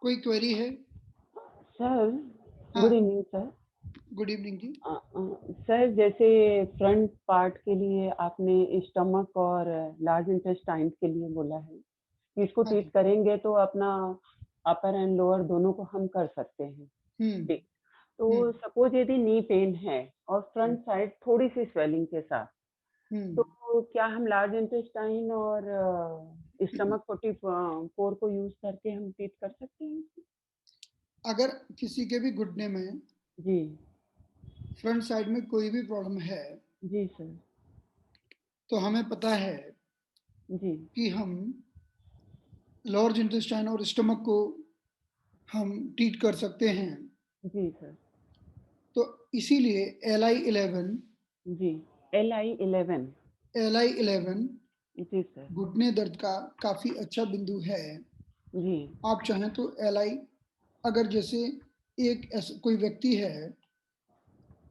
कोई क्वेरी है? सर, हाँ, good evening sir. Good evening जी। सर, जैसे फ्रंट पार्ट के लिए आपने स्टमक और लार्ज इंटेस्टाइन के लिए बोला है कि इसको हाँ ट्रीट जी। करेंगे तो अपना अपर एंड लोअर दोनों को हम कर सकते हैं। हम्म। ठीक। तो हम्म। सपोज यदि नी पेन है और फ्रंट साइड थोड़ी सी स्वेलिंग के साथ, हम्म। तो क्या हम लार्ज इंटेस्टाइन और स्टमक 44 को यूज करके हम ट्रीट कर सकते हैं? अगर किसी के भी घुटने में जी। फ्रंट साइड में कोई भी प्रॉब्लम है, जी सर। तो हमें पता है जी। कि हम लार्ज इंटेस्टाइन और स्टमक को हम ट्रीट कर सकते हैं। जी सर। तो इसीलिए LI11, जी। LI11। LI11 जी सर। घुटने दर्द का काफी अच्छा बिंदु है। जी। आप चाहें तो LI, अगर जैसे एक ऐसा कोई व्यक्ति है,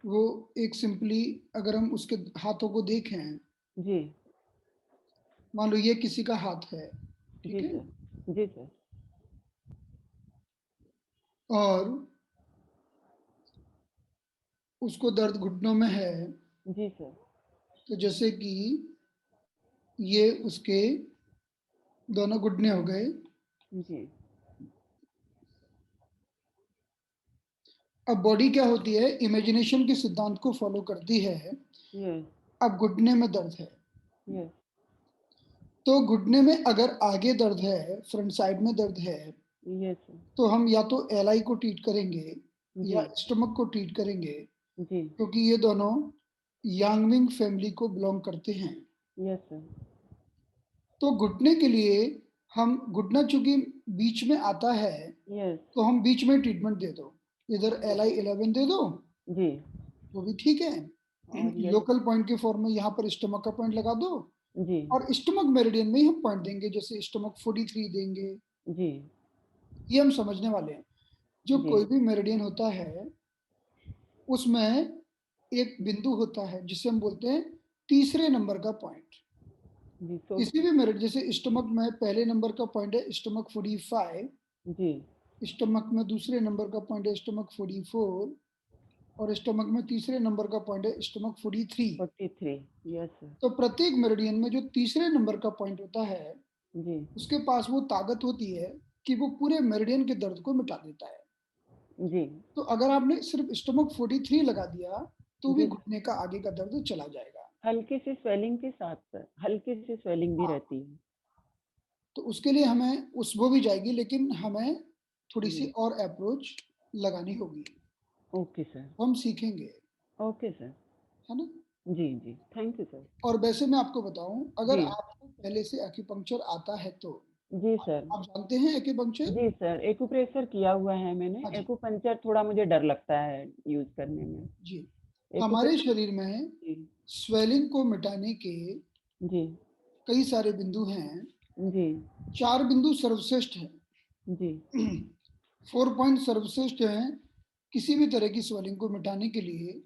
वो एक सिंपली अगर हम उसके हाथों को देखें, जी। मान लो ये किसी का हाथ है, ठीक जी है, सर। जी सर। और उसको दर्द घुटनों में है, जी सर। तो जैसे कि ये उसके दोनों घुटने हो गए। जी। अब बॉडी क्या होती है, इमेजिनेशन के सिद्धांत को फॉलो करती है। यस। अब घुटने में दर्द है, यस। तो घुटने में अगर आगे दर्द है, फ्रंट साइड में दर्द है, यस सर। तो हम या तो LI को ट्रीट करेंगे जी। या स्टमक को ट्रीट करेंगे, जी। क्योंकि ये दोनों यांगमिंग फैमिली को बिलोंग करते हैं। Yes sir. तो घुटने के लिए हम, घुटना चूंकि बीच में आता है, यस। तो हम बीच में ट्रीटमेंट दे दो, इधर LI11 दे दो, जी। वो भी ठीक है। और यदि लोकल पॉइंट के फॉर्म में यहाँ पर स्टमक का पॉइंट लगा दो, जी। और स्टमक मेरिडियन में ही हम पॉइंट देंगे, जैसे स्टमक 43 देंगे। जी। ये हम समझने वाले हैं। जो जी। कोई भी मेरिडियन होता है, उसमें एक बिंदु होता है जिसे हम बोलते हैं तीसरे नंबर का पॉइंट। जी। तो किसी भी मेरिड, जैसे स्टमक में पहले नंबर का पॉइंट है स्टमक 45, जी। स्टमक में दूसरे नंबर का पॉइंट है स्टमक 44, और स्टमक में तीसरे नंबर का पॉइंट है स्टमक 43। 43। Yes sir. तो प्रत्येक मेरिडियन में जो तीसरे नंबर का पॉइंट होता है, जी। उसके पास वो ताकत होती है कि वो पूरे मेरिडियन के दर्द को मिटा देता है। जी। तो अगर आपने सिर्फ स्टमक 43 लगा दिया, तो भी जी सर। घुटने का आगे का दर्द चला जाएगा। हल्की सी स्वेलिंग के साथ सर, हल्की सी स्वेलिंग भी हाँ, रहती है। तो उसके लिए हमें उस वो भी जाएगी, लेकिन हमें थोड़ी सी जी। और अप्रोच लगानी होगी, ओके सर। वो हम सीखेंगे, ओके सर। है ना। जी। जी, थैंक यू सर। और वैसे मैं आपको बताऊं, अगर जी। आपको पहले से एक्यूपंक्चर आता है तो जी सर। आप जानते हैं एक्यूपंक्चर। जी सर, एक्यूप्रेशर किया हुआ है मैंने। हाँ जी। एक्यूपंक्चर थोड़ा मुझे डर लगता है यूज़ करने में। जी, हमारे एक्यूप्रेशर। शरीर में जी। स्वेलिंग को मिटाने के जी। कई सारे बिंदु हैं। जी। 4 बिंदु सर्वश्रेष्ठ हैं। जी। 4 पॉइंट सर्वश्रेष्ठ हैं किसी भी तरह की स्वेलिंग को मिटाने के लिए।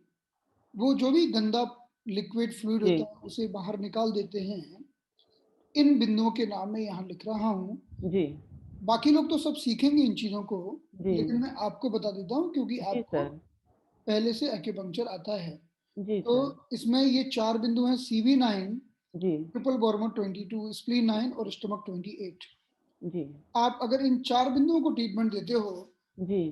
वो जो भी गंदा लिक्विड फ्लूइड जी। होता है, उसे बाहर निकाल देते हैं। इन बिंदुओं के नाम मैं यहाँ लिख रहा हूँ। जी। बाकी लोग तो सब सीखेंगे इन चीजों को, जी। लेकिन मैं आपको बता देता हूँ क्योंकि जी आपको सर। पहले से एक्यूपंक्चर आता है। जी तो सर। इसमें ये 4 बिंदु हैं, CV9, जी। ट्रिपल बॉर्मर 22, स्प्लीन 9 और स्टमक 28। जी। आप अगर इन 4 बिंदुओं को ट्रीटमेंट देते हो, जी।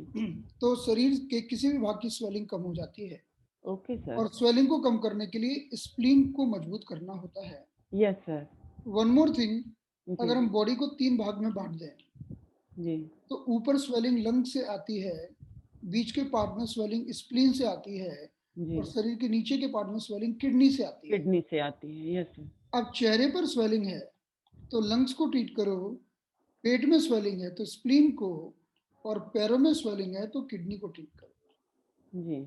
तो शरीर के किसी भी भाग की स्वेलिंग कम हो जाती है। Okay sir. और स्वेलिंग को कम करने के लिए स्प्लीन को मजबूत करना होता है। Yes sir. One more thing, जी। अगर हम बॉडी को 3 भाग में बांट दें, जी। तो ऊपर स्वेलिंग लंग से आती है, बीच के पार्ट में स्वेलिंग स्प्लीन से आती है, जी। और शरीर के नीचे के पार्ट में स्वेलिंग किडनी से आती है। किडनी से आती है। Yes sir. अब चेहरे पर स्वेलिंग है तो लंग्स को ट्रीट करो, पेट में स्वेलिंग है तो स्प्लीन को, और पैरों में स्वेलिंग है तो किडनी को ट्रीट करो। जी।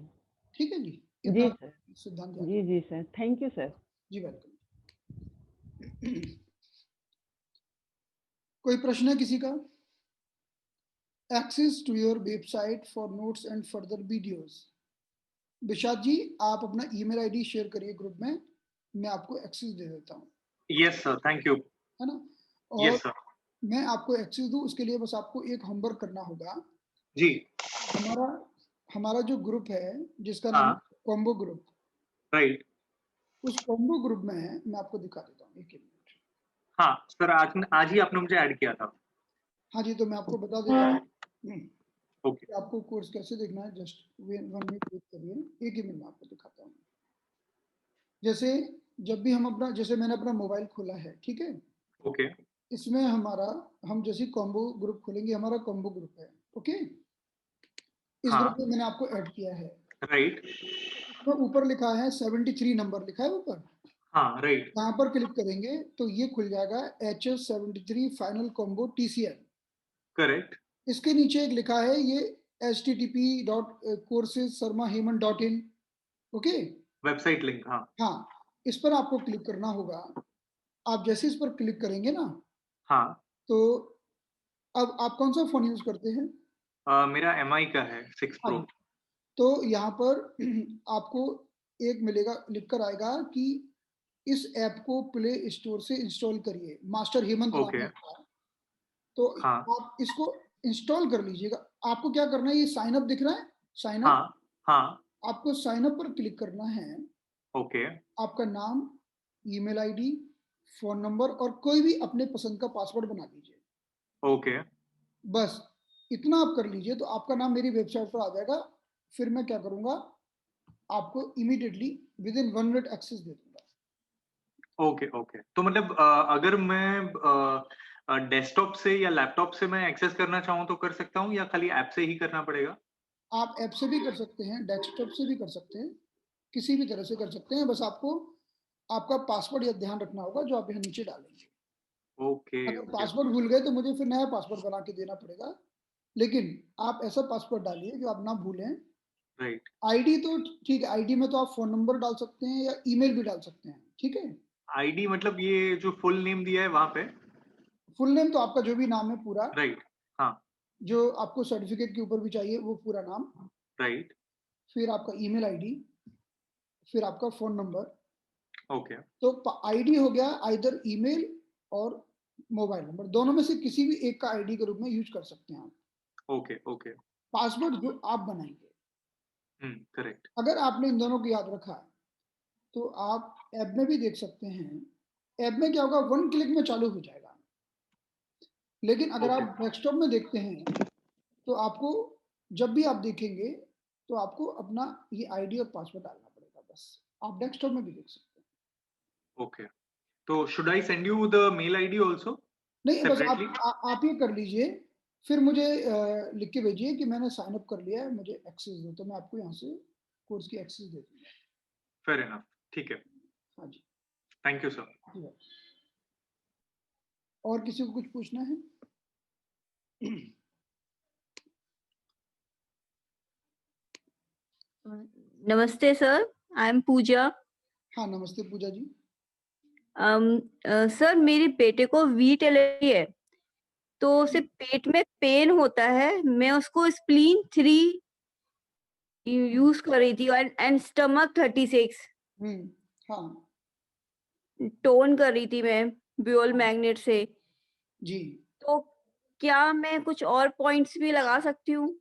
ठीक है जी, जी इतना सर। सिद्धांत याद जी। रखो। जी सर, थैंक यू सर। जी वेलकम। कोई प्रश्न है किसी का? Access to your website for notes and further videos. Vishad ji, आप अपना ईमेल आईडी शेयर करिए ग्रुप में, मैं आपको एक्सेस दे देता हूँ, Yes, sir. Thank you. है ना। और Yes, sir. मैं आपको एक्सेस दूँ उसके लिए बस आपको एक होमवर्क करना होगा। जी। हमारा हमारा जो ग्रुप है जिसका नाम हाँ। है कॉम्बो ग्रुप, राइट। उस कॉम्बो ग्रुप में मैं आपको दिखा देता हूँ, 1 मिनट। हाँ, सर आज ही आपने मुझे ऐड किया था। हाँ जी, तो मैं आपको बता देता हूँ ओके। कि आपको कोर्स कैसे देखना है। जस्ट 1 मिनट वेट करिए, 1 ही मिनट में आपको दिखाता हूँ। जैसे जब भी जैसे मैंने अपना मोबाइल खोला है, ठीक है? ओके। इसमें हम जैसे कॉम्बो ग्रुप खोलेंगे, हमारा कॉम्बो ग्रुप है, ओके? इस ग्रुप हाँ। में मैंने आपको ऐड किया है। राइट। तो ऊपर लिखा है 73 नंबर लिखा है ऊपर। हाँ। राइट। यहाँ पर क्लिक करेंगे तो ये खुल जाएगा HS73 final combo TCL। Correct. इसके नीचे एक लिखा है ये http://courses.sarmahemant.in, ओके? Website link. हाँ। हाँ, इस पर आपको क्लिक करना होगा। आप जैसे इस पर क्लिक करेंगे ना, हाँ। तो अब आप कौन सा फ़ोन यूज़ करते हैं? मेरा MI का है 6 हाँ प्रो। जी, तो यहाँ पर आपको एक मिलेगा, लिख कर आएगा कि इस ऐप को प्ले स्टोर से इंस्टॉल करिए, मास्टर हेमंत नाम ओके। है इसका। तो हाँ। आप इसको इंस्टॉल कर लीजिएगा। आपको क्या करना है, ये साइन अप दिख रहा है? साइन अप, हाँ। हाँ। आपको साइन अप पर क्लिक करना है। ओके। आपका नाम, ईमेल आईडी, फ़ोन नंबर और कोई भी अपने पसंद का पासवर्ड बना दीजिए। ओके। बस इतना आप कर लीजिए तो आपका नाम मेरी वेबसाइट पर आ जाएगा। फिर मैं क्या करूँगा, आपको इमीडिएटली विदिन 1 मिनट एक्सेस दे दूँगा। ओके। ओके। तो मतलब अगर मैं डेस्कटॉप से या लैपटॉप से मैं एक्सेस करना चाहूँ तो कर सकता हूँ या खाली ऐप से ही करना पड़ेगा? आप ऐप से भी कर सकते हैं, डेस्कटॉप से भी कर सकते हैं, किसी भी तरह से कर सकते हैं। बस आपको आपका पासवर्ड या ध्यान रखना होगा जो आप यहाँ नीचे डालेंगे। ओके। अगर ओके। पासवर्ड भूल गए तो मुझे फिर नया पासवर्ड बना के देना पड़ेगा। लेकिन आप ऐसा पासवर्ड डालिए जो आप ना भूलें। राइट। आईडी तो ठीक है, आईडी में तो आप फ़ोन नंबर डाल सकते हैं या ईमेल भी डाल सकते हैं, ठीक है? आईडी मतलब ये जो फुल नेम दिया है वहाँ पे? फुल नेम तो आपका जो भी नाम है पूरा, राइट। हाँ। जो आपको सर्टिफ़िकेट के ऊपर भी चाहिए वो पूरा नाम, राइट। फिर आपका ईमेल आईडी, फिर आपका फ़ोन नंबर। ओके। तो आईडी हो गया आइदर ईमेल और मोबाइल नंबर, दोनों में से किसी भी एक का आईडी के रूप में यूज़ कर सकते हैं आप। ओके। ओके। पासवर्ड जो आप बनाएँगे। करेक्ट। अगर आपने इन दोनों को याद रखा, तो आप ऐप में भी देख सकते हैं। ऐप में क्या होगा, 1 क्लिक में चालू हो जाएगा। लेकिन अगर ओके। आप डेस्कटॉप में देखते हैं, तो आपको जब भी आप देखेंगे, तो आपको अपना ये आईडी और पासवर्ड डालना पड़ेगा बस। आप डेस्कटॉप में भी देख सकते हैं। ओके। तो should I send you the mail ID also नहीं, बस सेपरेटली? आप ये कर लीजिए, फिर मुझे लिख के भेजिए कि मैंने साइन अप कर लिया है, मुझे एक्सेस दो, तो मैं आपको यहाँ से कोर्स की एक्सेस दे दूँगा। Fair enough. ठीक है। हाँ जी, थैंक यू सर। जी हाँ। और किसी को कुछ पूछना है? नमस्ते सर, आई एम पूजा। हाँ, नमस्ते पूजा जी। सर मेरे बेटे को वीट एलर्जी है, तो उसे पेट में पेन होता है। मैं उसको स्प्लीन 3 यूज़ कर रही थी एंड स्टमक 36 हुँ, हाँ, टोन कर रही थी मैं ब्यूल मैग्नेट से। जी। तो क्या मैं कुछ और पॉइंट्स भी लगा सकती हूँ?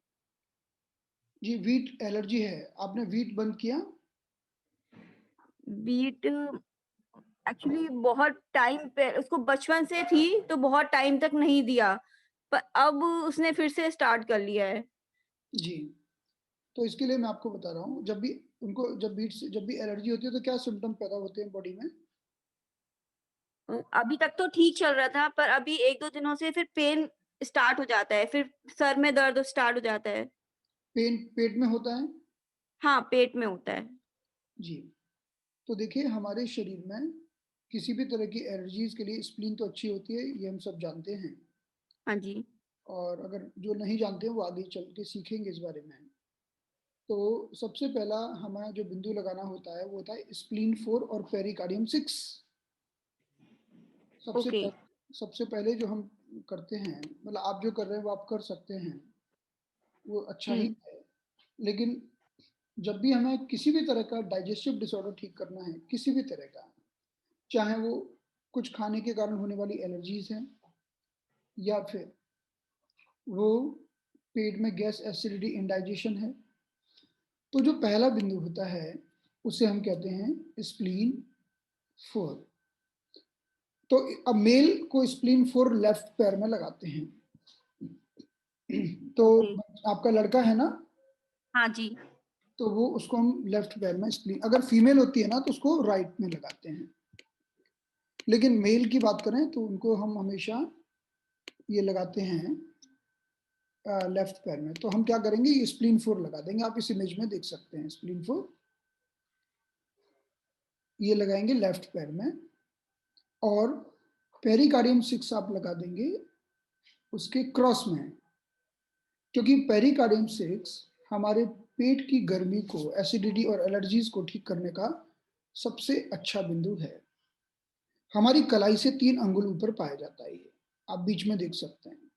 जी, व्हीट एलर्जी है, आपने व्हीट बंद किया? वीट एक्चुअली बहुत टाइम पे उसको बचपन से थी, तो बहुत टाइम तक नहीं दिया, पर अब उसने फिर से स्टार्ट कर लिया है। जी, तो इसके लिए मैं आपको बता रहा हूँ, जब भी एलर्जी होती है तो क्या सिम्पटम पैदा होते हैं बॉडी में? अभी तक तो ठीक चल रहा था, पर अभी 1-2 दिनों से फिर पेन स्टार्ट हो जाता है, फिर सर में दर्द स्टार्ट हो जाता है। पेन पेट में होता है? हाँ, पेट में होता है। जी, तो देखिए हमारे शरीर में किसी भी तरह की एलर्जीज़ के लिए स्प्लीन तो अच्छी होती है, ये हम सब जानते हैं। हाँ जी। और अगर जो नहीं जानते हैं वो आगे चल के सीखेंगे इस बारे में। तो सबसे पहला हमें जो बिंदु लगाना होता है वो होता है स्प्लीन 4 और पेरिकार्डियम 6। सबसे ओके। पह सबसे पहले जो हम करते हैं, मतलब आप जो कर रहे हैं वो आप कर सकते हैं, वो अच्छा ही हुँ, है। लेकिन जब भी हमें किसी भी तरह का डाइजेस्टिव डिसऑर्डर ठीक करना है, किसी भी तरह का, चाहे वो कुछ खाने के कारण होने वाली एलर्जीज़ हैं या फिर वो पेट में गैस एसिडिटी इंडाइजेशन है। तो जो पहला बिंदु होता है उसे हम कहते हैं स्प्लीन 4। तो अब मेल को स्प्लीन 4 लेफ्ट पैर में लगाते हैं। तो ओके। आपका लड़का है ना, हाँ जी। तो वो उसको हम लेफ्ट पैर में स्प्लीन, अगर फीमेल होती है ना तो उसको राइट में लगाते हैं, लेकिन मेल की बात करें तो उनको हम हमेशा ये लगाते हैं लेफ्ट पैर में। तो हम क्या करेंगे, ये स्प्लीन 4 लगा देंगे। आप इस इमेज में देख सकते हैं स्प्लीन 4 ये लगाएंगे लेफ्ट पैर में, और पेरिकार्डियम 6 आप लगा देंगे उसके क्रॉस में, क्योंकि पेरिकार्डियम 6 हमारे पेट की गर्मी को, एसिडिटी और एलर्जीज को ठीक करने का सबसे अच्छा बिंदु है। हमारी कलाई से 3 अंगुल ऊपर पाया जाता है, ये आप बीच में देख सकते हैं,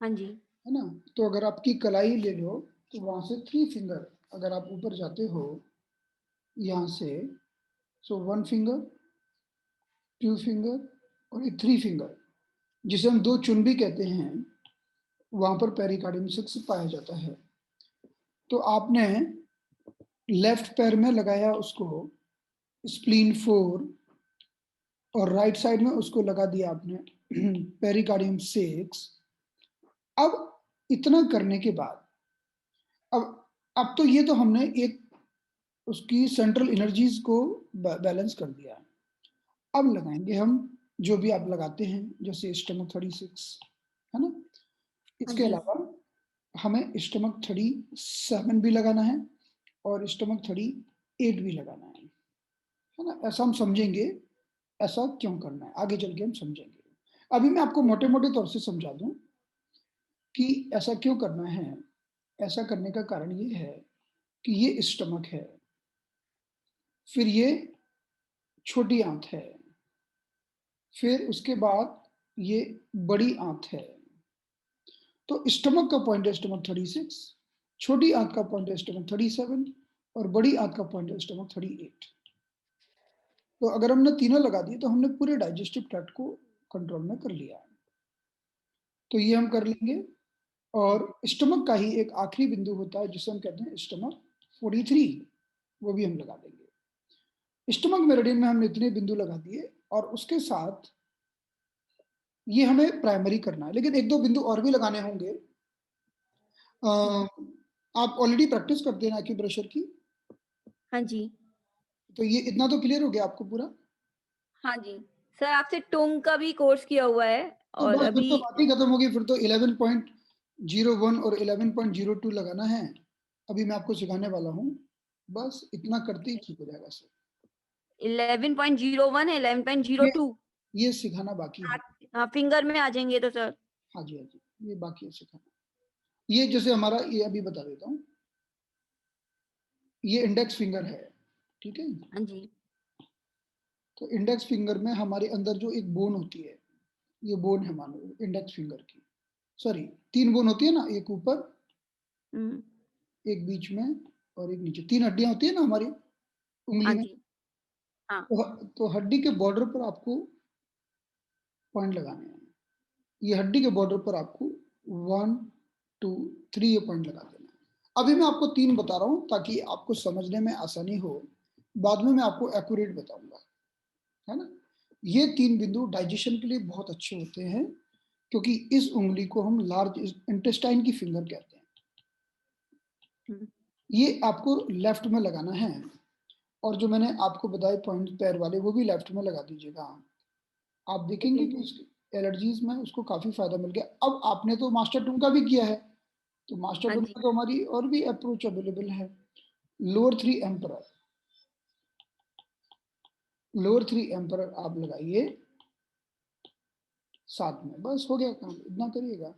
हाँ जी। है ना। तो अगर आपकी कलाई ले लो तो वहां से 3 फिंगर अगर आप ऊपर जाते हो यहाँ से, सो 1 फिंगर, 2 फिंगर और 3 फिंगर, जिसे हम 2 चुंबी कहते हैं, वहां पर पेरिकार्डियम 6 पाया जाता है। तो आपने लेफ्ट पैर में लगाया उसको स्प्लीन 4, और राइट साइड में उसको लगा दिया आपने पेरिकार्डियम 6। अब इतना करने के बाद अब तो ये तो हमने एक उसकी सेंट्रल एनर्जीज को बैलेंस कर दिया। अब लगाएंगे हम जो भी आप लगाते हैं, जैसे स्टमक 36, है ना। हाँ इसके जी। अलावा हमें स्टमक 37 भी लगाना है और स्टमक 38 भी लगाना है ना। ऐसा हम समझेंगे, ऐसा क्यों करना है आगे चल के हम समझेंगे। अभी मैं आपको मोटे मोटे तौर से समझा दूं कि ऐसा क्यों करना है। ऐसा करने का कारण ये है कि ये स्टमक है, फिर ये छोटी आंत है, फिर उसके बाद ये बड़ी आंत है। तो स्टमक का पॉइंट है स्टमक 36, छोटी आंत का पॉइंट है स्टमक 37 और बड़ी आंत का पॉइंट है स्टमक 38। तो अगर हमने तीनों लगा दिए तो हमने पूरे डाइजेस्टिव ट्रैक्ट को कंट्रोल में कर लिया। तो ये हम कर लेंगे। और स्टमक का ही एक आखिरी बिंदु होता है जिसे हम कहते हैं स्टमक 43, वो भी हम लगा देंगे। स्टमक मेरिडियन में हमने इतने बिंदु लगा दिए, और उसके साथ ये हमें प्राइमरी करना है, लेकिन एक दो बिंदु और भी लगाने होंगे। आप ऑलरेडी प्रैक्टिस करते हैं एक्यूप्रेशर की, हाँ जी। तो ये इतना तो क्लियर हो गया आपको पूरा। हाँ जी। सर आपसे टोंग का भी कोर्स किया हुआ है तो और बस फिर अभी तो बात ही खत्म होगी, फिर तो 11.01 और 11.02 लगाना है। अभी मैं आपको सिखाने वाला हूँ, बस इतना करते ही ठीक हो जाएगा सर। 11.01 है, 11.02। ये सिखाना बाकी है। हाँ, फिंगर में आ जाएंगे तो सर। हाँ जी, हाँ जी, ये बाकी है सिखाना। ये जैसे हमारा, ये अभी बता देता हूँ, ये इंडेक्स फिंगर है, ठीक है। हाँ जी। तो इंडेक्स फिंगर में हमारे अंदर जो एक बोन होती है, ये बोन है मानो इंडेक्स फिंगर की, सॉरी 3 बोन होती है ना, एक ऊपर, हम्म। एक बीच में और एक नीचे। 3 हड्डियां होती है ना हमारी हाँ उंगली में। जी। हाँ। तो हड्डी के बॉर्डर पर आपको पॉइंट लगाने हैं। ये हड्डी के बॉर्डर पर आपको 1 2 3 ये पॉइंट लगा देना है। अभी मैं आपको 3 बता रहा हूँ ताकि आपको समझने में आसानी हो, बाद में मैं आपको एक्यूरेट बताऊंगा, है ना। ये 3 बिंदु डाइजेशन के लिए बहुत अच्छे होते हैं, क्योंकि इस उंगली को हम लार्ज इंटेस्टाइन की फिंगर कहते हैं। हम्म। ये आपको लेफ्ट में लगाना है, और जो मैंने आपको बताए पॉइंट पैर वाले वो भी लेफ्ट में लगा दीजिएगा। आप देखेंगे कि उसकी एलर्जीज में उसको काफी फायदा मिल गया। अब आपने तो मास्टर टूम का भी किया है, तो मास्टर हाँ टूम जी। में तो हमारी और भी अप्रोच अवेलेबल है। लोअर 3 एम्परर, लोअर 3 एम्परर आप लगाइए साथ में, बस हो गया काम, इतना करिएगा,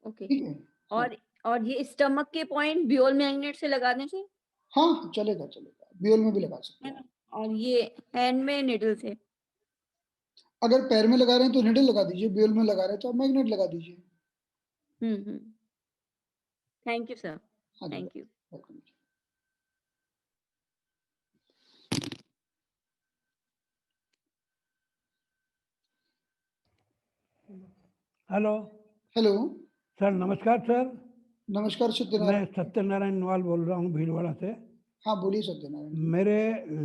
ओके। ठीक है। हाँ और ये स्टमक के पॉइंट बियोल मैग्नेट से लगाने से, हाँ, चलेगा चलेगा, बियोल में भी लगा सकते है हैं। ना। और ये हैंड में निडल से। अगर पैर में लगा रहे हैं तो निडल लगा दीजिए, बियोल में लगा रहे हैं तो आप मैग्नेट लगा दीजिए। हम्म। Thank you sir. हाँ जी, thank you. Welcome. Hello hello, sir, नमस्कार सर। नमस्कार मैं सत्यनारायण। सत्यनारायण नवाल बोल रहा हूँ भीलवाड़ा से। हाँ, बोलिए सत्यनारायण जी। मेरे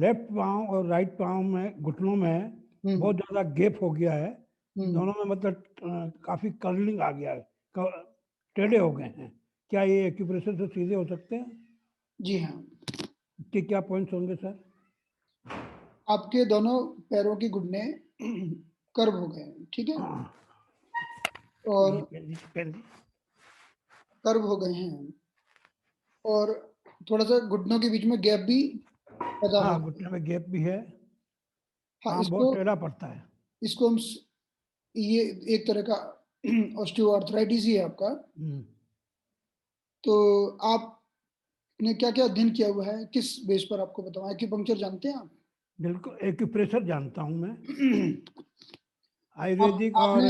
लेफ्ट पाँव और राइट पाँव में, घुटनों में बहुत ज़्यादा गैप हो गया है। दोनों में मतलब काफ़ी कर्लिंग आ गया है, टेढ़े हो गए हैं। क्या ये एक्यूप्रेशर से सीधे हो सकते हैं? जी हाँ, इसके क्या पॉइंट्स होंगे सर? आपके दोनों पैरों के घुटने कर्व हो गए हैं, ठीक है, और ये पेन दी। कर्व हो गए हैं, और थोड़ा सा घुटनों के बीच में गैप भी पैदा हो हाँ, गया। घुटने में गैप भी है। हाँ, हाँ, बहुत टेढ़ा पड़ता है। इसको हम ये एक तरह का ऑस्टियोआर्थराइटिस ही है आपका। तो आपने क्या क्या अध्ययन किया हुआ है, किस बेस पर आपको बताऊं? एक्यूपंक्चर जानते हैं आप? बिल्कुल, एक्यूप्रेशर जानता हूँ मैं, आप, आयुर्वेदिक और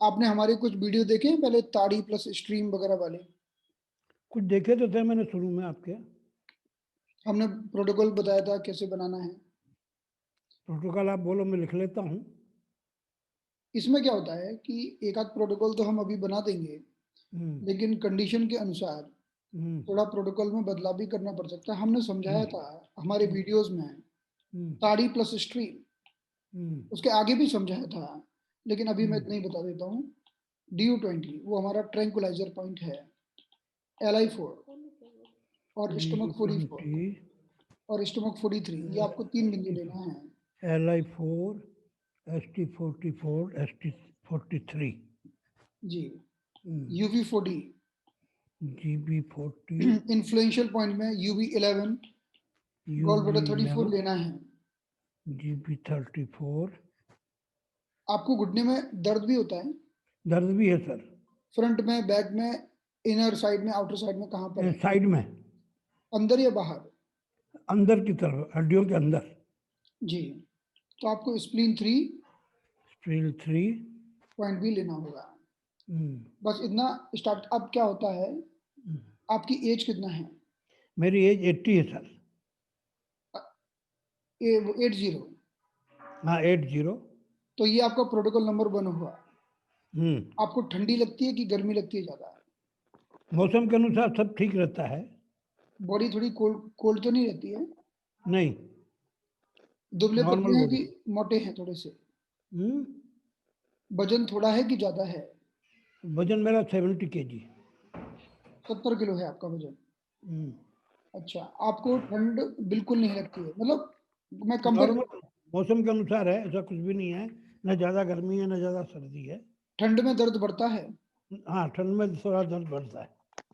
आपने हमारे कुछ वीडियो देखे हैं पहले, ताड़ी प्लस स्ट्रीम वगैरह वाले? कुछ देखे तो थे मैंने शुरू में आपके। हमने प्रोटोकॉल बताया था कैसे बनाना है। प्रोटोकॉल आप बोलो, मैं लिख लेता हूँ। इसमें क्या होता है कि एक आध प्रोटोकॉल तो हम अभी बना देंगे, लेकिन कंडीशन के अनुसार थोड़ा प्रोटोकॉल में बदलाव भी करना पड़ सकता है। हमने समझाया था हमारे वीडियोस में ताड़ी प्लस स्ट्रीम, उसके आगे भी समझाया था, लेकिन अभी मैं इतना ही बता देता हूँ। DU20 वो हमारा ट्रैंकुलाइजर पॉइंट है, LI4 और स्टमक 44 और स्टमक 43, ये आपको 3 बिंदु लेना है। LI4, ST44, ST43 जी, UV40, GB40, इन्फ्लुएंशियल पॉइंट में UV11, गॉल ब्लैडर 34 UV11, लेना है। GB34। आपको घुटने में दर्द भी होता है? दर्द भी है सर। फ्रंट में, बैक में, इनर साइड में, आउटर साइड में, कहाँ पर है? साइड में, अंदर या बाहर? अंदर की तरफ, हड्डियों के अंदर। जी, तो आपको स्प्लीन 3 पॉइंट भी लेना होगा। बस इतना स्टार्ट। अब क्या होता है, आपकी एज कितना है? मेरी एज 80 है सर। 80। हाँ, 80। तो ये आपका प्रोटोकॉल नंबर 1 हुआ। हम्म आपको ठंडी लगती है कि गर्मी लगती है ज्यादा? मौसम के अनुसार सब ठीक रहता है। बॉडी थोड़ी कोल्ड तो नहीं रहती है? नहीं, दुबले नॉर्मल पतले हैं बॉडी। कि मोटे हैं थोड़े से? हम्म वजन थोड़ा है कि ज्यादा है? वजन मेरा 70 kg। 70 किलो है आपका वजन? अच्छा, आपको ठंड बिल्कुल नहीं लगती है? मतलब मैं कंपेयर, नॉर्मल मौसम के अनुसार है, ऐसा कुछ भी नहीं है। न ज्यादा गर्मी है, न ज्यादा सर्दी है। ठंड में दर्द बढ़ता है? हाँ, ठंड में थोड़ा दर्द बढ़ता है,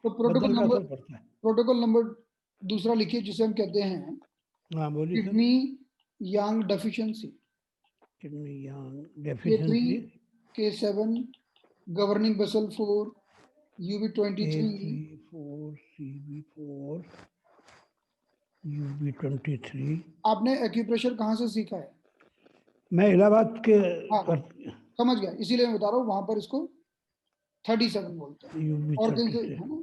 तो बदन का असर पड़ता है। प्रोटोकॉल नंबर दूसरा लिखिए, जिसे हम कहते हैं हाँ, बोलिए सर। किडनी यांग डेफिशिएंसी। किडनी यांग K3, deficiency. K7, governing vessel 4, UV23। A34, CB4, UB23। आपने एक्यूप्रेशर कहाँ से सीखा है? मैं इलाहाबाद के हाँ, समझ गया, इसीलिए मैं बता रहा हूँ, वहां पर इसको 37 बोलते हैं, और कहीं से, UB33। है ना?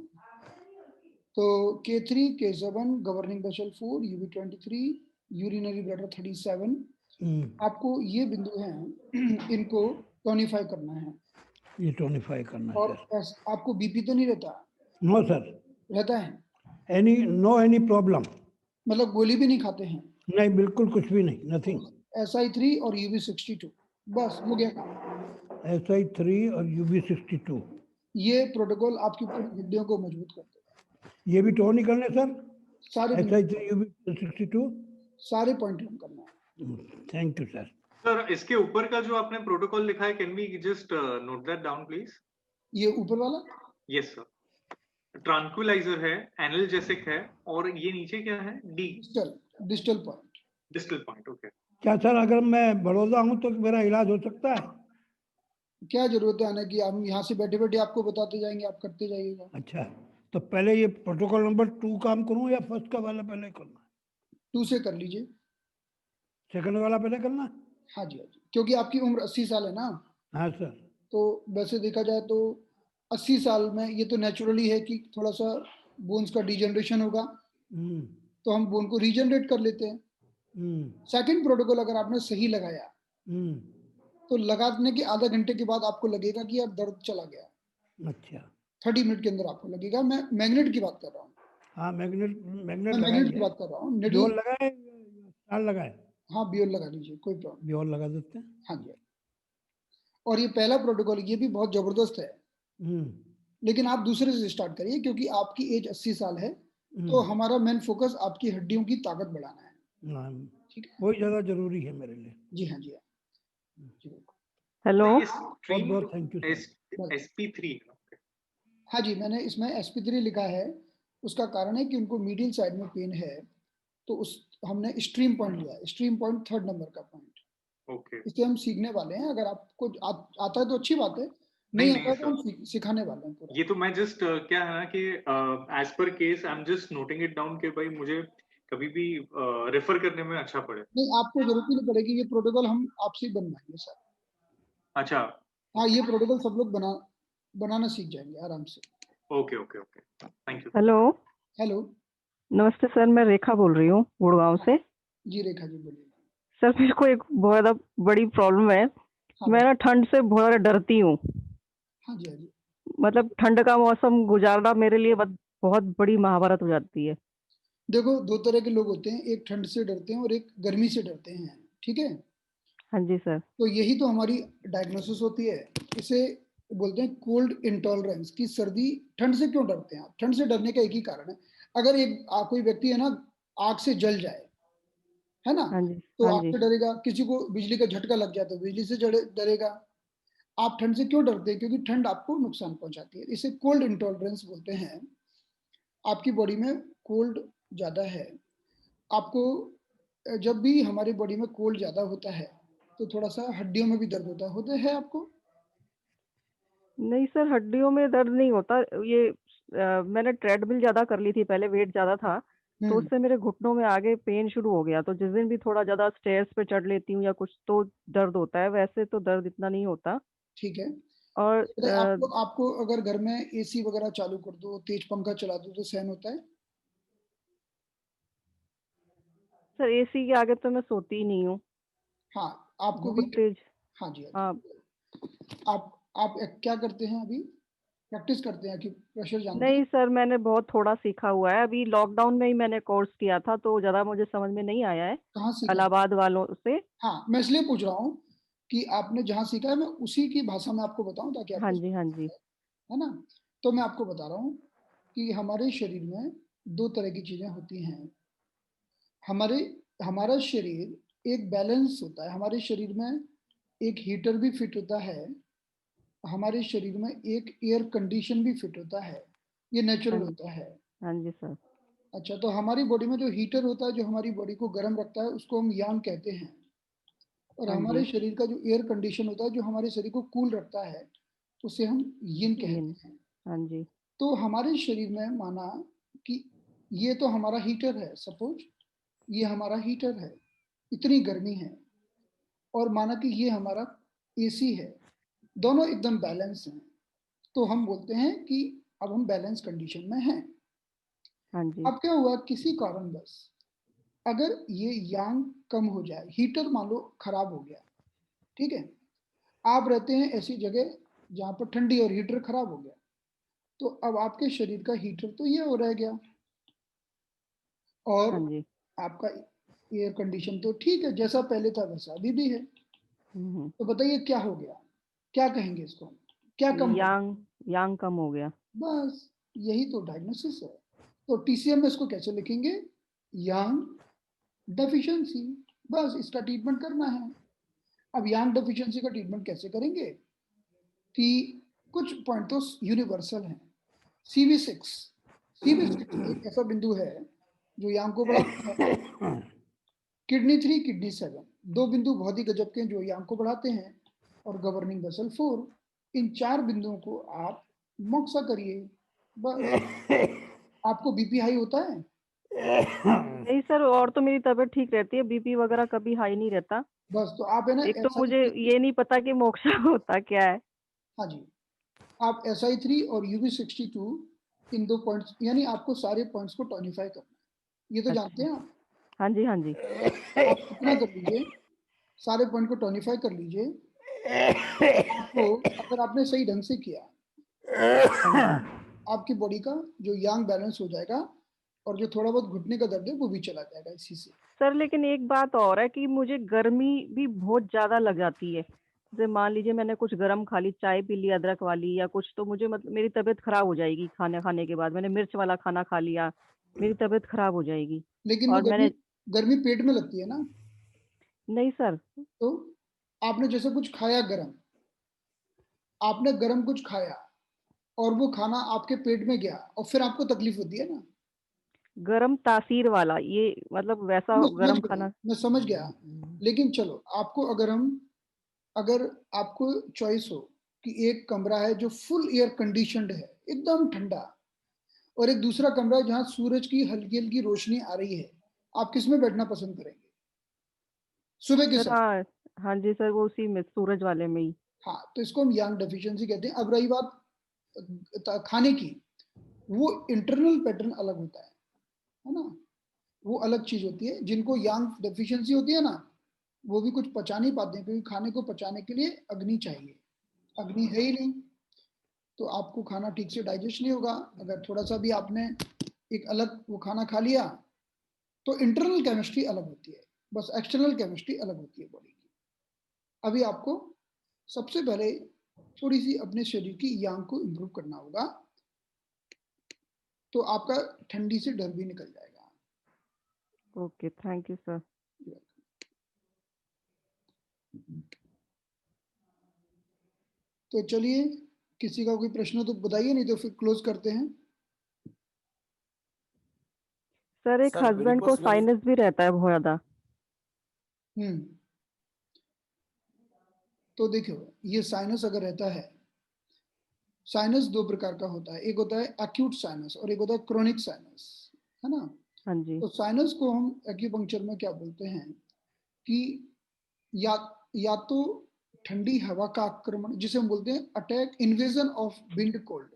तो K3, K7, governing vessel 4, UV23, urinary bladder 37। आपको ये बिंदु हैं, इनको टोनिफाई करना है। ये टोनिफाई करना है और सर। आपको बीपी तो नहीं रहता? नो सर, रहता है? Any problem. मतलब गोली भी नहीं खाते हैं? नहीं, बिल्कुल कुछ भी नहीं, नथिंग। SI3 और UV62, बस हो गया काम। SI3 और UB62। ये प्रोटोकॉल आपकी पूरी हड्डियों को मजबूत कर देगा। ये भी टोन ही करने सर, सारे SI3 UB62। सारे पॉइंट हम करना है। Thank you sir. सर, इसके ऊपर का जो आपने प्रोटोकॉल लिखा है, can we just note that down please? ये ऊपर वाला यस सर। ट्रांक्विलाइजर है, एनाल्जेसिक है, और ये नीचे क्या है? D distal point. Distal point. Okay. क्या सर, अगर मैं बड़ौदा हूँ तो मेरा इलाज हो सकता है? क्या जरूरत है आने की? हम यहाँ से बैठे बैठे आपको बताते जाएंगे, आप करते जाइएगा। अच्छा, तो पहले ये प्रोटोकॉल नंबर 2 काम करूँ या फर्स्ट का वाला पहले करना? 2 से कर लीजिए। सेकंड वाला पहले करना? हाँ जी, हाँ जी, क्योंकि आपकी उम्र 80 साल है ना। हाँ सर। तो वैसे देखा जाए तो 80 साल में ये तो नेचुरली है कि थोड़ा सा बोन्स का डिजनरेशन होगा, तो हम बोन को रीजनरेट कर लेते हैं। सेकंड प्रोटोकॉल अगर आपने सही लगाया तो लगाने के आधा घंटे के बाद आपको लगेगा कि यार दर्द चला गया। अच्छा 30 मिनट के अंदर आपको लगेगा। मैं मैग्नेट की बात कर रहा हूँ, हाँ मैग्नेट मैं लगाई मैग्नेट की है। बात कर रहा हूँ। बियोल निडल, लगाए स्टार लगाए? हाँ बियोल लगा लीजिए, कोई प्रॉब्लम। बियोल लगा देते हैं। हाँ जी। और ये पहला प्रोटोकॉल, ये भी बहुत जबरदस्त है, लेकिन आप दूसरे से स्टार्ट करिए क्योंकि आपकी एज 80 साल है, तो हमारा मेन फोकस आपकी हड्डियों की ताकत बढ़ाना है। हाँ, ठीक है, वही ज्यादा जरूरी है मेरे लिए। जी हाँ, जी हाँ, जी बिल्कुल। हेलो, बहुत बहुत थैंक यू सर। SP3। हाँ जी, मैंने इसमें SP3 लिखा है। उसका कारण है कि उनको मीडियल साइड में पेन है, तो उस हमने स्ट्रीम पॉइंट लिया है। स्ट्रीम पॉइंट 3rd नंबर का पॉइंट। ओके, इसे हम सीखने वाले हैं। अगर आपको आता है तो अच्छी बात है, नहीं नहीं आता है तो सर, हम सिखाने वाले हैं पूरा। ये तो मैं जस्ट क्या है ना कि as per case I am just noting it down कि भाई मुझे कभी भी रेफर करने में अच्छा पड़े। नहीं, आपको जरूरत ही नहीं पड़ेगी, ये प्रोटोकॉल हम आपसे ही बनवाएंगे सर। अच्छा, हाँ, ये प्रोटोकॉल सब लोग बनाना सीख जाएंगे आराम से। Okay okay okay, thank you. Hello, hello, नमस्ते सर, मैं रेखा बोल रही हूँ गुड़गांव से। जी रेखा जी बोलिए। सर मेरे को एक बहुत ज़्यादा बड़ी प्रॉब्लम है। हाँ मैं ना ठंड से बहुत ज़्यादा डरती हूँ। हाँ जी, हाँ जी। मतलब ठंड का मौसम गुजारना मेरे लिए बहुत बड़ी महाभारत हो जाती है। देखो, दो तरह के लोग होते हैं, एक ठंड से डरते हैं और एक गर्मी से डरते हैं। ठीक है, हाँ जी सर। तो यही तो हमारी डायग्नोसिस होती है। इसे बोलते हैं कोल्ड इंटॉलरेंस, की सर्दी ठंड से क्यों डरते हैं आप। ठंड से डरने का एक ही कारण है, अगर कोई व्यक्ति है ना आग से जल जाए, है ना, हाँ जी, तो हाँ आग जी। से डरेगा। किसी को बिजली का झटका लग जाए तो बिजली से डरेगा। आप ठंड से क्यों डरते हैं? क्योंकि ठंड आपको नुकसान पहुंचाती है। इसे कोल्ड इंटॉलरेंस बोलते हैं। आपकी बॉडी में कोल्ड ज्यादा है। आपको जब भी हमारी बॉडी में कोल्ड ज्यादा होता है तो थोड़ा सा हड्डियों में भी दर्द होता है आपको। नहीं सर, हड्डियों में दर्द नहीं होता। ये मैंने ट्रेडमिल ज़्यादा कर ली थी पहले, वेट ज़्यादा था, तो उससे मेरे घुटनों में आगे पेन शुरू हो गया। तो जिस दिन भी थोड़ा ज़्यादा स्टेयर्स पे चढ़ लेती हूँ या कुछ तो दर्द होता है, वैसे तो दर्द इतना नहीं होता। ठीक है, और तो आपको अगर घर में एसी वगैरह चालू कर दो, तेज पंखा चला दो, तो सहन होता है? सर एसी के आगे तो मैं सोती ही नहीं हूँ, हाँ, आपको भी। बहुत तेज। हाँ जी, हाँ हाँ जी। आप क्या करते हैं अभी? प्रैक्टिस करते हैं कि प्रेशर जानते हैं? नहीं सर, मैंने बहुत थोड़ा सीखा हुआ है। अभी लॉकडाउन में ही मैंने कोर्स किया था, तो ज़्यादा मुझे समझ में नहीं आया है कहाँ सीखा? इलाहाबाद वालों से। हाँ, मैं इसलिए पूछ रहा हूँ कि आपने जहाँ सीखा है, मैं उसी की भाषा में आपको बताऊं ताकि हाँ आपको जी, हाँ समझ जी। आए, है ना। तो मैं आपको बता रहा हूँ कि हमारे शरीर में दो तरह की चीजें होती हैं। हमारे हमारा शरीर एक बैलेंस होता है। हमारे शरीर में एक हीटर भी फिट होता है, हमारे शरीर में एक एयर कंडीशन भी फिट होता है। ये हाँ नेचुरल जी, होता है। हाँ जी सर। अच्छा, तो हमारी बॉडी में जो हीटर होता है, जो हमारी बॉडी को गर्म रखता है, उसको हम यांग कहते हैं। और हाँ हमारे जी, शरीर का जो एयर कंडीशन होता है, जो हमारे शरीर को कूल रखता है, उसे हम यिन yin, कहते हैं। हाँ जी, तो हमारे शरीर में माना कि ये तो हमारा हीटर है, सपोज ये हमारा हीटर है, इतनी गर्मी है, और माना कि ये हमारा एसी है, दोनों एकदम बैलेंस हैं, तो हम बोलते हैं कि अब हम बैलेंस कंडीशन में हैं। हाँ जी, अब क्या हुआ, किसी कारणवश अगर ये यांग कम हो जाए, हीटर मान लो खराब हो गया, ठीक है, आप रहते हैं ऐसी जगह जहां पर ठंडी और हीटर खराब हो गया, तो अब आपके शरीर का हीटर तो ये हो रह गया, और हाँ जी। आपका एयर कंडीशन तो ठीक है, जैसा पहले था वैसा अभी भी है। तो बताइए क्या हो गया, क्या कहेंगे इसको, क्या कम हो गया? यांग यांग कम हो गया। बस यही तो डायग्नोसिस है। तो टीसीएम में इसको कैसे लिखेंगे? यांग डेफिशिएंसी। बस इसका ट्रीटमेंट करना है। अब यांग डेफिशिएंसी का ट्रीटमेंट कैसे करेंगे कि कुछ पॉइंट तो यूनिवर्सल हैं। CV6 एक ऐसा बिंदु है जो यांग को बढ़ाता है। किडनी 3, किडनी 7, दो बिंदु बहुत ही गजब के हैं जो यांग को बढ़ाते हैं। और गवर्निंग वेसल 4, इन 4 बिंदुओं को आप मॉक्सा करिए, बस। आपको बीपी हाई होता है? नहीं सर, और तो मेरी तबीयत ठीक रहती है, बीपी वगैरह कभी हाई नहीं रहता। बस, तो आप है ना एक तो मुझे SI3। ये नहीं पता कि मोक्षा होता क्या है। हाँ जी, आप SI3 और UV62, इन दो पॉइंट्स, यानी आपको सारे पॉइंट्स को टॉनिफाई करना है, ये तो जानते अच्छा, हैं आप। हाँ जी, हाँ जी। आप इतना कर लीजिए, सारे पॉइंट को टॉनिफाई कर लीजिए, तो अगर आपने सही ढंग से किया, आपकी बॉडी का जो यांग बैलेंस हो जाएगा और जो थोड़ा बहुत घुटने का दर्द है वो भी चला जाएगा इसी से। सर लेकिन एक बात और है कि मुझे गर्मी भी बहुत ज्यादा लग जाती है। जैसे मान लीजिए मैंने कुछ गर्म खा ली, चाय पी ली अदरक वाली या कुछ, तो मुझे मतलब मेरी तबीयत खराब हो जाएगी। खाना खाने के बाद मैंने मिर्च वाला खाना खा लिया, मेरी तबीयत खराब हो जाएगी। लेकिन वो और गर्मी मैंने गर्मी पेट में लगती है ना। नहीं सर। तो आपने जैसे कुछ खाया गरम, आपने गरम कुछ खाया और वो खाना आपके पेट में गया और फिर आपको तकलीफ होती है ना। गरम तासीर वाला, ये मतलब वैसा गरम खाना। मैं समझ गया। लेकिन चलो आपको अगर आपको चॉइस हो कि एक कमरा है जो फुल एयर कंडीशनड है एकदम ठंडा, और एक दूसरा कमरा है जहां सूरज की हल्की हल्की रोशनी आ रही है, आप किस में बैठना पसंद करेंगे सुबह के सर समय? हाँ, हाँ जी सर, वो उसी में सूरज वाले में ही। हाँ, तो इसको हम यांग डेफिशिएंसी कहते हैं। अब रही बात खाने की, वो इंटरनल पैटर्न अलग होता है ना, वो अलग चीज होती है। जिनको यांग डेफिशिएंसी होती है ना, वो भी कुछ पचा नहीं पाते हैं, क्योंकि खाने को पचाने के लिए अग्नि चाहिए, अग्नि है ही नहीं, तो आपको खाना ठीक से डाइजेस्ट नहीं होगा। अगर थोड़ा सा भी आपने एक अलग वो खाना खा लिया, तो इंटरनल केमिस्ट्री अलग होती है, बस एक्सटर्नल केमिस्ट्री अलग होती है बॉडी की। अभी आपको सबसे पहले थोड़ी सी अपने शरीर की यांग को इम्प्रूव करना होगा, तो आपका ठंडी से डर भी निकल जाएगा। Okay, thank you sir. तो चलिए, किसी का कोई प्रश्न तो बताइए, नहीं तो फिर क्लोज करते हैं। सर एक सर हस्बैंड को वेरिकोस वेन साइनस भी रहता है बहुत ज्यादा। तो देखो, ये साइनस अगर रहता है, साइनस दो प्रकार का होता है, एक होता है एक्यूट साइनस और एक होता है क्रोनिक साइनस, है ना। हाँ जी। तो साइनस को हम एक्यूपंक्चर में क्या बोलते हैं कि या तो ठंडी हवा का आक्रमण, जिसे हम बोलते हैं attack, invasion of wind cold,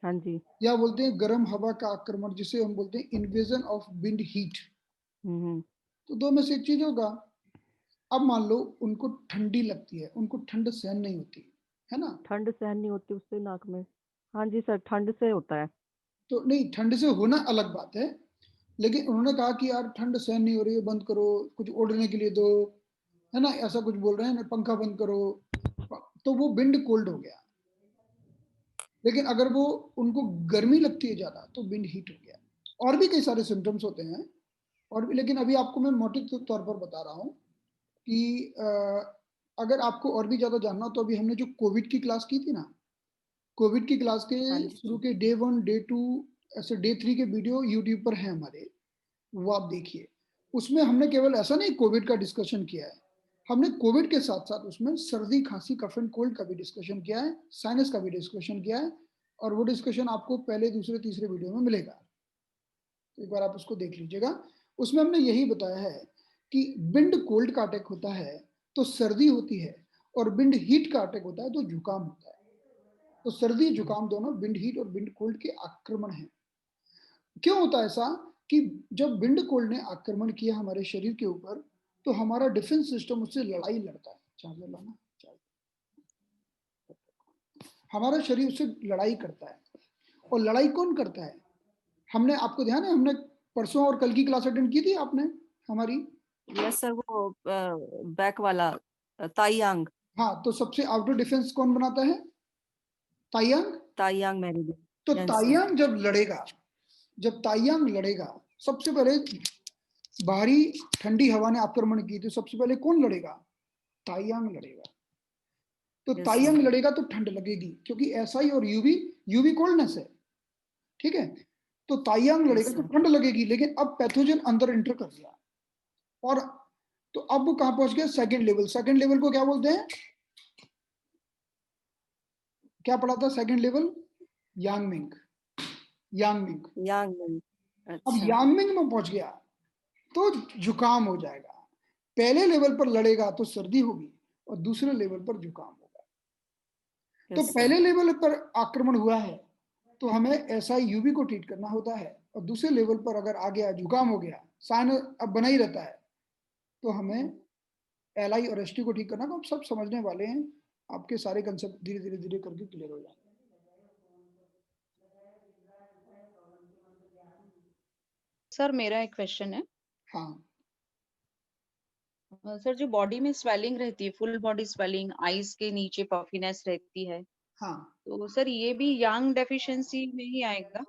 हाँ जी। या बोलते हैं गर्म हवा का आक्रमण, जिसे हम बोलते हैं इन्वेजन ऑफ विंड हीट। तो दो में से एक चीज होगा। अब मान लो उनको ठंडी लगती है, उनको ठंड सहन नहीं होती है ना। ठंड सहन नहीं होती उससे नाक में। हाँ जी सर, ठंड से होता है। तो नहीं, ठंड से होना अलग बात है, लेकिन उन्होंने कहा कि यार ठंड सहन नहीं हो रही है, बंद करो, कुछ ओढ़ने के लिए दो, है ना, ऐसा कुछ बोल रहे हैं ना, पंखा बंद करो, तो वो विंड कोल्ड हो गया। लेकिन अगर वो उनको गर्मी लगती है ज्यादा, तो विंड हीट हो गया। और भी कई सारे सिम्टम्स होते हैं और भी, लेकिन अभी आपको मैं मोटे तौर पर बता रहा हूँ कि अगर आपको और भी ज्यादा जानना हो, तो अभी हमने जो कोविड की क्लास की थी ना, कोविड की क्लास के हाँ जी। शुरू के डे 1 डे 2 ऐसे डे 3 के वीडियो यूट्यूब पर हैं हमारे, वो आप देखिए। उसमें हमने केवल ऐसा नहीं कोविड का डिस्कशन किया है, हमने कोविड के साथ साथ उसमें सर्दी खांसी कफ एंड कोल्ड का भी डिस्कशन किया है, साइनस का भी डिस्कशन किया है, और वो डिस्कशन आपको पहले दूसरे तीसरे वीडियो में मिलेगा, तो एक बार आप उसको देख लीजिएगा। उसमें हमने यही बताया है कि विंड कोल्ड का अटैक होता है तो सर्दी होती है, और विंड हीट का अटैक होता है तो जुकाम होता है। तो सर्दी जुकाम दोनों विंड हीट और विंड कोल्ड के आक्रमण हैं। क्यों होता है ऐसा कि जब विंड कोल्ड ने आक्रमण किया हमारे शरीर के ऊपर, तो हमारा डिफेंस सिस्टम उससे लड़ाई लड़ता है। चार्जर लाना, हमारा शरीर उससे लड़ाई करता है। और लड़ाई कौन करता है? हमने, आपको ध्यान है, हमने परसों और कल की क्लास अटेंड की थी आपने हमारी? यस सर, वो बैक वाला ताइयांग। हाँ, तो सबसे आउटर डिफेंस कौन बनाता है? ताइयांग। ताइयांग मेरिडियन। तो यस सर। ताइयांग जब लड़ेगा, जब ताइयांग लड़ेगा, सबसे पहले बाहरी ठंडी हवा ने आक्रमण की, तो सबसे पहले कौन लड़ेगा? ताइयांग लड़ेगा। तो Yes, ताइयांग sir. लड़ेगा तो ठंड लगेगी, क्योंकि एसआई और यूवी, यूवी कोल्डनेस है, ठीक है। तो ताइयांग Yes, लड़ेगा तो sir. ठंड लगेगी, लेकिन अब पैथोजन अंदर एंटर कर गया, और तो अब वो कहां पहुंच गया? Second level. सेकंड लेवल को क्या बोलते हैं? क्या पढ़ा था सेकंड लेवल? यांगमिंग। यांगमिंग। यांग। अब अच्छा। यांगमिंग में पहुंच गया तो जुकाम हो जाएगा। पहले लेवल पर लड़ेगा तो सर्दी होगी, और दूसरे लेवल पर जुकाम होगा। तो Yes, sir. पहले लेवल पर आक्रमण हुआ है तो हमें ऐसा यूवी को ट्रीट करना होता है, और दूसरे लेवल पर अगर आ गया, जुकाम हो गया, साइन अब बना ही रहता है, तो हमें LI और ST को ठीक करना, तो आप सब समझने वाले हैं, आपके सारे कंसेप्ट धीरे धीरे धीरे करके क्लियर हो जाएंगे। सर मेरा एक क्वेश्चन है। हाँ सर जो बॉडी में स्वेलिंग रहती है, फुल बॉडी स्वेलिंग, आईज के नीचे पफिनेस रहती है, हाँ तो सर ये भी यांग डेफिशिएंसी में ही आएगा?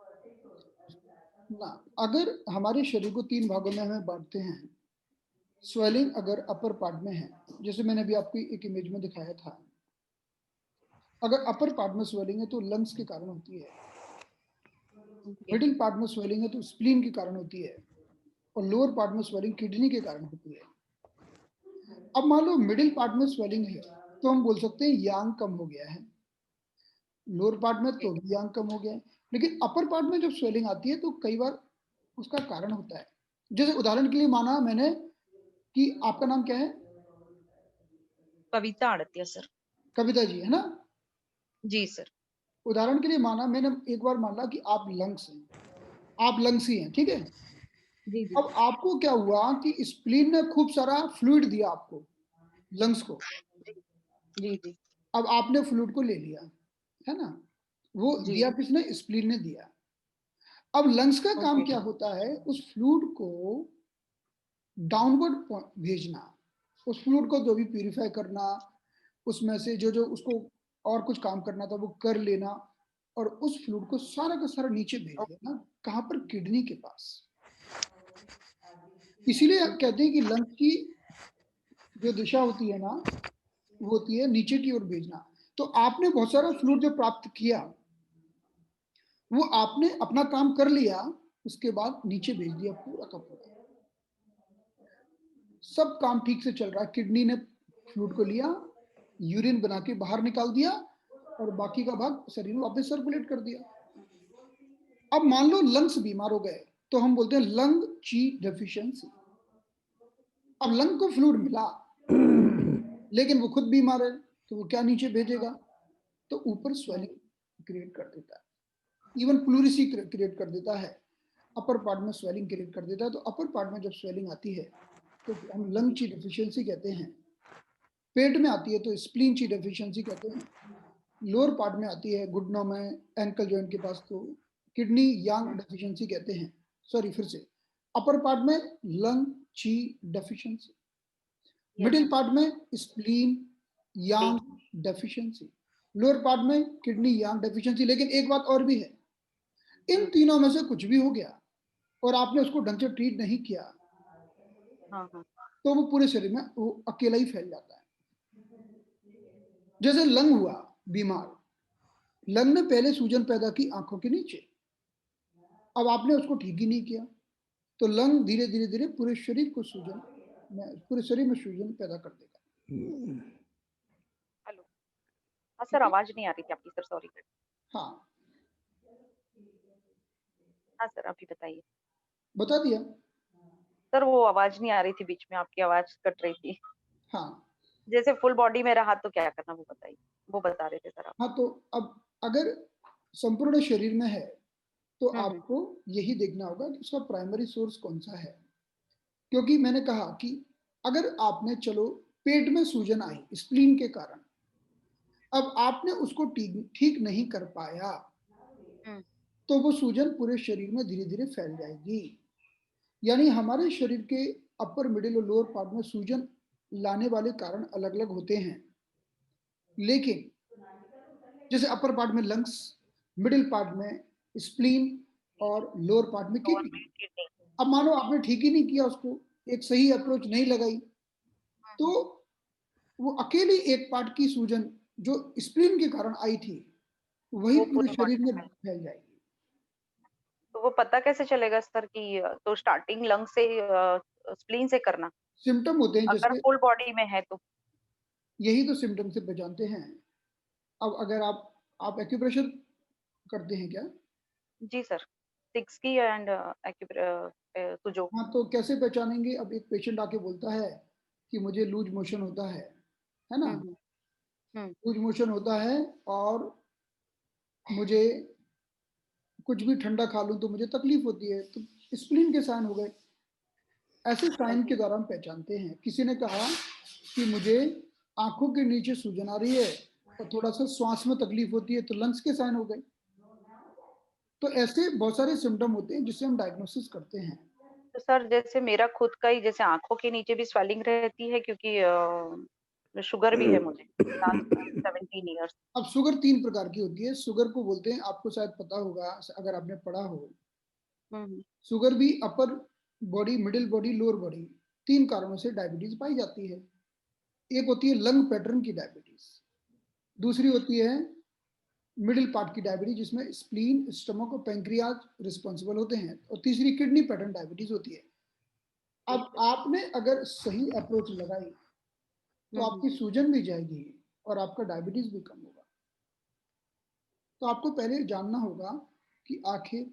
ना, अगर हमारे शरीर को 3 भागों में हमें बांटते हैं, स्वेलिंग अगर अपर पार्ट में है, जैसे मैंने अभी आपको एक इमेज में दिखाया था, अगर अपर पार्ट में स्वेलिंग है तो लंग्स के कारण होती है, मिडिल पार्ट में स्वेलिंग है तो स्प्लीन के कारण होती है, और लोअर पार्ट में स्वेलिंग किडनी के कारण होती है। अब मान लो मिडिल पार्ट में स्वेलिंग है तो हम बोल सकते हैं यांग कम हो गया है, लोअर पार्ट में तो भी यांग कम हो गया है, लेकिन अपर पार्ट में जब स्वेलिंग आती है तो कई बार उसका कारण होता है। जैसे उदाहरण के लिए माना मैंने कि आपका नाम क्या है? कविता आड़तिया सर। कविता जी, है ना? जी सर। उदाहरण के लिए माना मैंने एक बार मान ला कि आप लंग्स हैं, आप लंग्स ही हैं, ठीक है? जी जी। अब आपको क्या हुआ कि स्प्लीन ने खूब सारा फ्लूइड दिया आपको, लंग्स को। जी जी। अब आपने फ्लूइड को ले लिया, है ना? वो जी। दिया किसने? स्प्लीन ने दिया। अब लंग्स का काम ओके। क्या होता है? उस फ्लूइड को डाउनवर्ड भेजना, उस फ्लूइड को जो भी प्यूरिफाई करना, उसमें से जो जो उसको और कुछ काम करना था वो कर लेना, और उस फ्लूइड को सारा का सारा नीचे भेज देना। कहाँ पर? किडनी के पास। इसीलिए कहते हैं कि लंग्स की जो दिशा होती है ना, वो होती है नीचे की ओर भेजना। तो आपने बहुत सारा फ्लूइड जो प्राप्त किया, वो आपने अपना काम कर लिया, उसके बाद नीचे भेज दिया पूरा का पूरा। सब काम ठीक से चल रहा है, किडनी ने फ्लूइड को लिया, यूरिन बना के बाहर निकाल दिया, और बाकी का भाग शरीर में वापस सर्कुलेट कर दिया। अब मान लो लंग्स बीमार हो गए तो हम बोलते हैं लंग ची डेफिशिएंसी। अब लंग को फ्लूइड मिला लेकिन वो खुद बीमार है, तो वो क्या नीचे भेजेगा? तो ऊपर स्वेलिंग क्रिएट कर देता है, इवन प्लूरिसी क्रिएट कर देता है, अपर पार्ट में स्वेलिंग क्रिएट कर देता है। तो अपर पार्ट में जब स्वेलिंग आती है तो हम लंग ची डेफिशिएंसी कहते हैं। पेट में आती है तो स्प्लीन ची डेफिशिएंसी कहते हैं। लोअर पार्ट में आती है, घुटनों में, एंकल जॉइंट के पास, तो किडनी यांग डेफिशिएंसी कहते हैं। सॉरी, फिर से, अपर पार्ट में लंग ची डेफिशिएंसी, मिडिल पार्ट में स्प्लीन यांग डेफिशिएंसी, लोअर पार्ट में किडनी यांग डेफिशिएंसी। लेकिन एक बात और भी है, इन तीनों में से कुछ भी हो गया और आपने उसको ढंग से ट्रीट नहीं किया, तो वो पूरे शरीर में वो अकेला ही फैल जाता है। जैसे लंग हुआ बीमार, लंग ने पहले सूजन पैदा की आंखों के नीचे, अब आपने उसको ठीक ही नहीं किया, तो लंग धीरे धीरे धीरे पूरे शरीर को सूजन में, पूरे शरीर में सूजन पैदा कर देगा। हेलो, हाँ सर, आवाज नहीं आ रही थी आपकी सर, सॉरी। हाँ हाँ सर, अभी बताइए। बता दिया सर, वो आवाज नहीं आ रही थी, बीच में आपकी आवाज कट रही थी। हाँ, जैसे फुल बॉडी में रहा तो क्या करना, वो बताइए, वो बता रहे थे सर आप। हाँ, तो अब अगर संपूर्ण शरीर में है तो आपको यही देखना होगा कि उसका प्राइमरी सोर्स कौन सा है। क्योंकि मैंने कहा कि अगर आपने, चलो, पेट में सूजन आई स्प्लीन के कारण, अब आपने उसको ठीक नहीं कर पाया, तो वो सूजन पूरे शरीर में धीरे धीरे फैल जाएगी। यानी हमारे शरीर के अपर, मिडिल और लोअर पार्ट में सूजन लाने वाले कारण अलग अलग होते हैं, लेकिन जैसे अपर पार्ट में लंग्स, मिडिल पार्ट में स्प्लीन और लोअर पार्ट में किडनी। अब मानो आपने ठीक ही नहीं किया उसको, एक सही अप्रोच नहीं लगाई, तो वो अकेली एक पार्ट की सूजन जो स्प्लीन के कारण आई थी, वही पूरे शरीर में फैल जाएगी। तो वो पता कैसे चलेगा सर कि तो स्टार्टिंग लंग से स्प्लीन से करना? सिम्टम होते हैं, अगर जैसे फुल बॉडी में है तो यही तो सिम्टम से पहचानते हैं। अब अगर आप एक्यूप्रेशर करते हैं क्या? जी सर, 6 की एंड सुजो। हाँ, तो कैसे पहचानेंगे? अब एक पेशेंट आके बोलता है कि मुझे लूज मोशन होता है ना? लूज मोशन होता है और मुझे कुछ भी ठंडा खा लूं तो मुझे तकलीफ होती है, तो स्प्लीन के साइन हो गए। ऐसे साइन के द्वारा हम पहचानते हैं। किसी ने कहा कि मुझे आंखों के नीचे सूजन आ रही है और थोड़ा सा श्वास में तकलीफ होती है, तो लंग्स के साइन हो गए। तो ऐसे बहुत सारे सिम्टम होते हैं जिससे हम डायग्नोसिस करते हैं। तो सर जैसे मेरा खुद का ही जैसे आंखों के नीचे भी स्वेलिंग रहती है, क्योंकि शुगर भी है मुझे 17 इयर्स। अब शुगर 3 प्रकार की होती है। शुगर को बोलते हैं, आपको शायद पता होगा अगर आपने पढ़ा हो, शुगर भी upper body, middle body, lower body, 3 कारणों से डायबिटीज पाई जाती है। एक होती है लंग पैटर्न की डायबिटीज, दूसरी होती है मिडिल पार्ट की डायबिटीज जिसमें स्प्लीन, स्टमक और पैंक्रियाज रिस्पॉन्सिबल होते हैं, और तीसरी किडनी पैटर्न डायबिटीज होती है। अब आपने अगर सही अप्रोच लगाई तो आपकी सूजन भी जाएगी और आपका डायबिटीज भी कम होगा। तो आपको पहले जानना होगा कि आखिर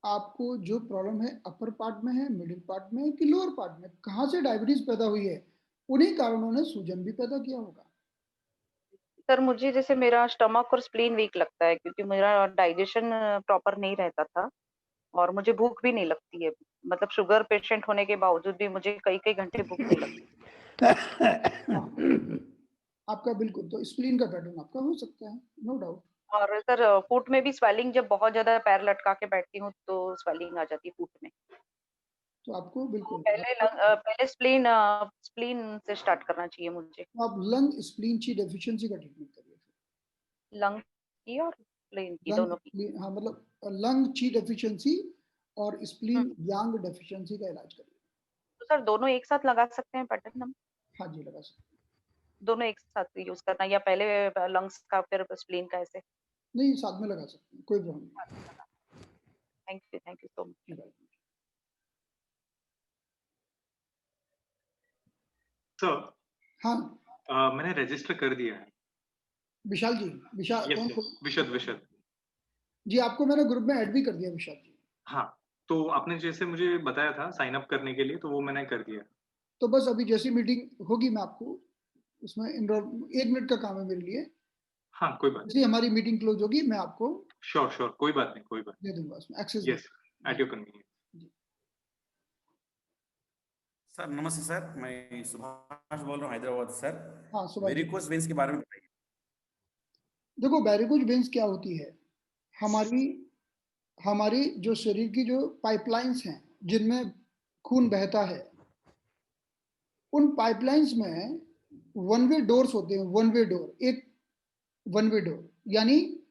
आपको जो प्रॉब्लम है अपर पार्ट में है, मिडिल पार्ट में है कि लोअर पार्ट में, कहाँ से डायबिटीज पैदा हुई है। उन्हीं कारणों ने सूजन भी पैदा किया होगा। सर मुझे जैसे मेरा स्टमक और स्प्लीन वीक लगता है, क्योंकि मेरा डाइजेशन प्रॉपर नहीं रहता था और मुझे भूख भी नहीं लगती है। मतलब शुगर पेशेंट होने के बावजूद भी मुझे कई कई घंटे भूख नहीं लगती। आपका बिल्कुल, तो स्प्लीन का पैटर्न आपका हो सकता है, नो डाउट। और सर फुट में भी स्वेलिंग, जब बहुत ज्यादा पैर लटका के बैठती हूँ तो स्वेलिंग आ जाती है फुट में। तो आपको बिल्कुल पहले स्प्लीन स्प्लीन से स्टार्ट करना चाहिए मुझे। तो आप लंग स्प्लीन ची डेफिशिएंसी का ट्रीटमेंट करिए। लंग की और स्प्लीन की दोनों की। हाँ, मतलब लंग ची डेफिशिएंसी और स्प्लीन यांग डेफिशिएंसी का इलाज करिए। तो सर दोनों एक साथ लगा सकते हैं पैटर्न हम? हाँ जी, लगा सकते हैं। दोनों एक साथ यूज करना, या पहले लंग्स का फिर स्प्लीन का, ऐसे? नहीं, साथ में लगा सकते हैं, कोई प्रॉब्लम नहीं। Thank you so much. Sir हाँ, मैंने रजिस्टर कर दिया है। विशाल जी, विशाल यस कौन? विशद जी, आपको मैंने ग्रुप में ऐड भी कर दिया विशाल जी। हाँ, तो आपने जैसे मुझे बताया था साइन अप करने के लिए, तो वो मैंने कर दिया। तो बस अभी जैसी मीटिंग होगी मैं आपको उसमें इनरोल, 1 मिनट का काम है मेरे लिए। हाँ, कोई बात जैसे हमारी मीटिंग क्लोज होगी मैं आपको श्योर कोई बात नहीं दे दूंगा उसमें access. Yes, at your convenience. Sir नमस्ते सर, मैं सुभाष बोल रहा हूँ हैदराबाद से सर। हाँ, सुभाष जी। वेरिकोस वेन्स के बारे में बताइए। देखो, वेरिकोज वेन्स क्या होती है, हमारी जो शरीर की जो पाइपलाइंस हैं जिनमें खून बहता है, उन पाइपलाइंस में वन वे डोर्स होते हैं। वन वे डोर, एक वन वे डोर यानी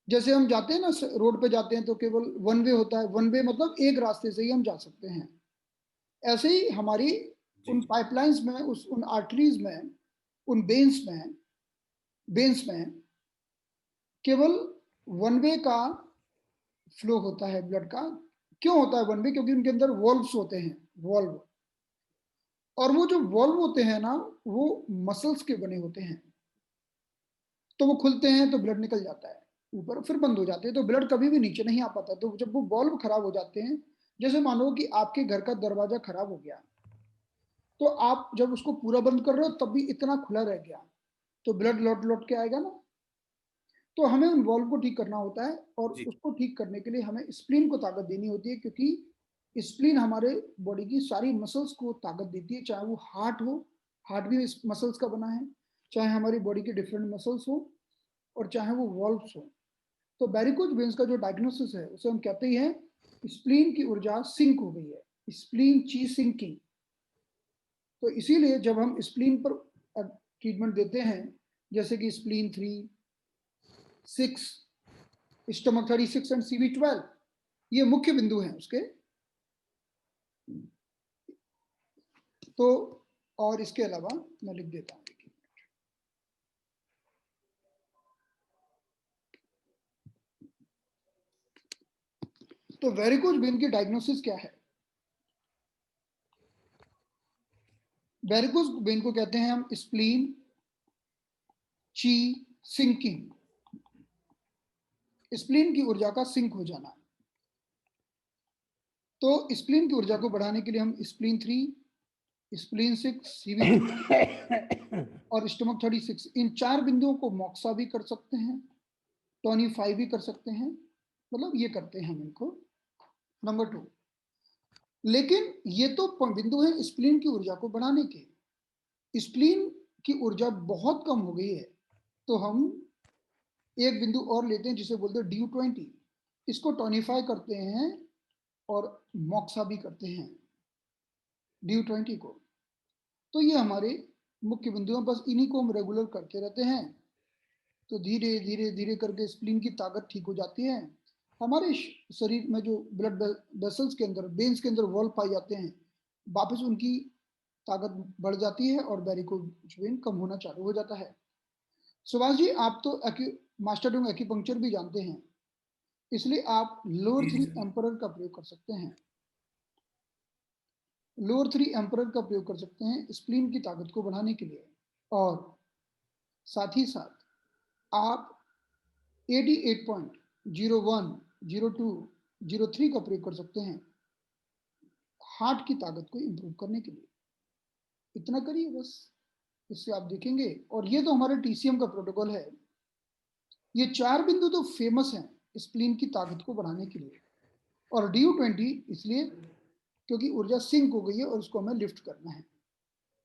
जैसे हम जाते हैं ना रोड पे जाते हैं तो केवल वन वे होता है। वन वे मतलब एक रास्ते से ही हम जा सकते हैं। ऐसे ही हमारी उन पाइपलाइंस में, उन आर्टरीज में, उन वेन्स में केवल वन वे का फ्लो होता है ब्लड का। क्यों होता है वन वे? क्योंकि उनके अंदर वॉल्व्स होते हैं, वॉल्व। और वो जो वॉल्व होते हैं ना, वो मसल्स के बने होते हैं। तो वो खुलते हैं तो ब्लड निकल जाता है ऊपर, फिर बंद हो जाते हैं तो ब्लड कभी भी नीचे नहीं आ पाता। तो जब वो वॉल्व खराब हो जाते हैं, जैसे मानो कि आपके घर का दरवाजा खराब हो गया, तो आप जब उसको पूरा बंद कर रहे हो तब भी इतना खुला रह गया, तो ब्लड लौट लौट के आएगा ना। तो हमें उन वॉल्व को ठीक करना होता है, और उसको ठीक करने के लिए हमें स्प्लीन को ताकत देनी होती है, क्योंकि स्प्लीन हमारे बॉडी की सारी मसल्स को ताकत देती है। चाहे वो हार्ट हो, हार्ट भी मसल्स का बना है, चाहे हमारी बॉडी के डिफरेंट मसल्स हो, और चाहे वो वॉल्व्स हो। तो वेरिकोज वेन्स का जो डायग्नोसिस है उसे हम कहते हैं स्प्लीन की ऊर्जा सिंक हो गई है, स्प्लीन ची सिंकिंग। तो इसीलिए जब हम स्प्लीन पर ट्रीटमेंट देते हैं, जैसे कि स्प्लीन 3, 6, स्टमक 36 एंड CV12, ये मुख्य बिंदु हैं उसके। तो और इसके अलावा मैं लिख देता हूं, तो वेरिकोज वेन की डायग्नोसिस क्या है? वेरिकोज वेन को कहते हैं हम स्प्लीन ची सिंकिंग, स्प्लीन की ऊर्जा का सिंक हो जाना। तो स्प्लीन की ऊर्जा को बढ़ाने के लिए हम स्प्लीन 3, स्प्लीन 6, CV और स्टमक 36, इन 4 बिंदुओं को मॉक्सा भी कर सकते हैं, टोनिफाई भी कर सकते हैं, मतलब ये करते हैं हम इनको। नंबर 2, लेकिन ये तो बिंदु है स्प्लीन की ऊर्जा को बढ़ाने के, स्प्लीन की ऊर्जा बहुत कम हो गई है, तो हम एक बिंदु और लेते हैं जिसे बोलते हैं DU20, इसको टोनिफाई करते हैं और मॉक्सा भी करते हैं DU20 को। तो ये हमारे मुख्य बिंदु हैं, बस इन्हीं को हम रेगुलर करते रहते हैं, तो धीरे धीरे धीरे करके स्प्लीन की ताकत ठीक हो जाती है। हमारे शरीर में जो ब्लड वेसल्स के अंदर, वेन्स के अंदर वॉल्व पाए जाते हैं, वापस उनकी ताकत बढ़ जाती है और वेरिकोज वेन कम होना चालू हो जाता है। सुभाष जी, आप तो मास्टर ऑफ एक्यूपंक्चर भी जानते हैं, इसलिए आप लोअर 3 एम्परर का प्रयोग कर सकते हैं। लोअर 3 एम्परर का प्रयोग कर सकते हैं स्प्लीन की ताकत को बढ़ाने के लिए, और साथ ही साथ आप 88.01, 02, 03 का प्रयोग कर सकते हैं हार्ट की ताकत को इंप्रूव करने के लिए। इतना करिए बस, इससे आप देखेंगे। और ये तो हमारे TCM का प्रोटोकॉल है। ये 4 बिंदु तो फेमस हैं स्प्लीन की ताकत को बढ़ाने के लिए, और DU20 इसलिए क्योंकि ऊर्जा सिंक हो गई है और उसको हमें लिफ्ट करना है।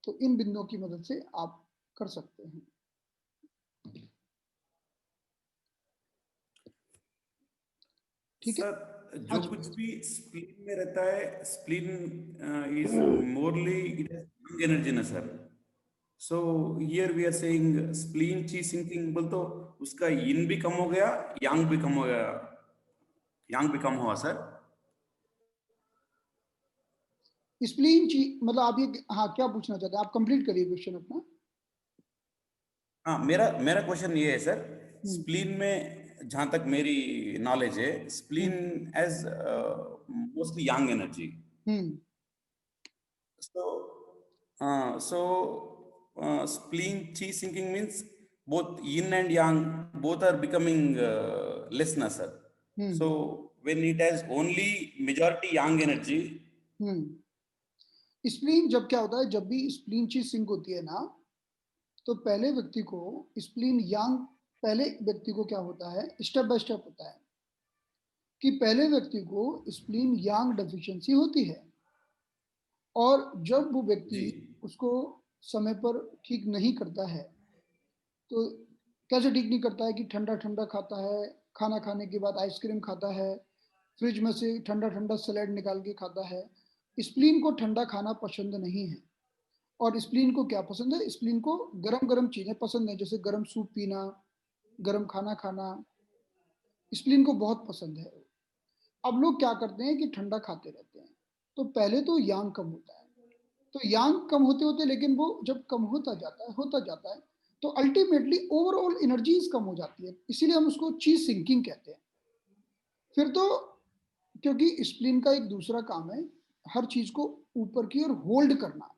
तो इन बिंदुओं की मदद से आप कर सकते हैं। ठीक है सर, जो कुछ भी स्प्लीन में रहता है, spleen is morally it has energy ना sir. So here we are saying spleen chi sinking बोल, तो उसका yin भी कम हो गया, yang भी कम हो गया, yang भी कम हुआ सर। स्प्लीन ची मतलब आप ये, हाँ, क्या पूछना चाहते हैं आप? कंप्लीट करिए क्वेश्चन अपना। हाँ, मेरा क्वेश्चन ये है सर, स्प्लीन में जहां तक मेरी नॉलेज है, spleen as mostly Yang energy. So spleen chi sinking means both yin and yang both are becoming less na sir. So when it has only majority yang energy, spleen जब क्या होता है, जब भी स्प्लीन ची sink होती है ना, तो पहले व्यक्ति को स्प्लीन यांग, पहले व्यक्ति को क्या होता है, स्टेप बाय स्टेप होता है कि पहले व्यक्ति को स्प्लीन यांग डेफिशिएंसी होती है, और जब वो व्यक्ति उसको समय पर ठीक नहीं करता है, तो कैसे ठीक नहीं करता है कि ठंडा ठंडा खाता है, खाना खाने के बाद आइसक्रीम खाता है, फ्रिज में से ठंडा ठंडा सैलेड निकाल के खाता है। स्प्लीन को ठंडा खाना पसंद नहीं है, और स्प्लीन को क्या पसंद है, स्प्लीन को गरम गरम चीजें पसंद है, जैसे गरम सूप पीना, गरम खाना खाना, स्प्लीन को बहुत पसंद है। अब लोग क्या करते हैं कि ठंडा खाते रहते हैं, तो पहले तो यांग कम होता है, तो यांग कम होते होते, लेकिन वो जब कम होता जाता है तो अल्टीमेटली ओवरऑल एनर्जीज कम हो जाती है, इसीलिए हम उसको ची सिंकिंग कहते हैं। फिर तो क्योंकि स्प्लीन का एक दूसरा काम है हर चीज को ऊपर की ओर होल्ड करना,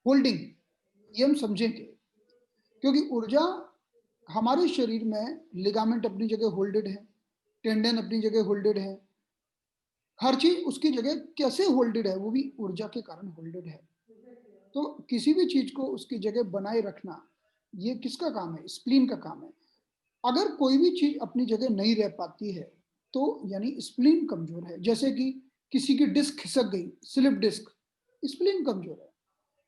होल्डिंग, ये हम समझेंगे, क्योंकि ऊर्जा हमारे शरीर में लिगामेंट अपनी जगह होल्डेड है, टेंडन अपनी जगह होल्डेड है, हर चीज उसकी जगह कैसे होल्डेड है, वो भी ऊर्जा के कारण होल्डेड है। तो किसी भी चीज को उसकी जगह बनाए रखना, ये किसका काम है, स्प्लीन का काम है। अगर कोई भी चीज अपनी जगह नहीं रह पाती है तो यानी स्प्लीन कमजोर है। जैसे कि किसी की डिस्क खिसक गई, स्लिप डिस्क, स्प्लीन कमजोर है।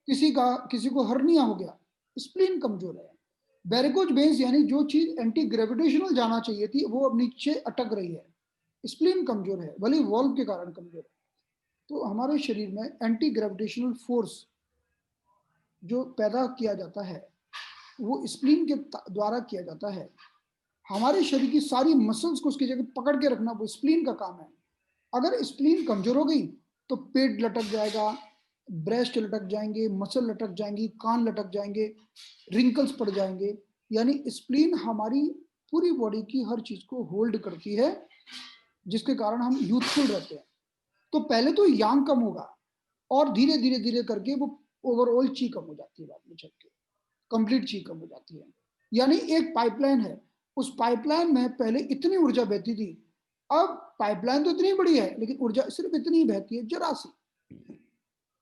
किसी को हर्निया हो गया, स्प्लीन कमजोर है। वेरिकोज वेन्स यानी जो चीज एंटी ग्रेविटेशनल जाना चाहिए थी वो अब नीचे अटक रही है, स्प्लीन कमजोर है, भले वॉल्व के कारण कमजोर है। तो हमारे शरीर में एंटी ग्रेविटेशनल फोर्स जो पैदा किया जाता है वो स्प्लीन के द्वारा किया जाता है। हमारे शरीर की सारी मसल्स को उसकी जगह पकड़ के रखना वो स्प्लीन का काम है। अगर स्प्लीन कमजोर हो गई तो पेट लटक जाएगा, ब्रेस्ट लटक जाएंगे, मसल लटक जाएंगी, कान लटक जाएंगे, रिंकल्स पड़ जाएंगे। यानी स्प्लीन हमारी पूरी बॉडी की हर चीज को होल्ड करती है, जिसके कारण हम यूथफुल रहते हैं। तो पहले तो यांग कम होगा और धीरे धीरे धीरे करके वो ओवरऑल ची कम हो जाती है, बाद में चल के कंप्लीट ची कम हो जाती है। यानी एक पाइपलाइन है, उस पाइपलाइन में पहले इतनी ऊर्जा बहती थी, अब पाइपलाइन तो इतनी बड़ी है लेकिन ऊर्जा सिर्फ इतनी ही बहती है, जरा सी,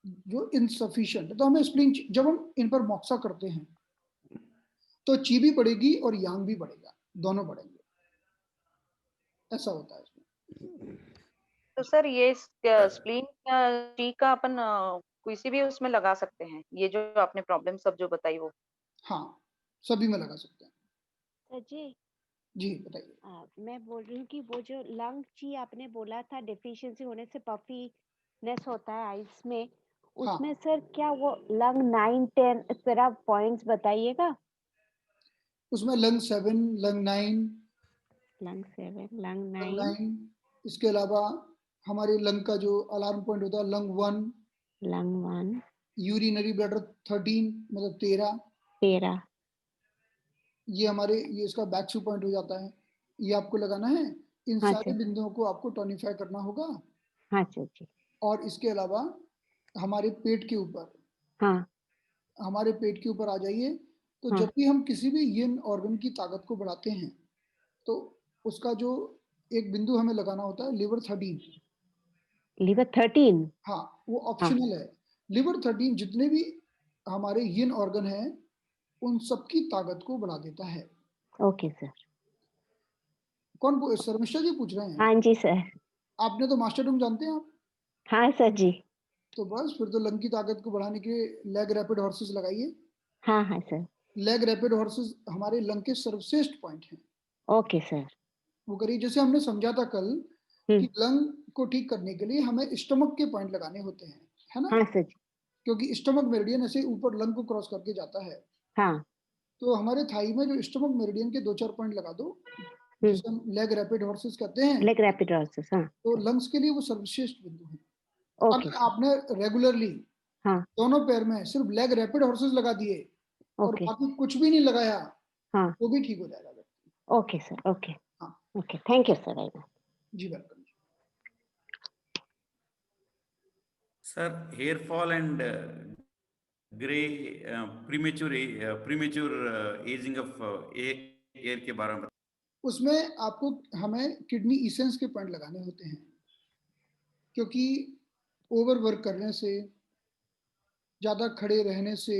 जो इनसफिशिएंट है। तो हमें स्प्लीन, जब हम इन पर मॉक्सा करते हैं तो ची भी बढ़ेगी और यांग भी बढ़ेगा, दोनों बढ़ेंगे, ऐसा होता है इसमें। तो सर ये स्प्लीन ची का अपन किसी भी उसमें लगा सकते हैं, ये जो आपने प्रॉब्लम सब जो बताई वो? हाँ, सभी में लगा सकते हैं। सर जी, जी बताइए। मैं बोल रही हूँ कि वो जो लंग ची आपने बोला था डेफिशिएंसी होने से पफीनेस होता है आइस में, हाँ, उसमें सर क्या वो लंग 9, 10 इस तरह पॉइंट्स बताइएगा? उसमें lung 7, lung 9, lung 7, lung lung 9, 9, इसके अलावा हमारे लंग का जो अलार्म पॉइंट होता है लंग 1, लंग 1, यूरिनरी ब्लैडर 13 मतलब 13, 13। ये हमारे ये इसका बैक पॉइंट हो जाता है, ये आपको लगाना है। इन हाँ सारे सर, बिंदुओं को आपको टोनिफाई करना होगा। हाँ सर जी, और इसके अलावा हमारे पेट के ऊपर, हाँ, हमारे पेट के ऊपर आ जाइए। तो हाँ, जब भी हम किसी भी यिन ऑर्गन की ताकत को बढ़ाते हैं तो उसका जो एक बिंदु हमें लगाना होता है लिवर 13। लिवर 13। हाँ, वो हाँ, ऑप्शनल है। लिवर 13 जितने भी हमारे यिन ऑर्गन हैं उन सबकी ताकत को बढ़ा देता है। Okay sir. कौन शर्मिष्ठा जी पूछ रहे हैं? हाँ जी सर। आपने तो मास्टर रूम जानते हैं आप? हाँ सर जी। तो बस फिर तो लंग की ताकत को बढ़ाने के लिए लेग रैपिड हॉर्सेस लगाइए। हाँ हाँ सर। लेग रैपिड हॉर्सेस हमारे लंग के सर्वश्रेष्ठ पॉइंट हैं। Okay sir. वो करिए, जैसे हमने समझा था कल कि हम्म, लंग को ठीक करने के लिए हमें स्टमक के पॉइंट लगाने होते हैं, है ना? हाँ सर जी, क्योंकि स्टमक मेरिडियन ऐसे ऊपर लंग को क्रॉस करके जाता है। हाँ, तो हमारे थाई में जो स्टमक मेरिडियन के 2-4 पॉइंट लगा दो, हम्म, जिसे हम लेग रैपिड हॉर्सेस कहते हैं, लेग रैपिड हॉर्सेस, हाँ तो सर, लंग्स के लिए वो सर्वश्रेष्ठ बिंदु है। ओके अगर सर, आपने रेगुलरली हाँ, दोनों पैर में सिर्फ लेग रैपिड हॉर्सेस लगा दिए और ओके, बाकी कुछ भी नहीं लगाया, हाँ, वो भी ठीक हो जाएगा व्यक्ति। ओके सर, ओके, हाँ okay, thank you sir very much. जी, welcome. Sir, hair fall and gray premature aging of hair के बारे में उसमें आपको हमें किडनी इसेंस के पॉइंट लगाने होते हैं, क्योंकि ओवर वर्क करने से, ज़्यादा खड़े रहने से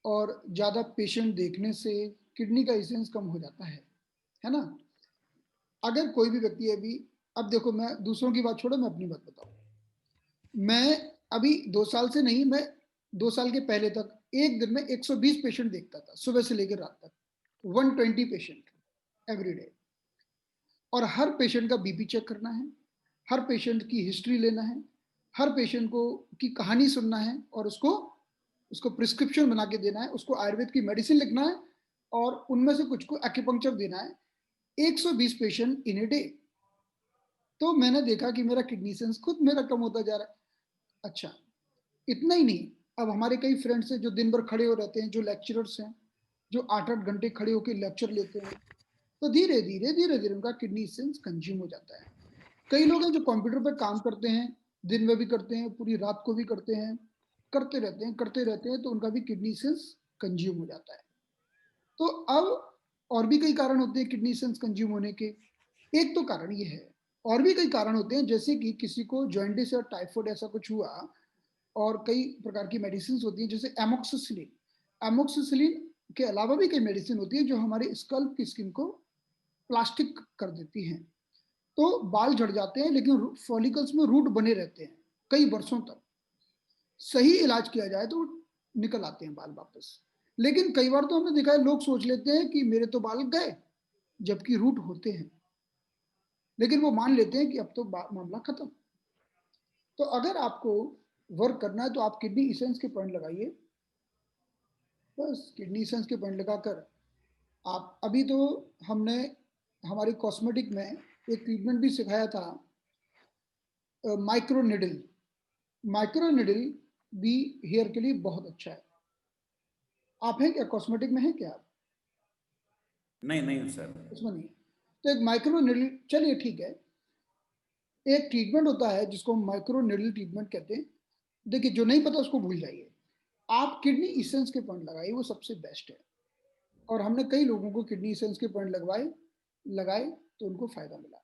और ज़्यादा पेशेंट देखने से किडनी का इसेंस कम हो जाता है ना? अगर कोई भी व्यक्ति अभी, अब देखो, मैं दूसरों की बात छोड़ो, मैं अपनी बात बताऊं। मैं अभी 2 साल से नहीं, मैं 2 साल के पहले तक एक दिन में 120 पेशेंट देखता था, सुबह से लेकर रात तक 120 पेशेंट एवरी डे। और हर पेशेंट का बीपी चेक करना है, हर पेशेंट की हिस्ट्री लेना है, हर पेशेंट को की कहानी सुनना है और उसको प्रिस्क्रिप्शन बना के देना है, उसको आयुर्वेद की मेडिसिन लिखना है और उनमें से कुछ को एक्यूपंक्चर देना है। 120 पेशेंट इन ए डे। तो मैंने देखा कि मेरा किडनी सेंस खुद मेरा कम होता जा रहा है। अच्छा, इतना ही नहीं, अब हमारे कई फ्रेंड्स हैं जो दिन भर खड़े हो रहते हैं, जो लेक्चरर्स हैं, जो 8-8 घंटे खड़े होकर लेक्चर लेते हैं, तो धीरे धीरे उनका किडनी सेंस कंज्यूम हो जाता है। कई लोग हैं जो कंप्यूटर पर काम करते हैं, दिन में भी करते हैं, पूरी रात को भी करते हैं, करते रहते हैं, तो उनका भी किडनी सेंस कंज्यूम हो जाता है। तो अब और भी कई कारण होते हैं किडनी सेंस कंज्यूम होने के। एक तो कारण ये है, और भी कई कारण होते हैं, जैसे कि किसी को जॉइंटिस या टाइफाइड ऐसा कुछ हुआ और कई प्रकार की मेडिसिन होती हैं, जैसे एमोक्सिसिलिन के अलावा भी कई मेडिसिन होती है जो हमारे स्कल्प की स्किन को प्लास्टिक कर देती हैं। तो बाल झड़ जाते हैं, लेकिन फॉलिकल्स में रूट बने रहते हैं कई वर्षों तक। सही इलाज किया जाए तो निकल आते हैं बाल वापस। लेकिन कई बार तो हमने देखा है, लोग सोच लेते हैं कि मेरे तो बाल गए, जबकि रूट होते हैं, लेकिन वो मान लेते हैं कि अब तो मामला खत्म। तो अगर आपको वर्क करना है तो आप किडनी इसेंस के पॉइंट लगाइए। बस किडनी इसेंस के पॉइंट लगाकर आप, अभी तो हमने हमारी कॉस्मेटिक में एक ट्रीटमेंट भी सिखाया था, माइक्रो निडल। माइक्रो निडल भी हेयर के लिए बहुत अच्छा है। आप हैं क्या कॉस्मेटिक में, है क्या आप? नहीं सर, उसमें नहीं है। तो एक माइक्रो निडल, चलिए ठीक है, एक ट्रीटमेंट होता है जिसको हम माइक्रो निडल ट्रीटमेंट कहते हैं। देखिए, जो नहीं पता उसको भूल जाइए, आप किडनी इसेंस के पॉइंट लगाइए, वो सबसे बेस्ट है। और हमने कई लोगों को किडनी इसेंस के पॉइंट लगाए तो उनको फायदा मिला,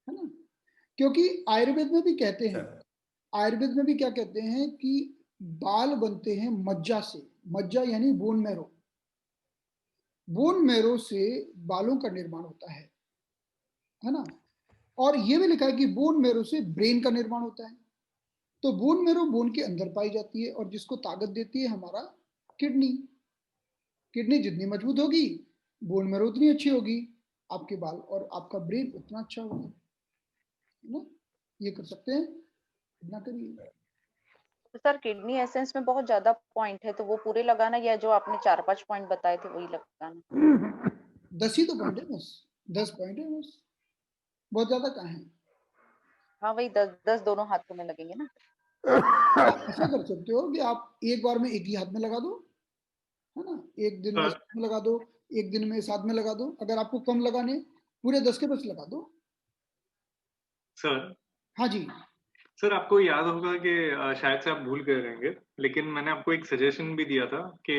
है ना? क्योंकि आयुर्वेद में भी कहते हैं, आयुर्वेद में भी क्या कहते हैं कि बाल बनते हैं मज्जा से। मज्जा यानी बोन मैरो। बोन मैरो से बालों का निर्माण होता है ना? और ये भी लिखा है कि बोन मैरो से ब्रेन का निर्माण होता है। तो बोन मैरो बोन के अंदर पाई जाती है और जिसको ताकत देती है हमारा किडनी। किडनी जितनी मजबूत होगी, बोन मैरो उतनी अच्छी होगी, आपके बाल और आपका ब्रेन उतना अच्छा होगा, है ना। ये कर सकते हैं, इतना करिए। तो सर किडनी एसेंस में बहुत ज्यादा पॉइंट है, तो वो पूरे लगाना या जो आपने 4-5 पॉइंट बताए थे वही लगाना? 10 ही तो पॉइंट है बस, 10 पॉइंट है बस, बहुत ज्यादा कहाँ है। हाँ वही 10 दोनों हाथों में लगेंगे ना। आप ऐसा कर सकते हो कि आप एक बार में एक ही हाथ में लगा दो, है ना, एक दिन में साथ में लगा दो, एक दिन में साथ में लगा दो। अगर आपको कम लगाने, पूरे 10 के 10 लगा दो। सर हाँ जी सर, आपको याद होगा कि शायद से आप भूल गए रहेंगे, लेकिन मैंने आपको एक सजेशन भी दिया था कि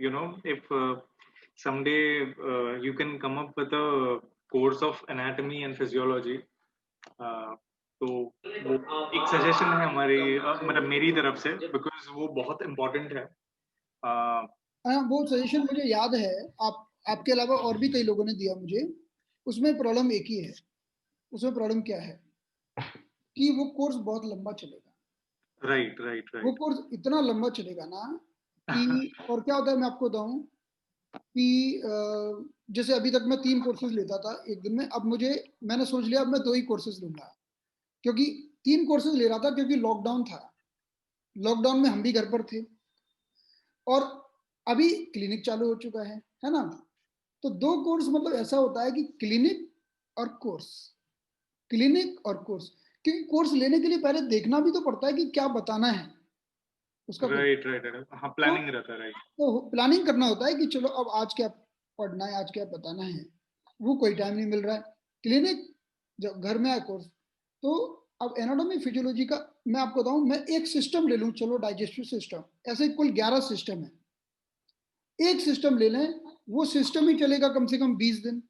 you know if someday you can come up with a course of anatomy and physiology, तो वो एक सजेशन है हमारी मतलब मेरी तरफ से, बिकॉज वो बहुत इम्पोर्टेंट है। हाँ, वो सजेशन मुझे याद है। आपके अलावा और भी कई लोगों ने दिया मुझे। उसमें प्रॉब्लम एक ही है। उसमें प्रॉब्लम क्या है कि वो कोर्स बहुत लंबा चलेगा। राइट राइट वो राइट। कोर्स इतना लंबा चलेगा ना कि और क्या होता है मैं आपको बताऊं कि जैसे अभी तक मैं 3 कोर्सेज लेता था एक दिन में, अब मैंने सोच लिया अब मैं 2 ही कोर्सेज लूंगा, क्योंकि 3 कोर्सेज ले रहा था क्योंकि लॉकडाउन था। लॉकडाउन में हम भी घर पर थे और अभी क्लिनिक चालू हो चुका है ना। तो 2 कोर्स मतलब ऐसा होता है कि क्लिनिक और कोर्स, क्लिनिक और कोर्स। क्योंकि कोर्स लेने के लिए पहले देखना भी तो पड़ता है कि क्या बताना है उसका। राइट राइट, हाँ प्लानिंग रहता है। राइट, तो प्लानिंग करना होता है कि चलो अब आज क्या पढ़ना है, आज क्या बताना है, वो कोई टाइम नहीं मिल रहा है। क्लिनिक जब घर में आए कोर्स, तो अब एनाटॉमी फिजियोलॉजी का मैं आपको बताऊं, मैं एक सिस्टम ले लूं, चलो डाइजेस्टिव सिस्टम, ऐसे कुल 11 सिस्टम है। एक सिस्टम ले लें, वो सिस्टम ही चलेगा कम से कम 20 दिन।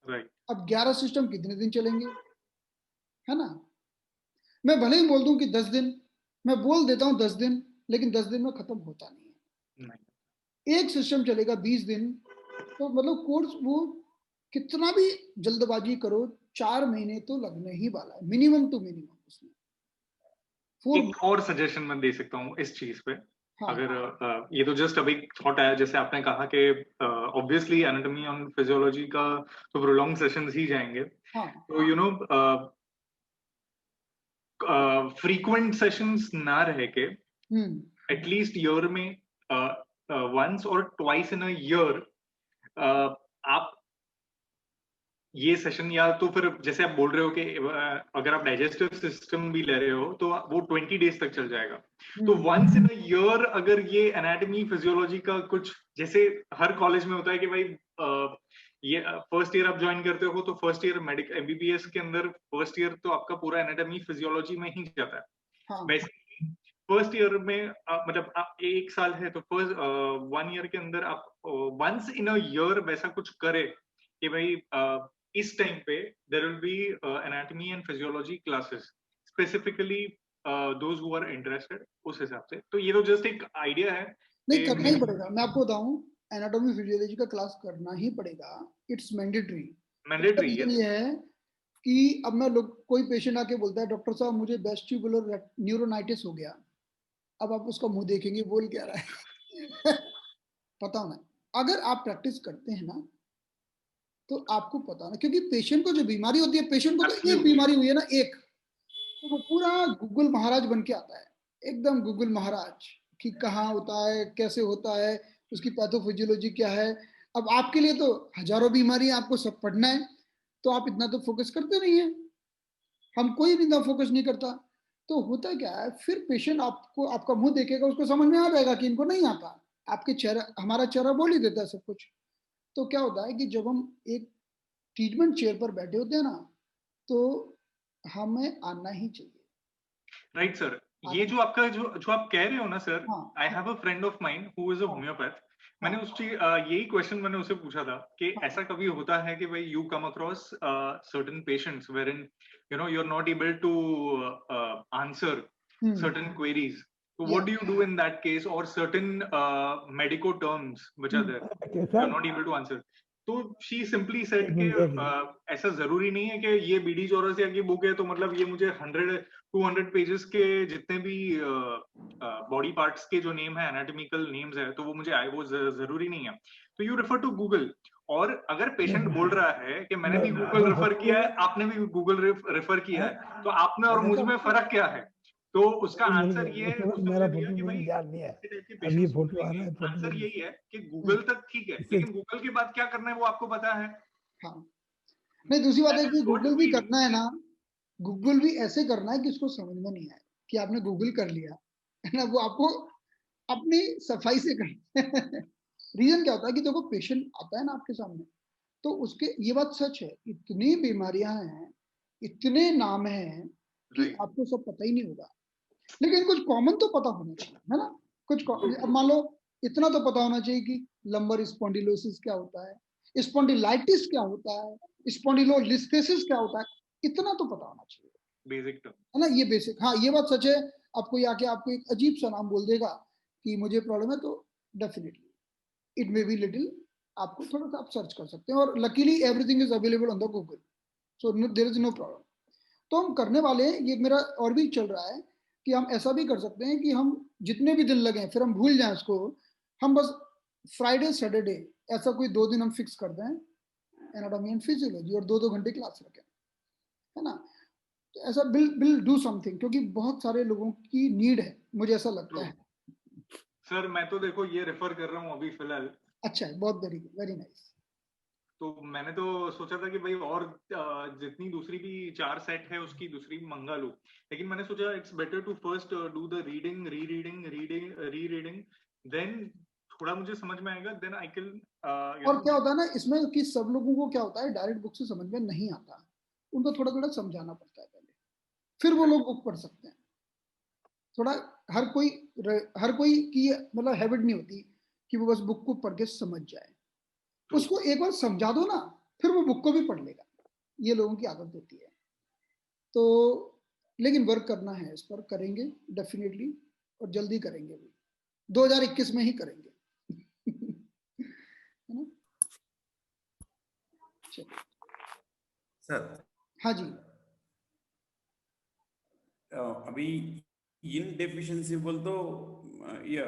राइट। अब 11 सिस्टम कितने दिन चलेंगे, है ना। मैं भले ही बोल दूं कि 10 दिन, मैं बोल देता हूं 10 दिन, लेकिन 10 दिन में खत्म होता नहीं है। एक सिस्टम चलेगा 20 दिन, तो मतलब कोर्स वो कितना भी जल्दबाजी करो 4 महीने तो लगने ही वाला है, मिनिमम टू मिनिमम उसमें। एक और सजेशन मैं दे सकता हूँ इस चीज पे। हाँ। अगर ये तो जस्ट अभी थॉट आया, जैसे आपने कहा कि ऑब्वियसली एनाटॉमी और फिजियोलॉजी का तो प्रोलॉन्ग सेशंस ही जाएंगे। हाँ। तो यू नो फ्रीक्वेंट सेशंस ना रह के एटलीस्ट ईयर में वंस और ट्वाइस इन अ ईयर आप ये सेशन, या तो फिर जैसे आप बोल रहे हो कि अगर आप डाइजेस्टिव सिस्टम भी ले रहे हो तो वो 20 डेज तक चल जाएगा। तो वंस इन अ ईयर अगर ये एनाटॉमी फिजियोलॉजी का कुछ, जैसे हर कॉलेज में होता है कि भाई ये फर्स्ट ईयर आप ज्वाइन करते हो तो फर्स्ट ईयर मेडिकल एमबीबीएस के अंदर फर्स्ट ईयर तो आपका पूरा एनाटॉमी फिजियोलॉजी में ही जाता है। हाँ। वैसे फर्स्ट ईयर में मतलब आप 1 साल है तो फर्स्ट 1 ईयर के अंदर आप वंस इन अ ईयर वैसा कुछ करे कि भाई इस टाइम पे there will be anatomy and physiology classes specifically those who are interested, उस हिसाब से। तो ये तो जस्ट एक आइडिया है। नहीं, करना ही पड़ेगा। मैं आपको बताऊं, एनाटॉमी फिजियोलॉजी का क्लास करना ही पड़ेगा, इट्स मैंडेटरी। मैंडेटरी ये है कि अब मैं कोई पेशेंट आके बोलता है डॉक्टर साहब मुझे वेस्टिबुलर न्यूरोनाइटिस हो गया, अब आप उसका मुंह देखेंगे बोल क्या रहा है पता ना। अगर आप प्रैक्टिस करते हैं ना तो आपको पता ना, क्योंकि पेशेंट को जो बीमारी होती है, पेशेंट को तो एक बीमारी हुई है ना एक, तो वो पूरा गूगल महाराज बन के आता है, एकदम गूगल महाराज कि कहाँ होता है, कैसे होता है, उसकी पैथोफिजियोलॉजी क्या है। अब आपके लिए तो हजारों बीमारी आपको सब पढ़ना है, तो आप इतना तो फोकस करते नहीं है। हम कोई भी इतना फोकस नहीं करता। तो होता क्या है, फिर पेशेंट आपको आपका मुंह देखेगा, उसको समझ में आ जाएगा कि इनको नहीं आता। आपके चेहरा, हमारा चेहरा बोल ही देता है सब कुछ। तो क्या होता है कि जब हम एक ट्रीटमेंट चेयर पर बैठे होते हैं ना, तो हमें आना ही चाहिए। Right sir. ये जो आपका जो आप कह रहे हो ना sir, I have a friend of mine who is a homeopath. मैंने उसकी यही क्वेश्चन मैंने उसे पूछा था कि ऐसा कभी होता है कि भाई you come across certain patients where in you know you are not able to answer certain queries, so what do you do in that case, or certain medico terms which are there you are not able to answer, तो she simply said कि ऐसा जरूरी नहीं है कि ये BD Chaurasia की book है तो मतलब ये मुझे 100-200 पेजेस के जितने भी बॉडी पार्ट्स के जो नेम है, एनाटॉमिकल नेम्स है, तो वो मुझे आए, वो जरूरी नहीं है। तो यू रेफर टू गूगल। और अगर पेशेंट बोल रहा है कि मैंने भी गूगल रेफर किया है, आपने भी गूगल रेफर किया है, तो आप में और मुझ में फर्क क्या है? तो उसका आंसर ये है, मेरा फोटो मुझे याद नहीं है, अब ये फोटो आ रहा है। आंसर यही है कि गूगल तक ठीक है, लेकिन गूगल के बाद क्या करना है वो आपको पता है। हाँ, नहीं, दूसरी बात है कि गूगल भी करना है ना, गूगल भी ऐसे करना है कि उसको समझ में नहीं आए कि आपने गूगल कर लिया है ना, वो आपको अपनी सफाई से करना है। रीजन क्या होता है कि देखो पेशेंट आता है ना आपके सामने, तो उसके, ये बात सच है, इतनी बीमारियां हैं, इतने नाम हैं कि आपको सब पता ही नहीं होगा, लेकिन कुछ कॉमन तो पता होना चाहिए, है ना। कुछ अब मान लो इतना तो पता होना चाहिए कि लंबर स्पॉन्डिलोसिस क्या होता है, स्पॉन्डिलाइटिस क्या होता है, स्पॉन्डिलोलिस्थेसिस क्या होता है, इतना तो पता होना चाहिए, बेसिक तो है ना, ये बेसिक। हाँ, ये बात सच है। आपको आके आपको एक अजीब सा नाम बोल देगा कि मुझे प्रॉब्लम है, तो definitely it may be little, आपको थोड़ा सा आप सर्च कर सकते हैं, और luckily everything is available on the Google, so there is no problem. तो हम करने वाले हैं, ये मेरा और भी चल रहा है कि हम ऐसा भी कर सकते हैं कि हम जितने भी दिन लगे फिर हम भूल जाएं उसको, हम बस फ्राइडे सैटरडे ऐसा कोई 2 दिन हम फिक्स कर दें एनाटॉमी एंड फिजियोलॉजी, और 2-2 घंटे क्लास रखें, है ना। तो ऐसा बिल डू समथिंग, क्योंकि बहुत सारे लोगों की नीड है, मुझे ऐसा लगता है। सर मैं तो देखो ये रेफर कर रहा हूँ अभी फिलहाल। अच्छा है, बहुत वेरी गुड, वेरी नाइस। तो मैंने तो सोचा था कि भाई और जितनी दूसरी भी 4 सेट है उसकी दूसरी मंगा लूं, लेकिन मैंने सोचा it's better to first do the reading, reading, then थोड़ा मुझे समझ में आएगा, देन आई कैन। और क्या होता है ना इसमें कि सब लोगों को क्या होता है, डायरेक्ट बुक से समझ में नहीं आता, उनको थोड़ा थोड़ा समझाना पड़ता है पहले, फिर वो लोग बुक पढ़ सकते हैं। थोड़ा हर कोई की मतलब हैबिट नहीं होती कि वो बस बुक को पढ़ के समझ जाए, उसको एक बार समझा दो ना, फिर वो बुक को भी पढ़ लेगा, ये लोगों की आदत होती है। तो लेकिन वर्क करना है, इस पर करेंगे डेफिनेटली, और जल्दी करेंगे भी, 2021 में ही करेंगे। है ना। सर। हाँ जी। अभी इन डेफिशिएंसी बोल तो ये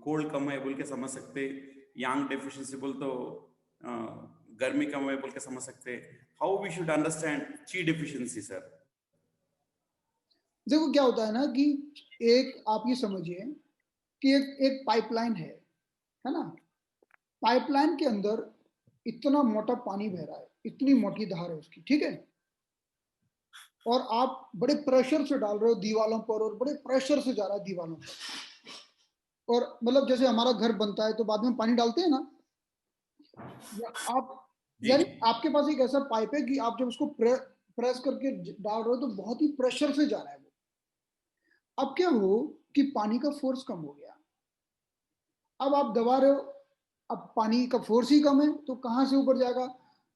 कोल्ड कम है बोल के समझ सकते, यांग डेफिशिएंसी बोल तो गर्मी कम है बोल के समझ सकते। हाउ वी शुड अंडरस्टैंड ची डेफिशिएंसी सर? देखो क्या होता है ना कि एक आप ये समझिए कि एक पाइपलाइन है ना, पाइपलाइन के अंदर इतना मोटा पानी बह रहा है, इतनी मोटी धार है उसकी, ठीक है, और आप बड़े प्रेशर से डाल रहे हो दीवारों पर, और बड़े प्रेशर से जा रहा है दीवारों पर, और मतलब जैसे हमारा घर बनता है तो बाद में पानी डालते हैं ना, आप यानी आपके पास एक ऐसा पाइप है कि आप जब उसको प्रेस करके डाल रहे हो तो बहुत ही प्रेशर से जा रहा है वो। अब क्या हो कि पानी का फोर्स कम हो गया, अब आप दबा रहे हो, अब पानी का फोर्स ही कम है, तो कहां से ऊपर जाएगा,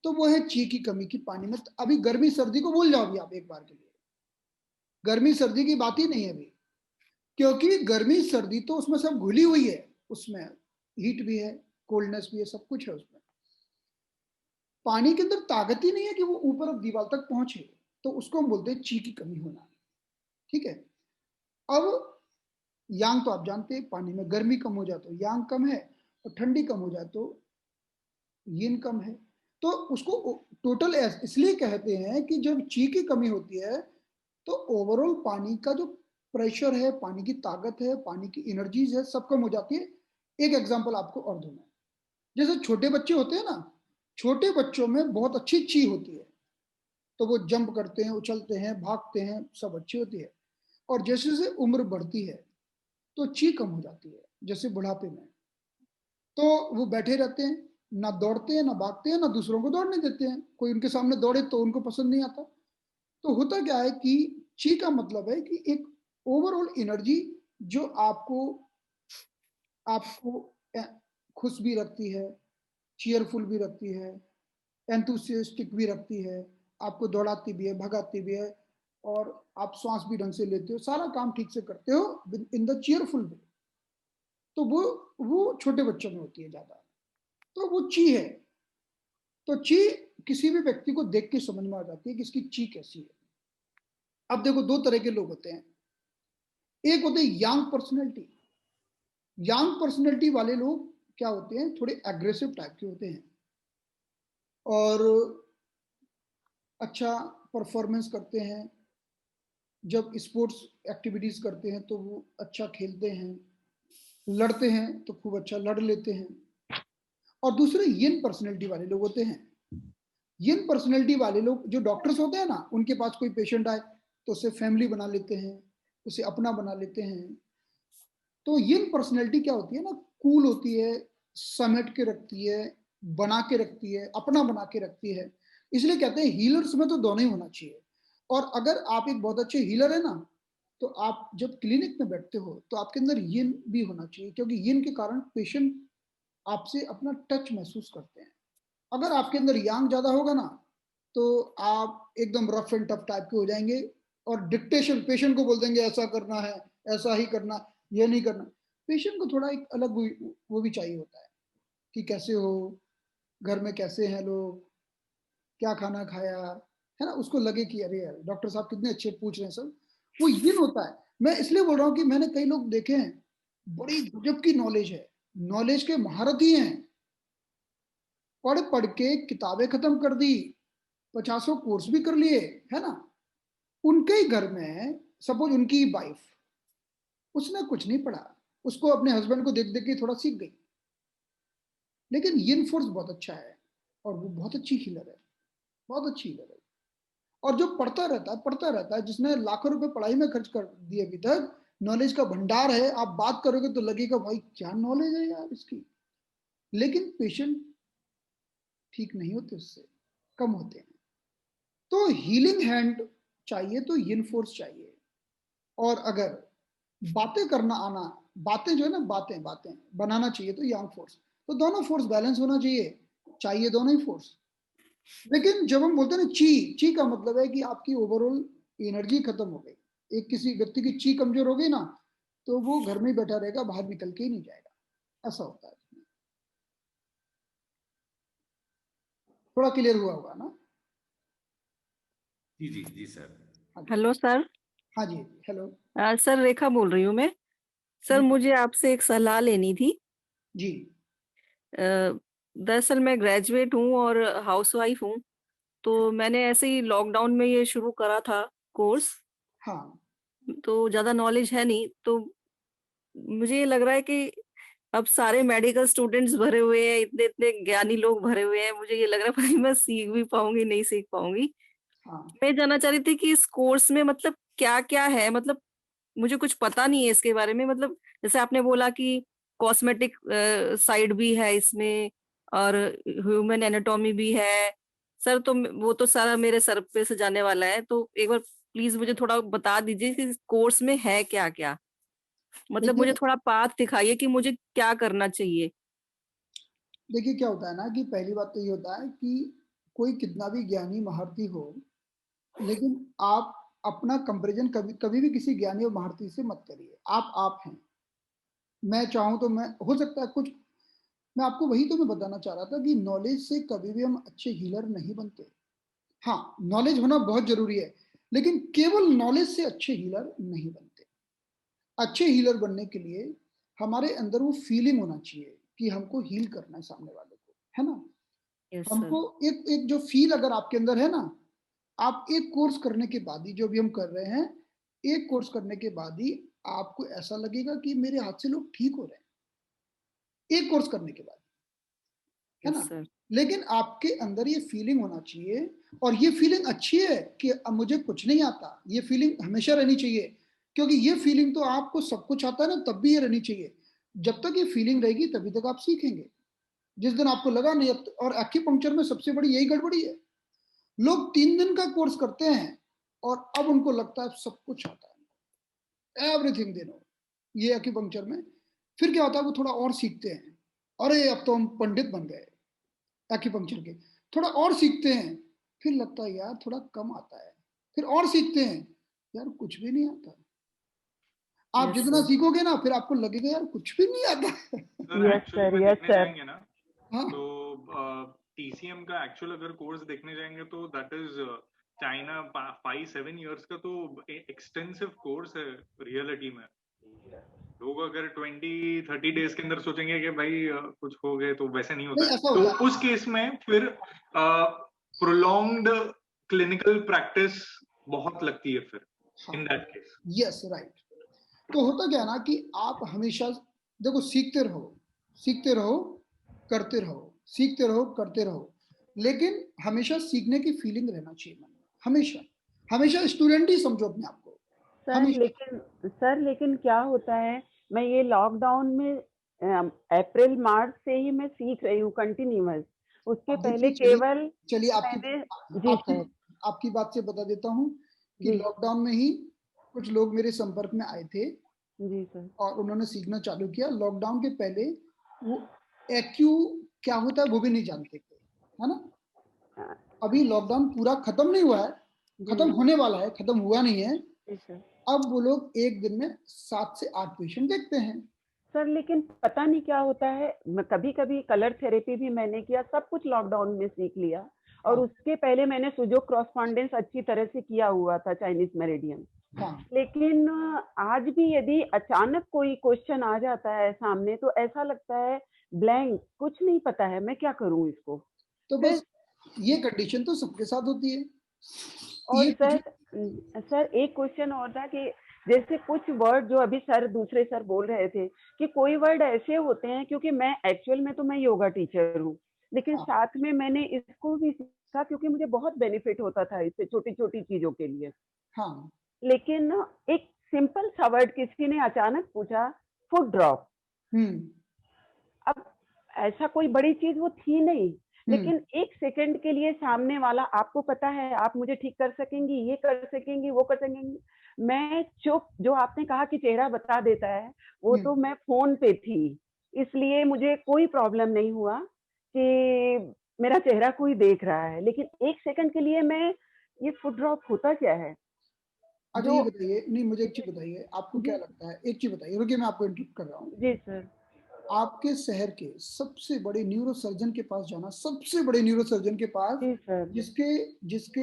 तो वो है ची की कमी की पानी में। अभी गर्मी सर्दी को भूल जाओ अभी आप एक बार के लिए, गर्मी सर्दी की बात ही नहीं है अभी, क्योंकि गर्मी सर्दी तो उसमें सब घुली हुई है, उसमें हीट भी है, कोल्डनेस भी है, सब कुछ है उसमें। पानी के अंदर ताकत ही नहीं है कि वो ऊपर दीवार तक पहुंचे, तो उसको हम बोलते हैं ची की कमी होना, ठीक है। अब यांग तो आप जानते हैं, पानी में गर्मी कम हो जाए तो यांग कम है, और ठंडी कम हो जाए तो यिन कम है। तो उसको टोटल इसलिए कहते हैं कि जब ची की कमी होती है तो ओवरऑल पानी का जो प्रेशर है, पानी की ताकत है, पानी की एनर्जीज है, सब कम हो जाती है। एक एग्जांपल आपको और दूंगा, जैसे छोटे बच्चे होते हैं ना, छोटे बच्चों में बहुत अच्छी ची होती है, तो वो जंप करते हैं, उछलते हैं, भागते हैं, सब अच्छी होती है। और जैसे जैसे उम्र बढ़ती है तो ची कम हो जाती है, जैसे बुढ़ापे में, तो वो बैठे रहते हैं, ना दौड़ते हैं, ना भागते हैं, ना दूसरों को दौड़ने देते हैं, कोई उनके सामने दौड़े तो उनको पसंद नहीं आता। तो होता क्या है कि ची का मतलब है कि एक ओवरऑल एनर्जी जो आपको खुश भी रखती है, चीयरफुल भी रखती है, एंथुसियास्टिक भी रखती है, आपको दौड़ाती भी है, भगाती भी है, और आप श्वास भी ढंग से लेते हो, सारा काम ठीक से करते हो इन द चीयरफुल वे। तो वो छोटे बच्चों में होती है ज्यादा, तो वो ची है। तो ची किसी भी व्यक्ति को देख के समझ में आ जाती है कि इसकी ची कैसी है। अब देखो, दो तरह के लोग होते हैं। एक होते हैं यंग पर्सनैलिटी। यंग पर्सनैलिटी वाले लोग क्या होते हैं, थोड़े एग्रेसिव टाइप के होते हैं और अच्छा परफॉर्मेंस करते हैं। जब स्पोर्ट्स एक्टिविटीज करते हैं तो वो अच्छा खेलते हैं, लड़ते हैं तो खूब अच्छा लड़ लेते हैं। और दूसरे यिन पर्सनैलिटी वाले लोग होते हैं। यिन पर्सनैलिटी वाले लोग, जो डॉक्टर्स होते हैं ना, उनके पास कोई पेशेंट आए तो उसे फैमिली बना लेते हैं, उसे अपना बना लेते हैं। तो यिन पर्सनैलिटी क्या होती है ना, कूल होती है, समेट के रखती है, बना के रखती है, अपना बना के रखती है। इसलिए कहते हैं हीलर्स में तो दोनों ही होना चाहिए। और अगर आप एक बहुत अच्छे हीलर है ना, तो आप जब क्लिनिक में बैठते हो तो आपके अंदर यिन भी होना चाहिए, क्योंकि यिन के कारण पेशेंट आपसे अपना टच महसूस करते हैं। अगर आपके अंदर यांग ज्यादा होगा ना, तो आप एकदम रफ एंड टफ टाइप के हो जाएंगे और डिक्टेशन, पेशेंट को बोल देंगे ऐसा करना है, ऐसा ही करना, ये नहीं करना। पेशेंट को थोड़ा एक अलग वो भी चाहिए होता है कि कैसे हो, घर में कैसे हैं लोग, क्या खाना खाया है ना, उसको लगे कि अरे यार डॉक्टर साहब कितने अच्छे पूछ रहे हैं सब। वो यिन होता है। मैं इसलिए बोल रहा हूँ कि मैंने कई लोग देखे हैं, बड़ी गजब की नॉलेज है, नॉलेज के महारथी हैं, पढ़ पढ़ के किताबें खत्म कर दी, 50 कोर्स भी कर लिए, है ना। उनके ही घर में सपोज उनकी वाइफ, उसने कुछ नहीं पढ़ा, उसको अपने हस्बैंड को देख देख के थोड़ा सीख गई, लेकिन यिन फोर्स बहुत अच्छा है और वो बहुत अच्छी हीलर है, बहुत अच्छी हीलर है। और जो पढ़ता रहता है, जिसने लाखों रुपए पढ़ाई में खर्च कर दिए अभी तक, नॉलेज का भंडार है, आप बात करोगे तो लगेगा भाई क्या नॉलेज है यार इसकी। लेकिन पेशेंट ठीक नहीं होते, उससे कम होते हैं। तो हीलिंग हैंड चाहिए तो यिन फोर्स चाहिए। और अगर बातें करना आना, बातें जो है ना, बातें बातें बनाना चाहिए तो यांग फोर्स। तो दोनों फोर्स बैलेंस होना चाहिए दोनों ही फोर्स। लेकिन जब हम बोलते हैं ना ची का मतलब है कि आपकी ओवरऑल एनर्जी खत्म हो गई। एक किसी व्यक्ति की ची कमजोर हो गई ना, तो वो घर में ही बैठा रहेगा, बाहर निकल के ही नहीं जाएगा, ऐसा होता है। थोड़ा क्लियर हुआ होगा ना? जी जी जी सर। Hello sir. हाँ जी, हेलो सर, रेखा बोल रही हूँ मैं। सर, मुझे आपसे एक सलाह लेनी थी जी। दरअसल मैं ग्रेजुएट हूँ और हाउसवाइफ हूँ, तो मैंने ऐसे ही लॉकडाउन में ये शुरू करा था कोर्स। हाँ, तो ज्यादा नॉलेज है नहीं, तो मुझे ये लग रहा है कि अब सारे मेडिकल स्टूडेंट्स भरे हुए हैं, इतने इतने ज्ञानी लोग भरे हुए हैं, मुझे ये लग रहा है पता नहीं मैं सीख भी पाऊंगी नहीं सीख पाऊंगी। हाँ। मैं जानना चाह रही थी कि इस कोर्स में मतलब क्या क्या है, मतलब मुझे कुछ पता नहीं है इसके बारे में। मतलब जैसे आपने बोला कि कॉस्मेटिक साइड भी है इसमें और ह्यूमन एनाटॉमी भी है। सर, तो वो तो सारा मेरे सर पे से जाने वाला है, तो एक बार प्लीज मुझे थोड़ा बता दीजिए कि इस कोर्स में है क्या क्या। मतलब मुझे देखिए थोड़ा पाथ दिखाइए कि मुझे क्या करना चाहिए। देखिए क्या होता है ना कि पहली बात तो ये होता है कि कोई कितना भी ज्ञानी महारथी हो, लेकिन आप अपना कंपैरिजन कभी कभी भी किसी ज्ञानी और महारथी से मत करिए। आप हैं, मैं चाहूं तो मैं, हो सकता है कुछ, मैं आपको वही तो मैं बताना चाह रहा था कि नॉलेज से कभी भी हम अच्छे हीलर नहीं बनते। हाँ, नॉलेज होना बहुत जरूरी है, लेकिन केवल नॉलेज से अच्छे हीलर नहीं बनते। अच्छे हीलर बनने के लिए हमारे अंदर वो फीलिंग होना चाहिए कि हमको हील करना है सामने वाले को, है ना। Yes sir. हमको एक एक जो फील अगर आपके अंदर है ना, आप एक कोर्स करने के बाद ही, जो भी हम कर रहे हैं, एक कोर्स करने के बाद ही आपको ऐसा लगेगा कि मेरे हाथ से लोग ठीक हो रहे हैं, एक कोर्स करने के बाद, है यस ना। सर। लेकिन आपके अंदर ये फीलिंग होना चाहिए, और ये फीलिंग अच्छी है कि अब मुझे कुछ नहीं आता, ये फीलिंग हमेशा रहनी चाहिए। क्योंकि ये फीलिंग तो आपको सब कुछ आता है ना, तब भी ये रहनी चाहिए। जब तक ये फीलिंग रहेगी तभी तक आप सीखेंगे। जिस दिन आपको लगा नहीं, और एक्यूपंक्चर में सबसे बड़ी यही गड़बड़ी है, लोग 3 दिन का कोर्स करते हैं और अब उनको लगता है सब कुछ आता है, एवरीथिंग दे नो, ये एक्यूपंक्चर में। फिर क्या होता है, वो थोड़ा और सीखते हैं, अरे अब तो हम पंडित बन गए एक्यूपंक्चर के। थोड़ा और सीखते हैं, फिर लगता है यार थोड़ा कम आता है, फिर और सीखते हैं, यार कुछ भी नहीं आता। आप यस जितना सर। सीखोगे ना, फिर आपको लगेगा यार कुछ भी नहीं आता। Sir yes actually sir. में यस देखने सर। जाएंगे ना, हाँ तो PCM का एक्चुअल अगर कोर्स देखने जाएंगे तो दैट इज चाइना 5-7 इयर्स का तो एक्सटेंसिव कोर्स है रियलिटी में। लोग अगर 20-30 डेज के अंदर सोचेंगे कि भाई कुछ हो गए, तो वैसे नहीं होता है। तो उस केस में फिर प्रोलॉन्ग्ड क्लिनिकल प्रैक्टिस बहुत लगती है फिर in that case. Yes right. तो होता क्या है ना कि आप हमेशा देखो सीखते रहो करते रहो, सीखते रहो करते रहो, लेकिन हमेशा सीखने की फीलिंग रहना चाहिए मन में। हमेशा स्टूडेंट ही समझो अपने आप को। लेकिन क्या होता है, मैं ये लॉकडाउन में अप्रैल मार्च से ही मैं सीख रही हूँ कंटिन्यूअस। उसके पहले केवल चलिए आपकी बात से बता देता हूँ कि लॉकडाउन में ही कुछ लोग मेरे संपर्क में आए थे जी सर, और उन्होंने सीखना चालू किया। लॉकडाउन के पहले वो एक्यू क्या होता है वो भी नहीं जानते थे, है ना। अभी लॉकडाउन पूरा खत्म नहीं हुआ है, खत्म होने वाला है, खत्म हुआ नहीं है। अब वो लोग एक दिन में 7 से 8 पेशेंट देखते हैं सर। लेकिन पता नहीं क्या होता है, कभी कभी कलर थेरेपी भी मैंने किया, सब कुछ लॉकडाउन में सीख लिया। और उसके पहले मैंने सुजो क्रॉसपॉन्डेंस अच्छी तरह से किया हुआ था, चाइनीज मेरिडियन। लेकिन आज भी यदि अचानक कोई क्वेश्चन आ जाता है सामने तो ऐसा लगता है ब्लैंक, कुछ नहीं पता है मैं क्या करूं इसको। तो बस ये कंडीशन तो सबके साथ होती है। और सर एक क्वेश्चन और था कि जैसे कुछ वर्ड जो अभी दूसरे सर बोल रहे थे कि कोई वर्ड ऐसे होते हैं, क्योंकि मैं एक्चुअल में तो मैं योगा टीचर हूँ, लेकिन साथ में मैंने इसको भी सीखा क्योंकि मुझे बहुत बेनिफिट होता था इससे छोटी छोटी चीजों के लिए। लेकिन एक सिंपल सा वर्ड किसी ने अचानक पूछा, फुट ड्रॉप। अब ऐसा कोई बड़ी चीज वो थी नहीं, लेकिन एक सेकंड के लिए सामने वाला, आपको पता है आप मुझे ठीक कर सकेंगी, ये कर सकेंगी, वो कर सकेंगी, मैं चुप। जो आपने कहा कि चेहरा बता देता है, वो तो मैं फोन पे थी, इसलिए मुझे कोई प्रॉब्लम नहीं हुआ कि मेरा चेहरा कोई देख रहा है। लेकिन एक सेकंड के लिए मैं, ये फुट ड्रॉप होता क्या है? अच्छा ये बताइए, नहीं मुझे एक चीज बताइए, आपको क्या लगता है, एक चीज बताइए, रुकिए मैं आपको इंटरप्ट कर रहा हूँ। जी सर। आपके शहर के सबसे बड़े न्यूरोसर्जन के पास जाना, सबसे बड़े न्यूरोसर्जन के पास, जिसके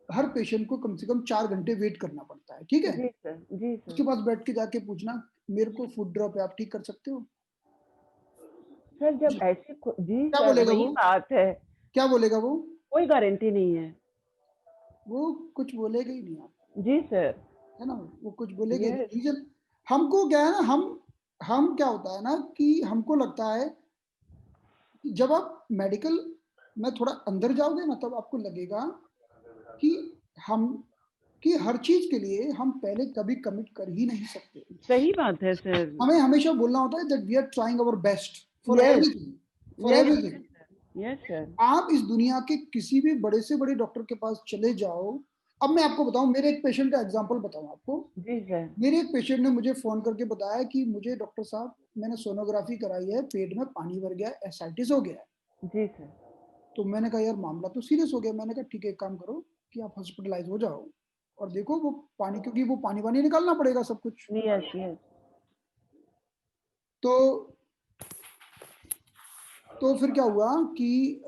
हर पेशेंट को कम से कम 4 घंटे वेट करना पड़ता है, ठीक है। जी सर, जी सर। उसके पास बैठ के जाके पूछना मेरे को फुट ड्रॉप है, आप ठीक कर सकते हो? सर जब ऐसे जी क्या बोलेगा वो? बात है, क्या बोलेगा वो? कोई गारंटी नहीं है, वो कुछ बोलेगा ही नहीं आपको। जी सर, है ना, वो कुछ बोलेगा। रीजन हमको क्या है ना, हम क्या होता है ना कि हमको लगता है कि जब आप मेडिकल में थोड़ा अंदर जाओगे ना, तब आपको लगेगा कि हर चीज के लिए हम पहले कभी कमिट कर ही नहीं सकते। सही बात है सर। हमें हमेशा बोलना होता है that we are trying our best for everything, for everything. Yes sir. आप इस दुनिया के किसी भी बड़े से बड़े डॉक्टर के पास चले जाओ। अब मैं आपको बताऊं, मेरे एक पेशेंट का एग्जांपल बताऊं आपको। जी सर। मेरे एक पेशेंट ने मुझे फोन करके बताया कि मुझे डॉक्टर साहब, मैंने सोनोग्राफी कराई है, पेट में पानी भर गया, एसाइटिस हो गया है। जी सर। तो मैंने कहा यार मामला तो सीरियस हो गया। मैंने कहा ठीक है, एक काम करो कि आप हॉस्पिटलाइज हो जाओ और देखो वो पानी, क्योंकि वो पानी निकालना पड़ेगा सब कुछ। Yes yes. तो फिर क्या हुआ कि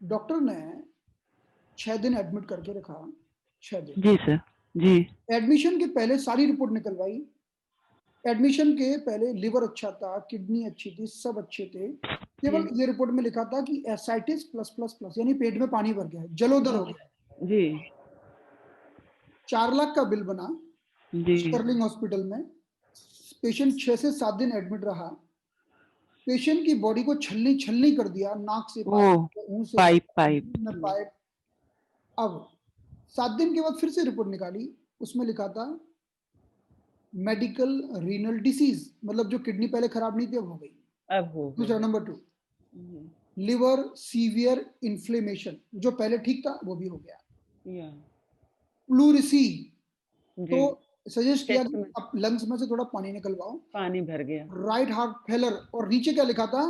डॉक्टर ने 6 दिन एडमिट करके रखा। 6 दिन। जी सर। जी। एडमिशन के पहले सारी रिपोर्ट निकलवाई। एडमिशन के पहले लिवर अच्छा था, किडनी अच्छी थी, सब अच्छे थे। केवल ये रिपोर्ट में लिखा था कि एसाइटिस +++, यानी पेट में पानी भर गया, जलोदर हो गया। जी। 4 लाख का बिल बना स्टर्लिंग हॉस्पिटल में। पेशेंट 6 से 7 दिन एडमिट रहा। पेशेंट की बॉडी को छलनी कर दिया, नाक से पाइप, मुंह से पाइप। अब 7 दिन के बाद फिर से रिपोर्ट निकाली, उसमें लिखा था मेडिकल रीनल डिसीज, मतलब जो किडनी पहले खराब नहीं थी अब हो गई। दूसरा नंबर 2, लिवर सीवियर इन्फ्लेमेशन, जो पहले ठीक था वो भी हो गया। प्लूरिसी, तो सजेस्ट किया कि अब लंग्स में से थोड़ा पानी निकलवाओ, पानी भर गया। Right heart failure. और नीचे क्या लिखा था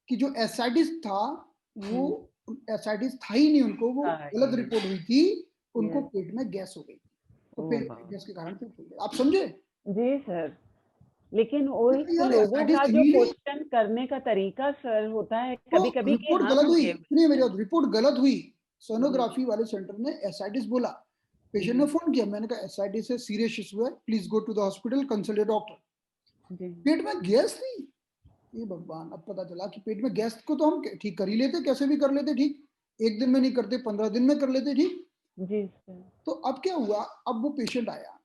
कि जो एसाइटिस था वो एसाइटिस था ही नहीं, उनको वो गलत रिपोर्ट हुई थी, उनको पेट में गैस हो गई, तो गैस के कारण पेट फूल गया। आप समझे? जी सर। लेकिन वो एक लोगों का जो क्वेश्चन करने का तरीका सर होता है कभी कभी कि रिपोर्ट गलत हुई, सुनिए मेरी बात, रिपोर्ट गलत हुई, सोनोग्राफी वाले सेंटर ने एसाइटिस बोला, पेशेंट ने फोन किया, मैंने कहा एसाइटिस है, सीरियस इशू है, please go to the hospital, consult doctor. पेट में गैस थी, ये भगवान, अब पता चला कि पेट में गैस को तो हम ठीक कर ही लेते, कैसे भी कर लेते ठीक, एक दिन में नहीं करते, 15 दिन में कर लेते ठीक जी सर। तो अब क्या हुआ, अब वो पेशेंट आया,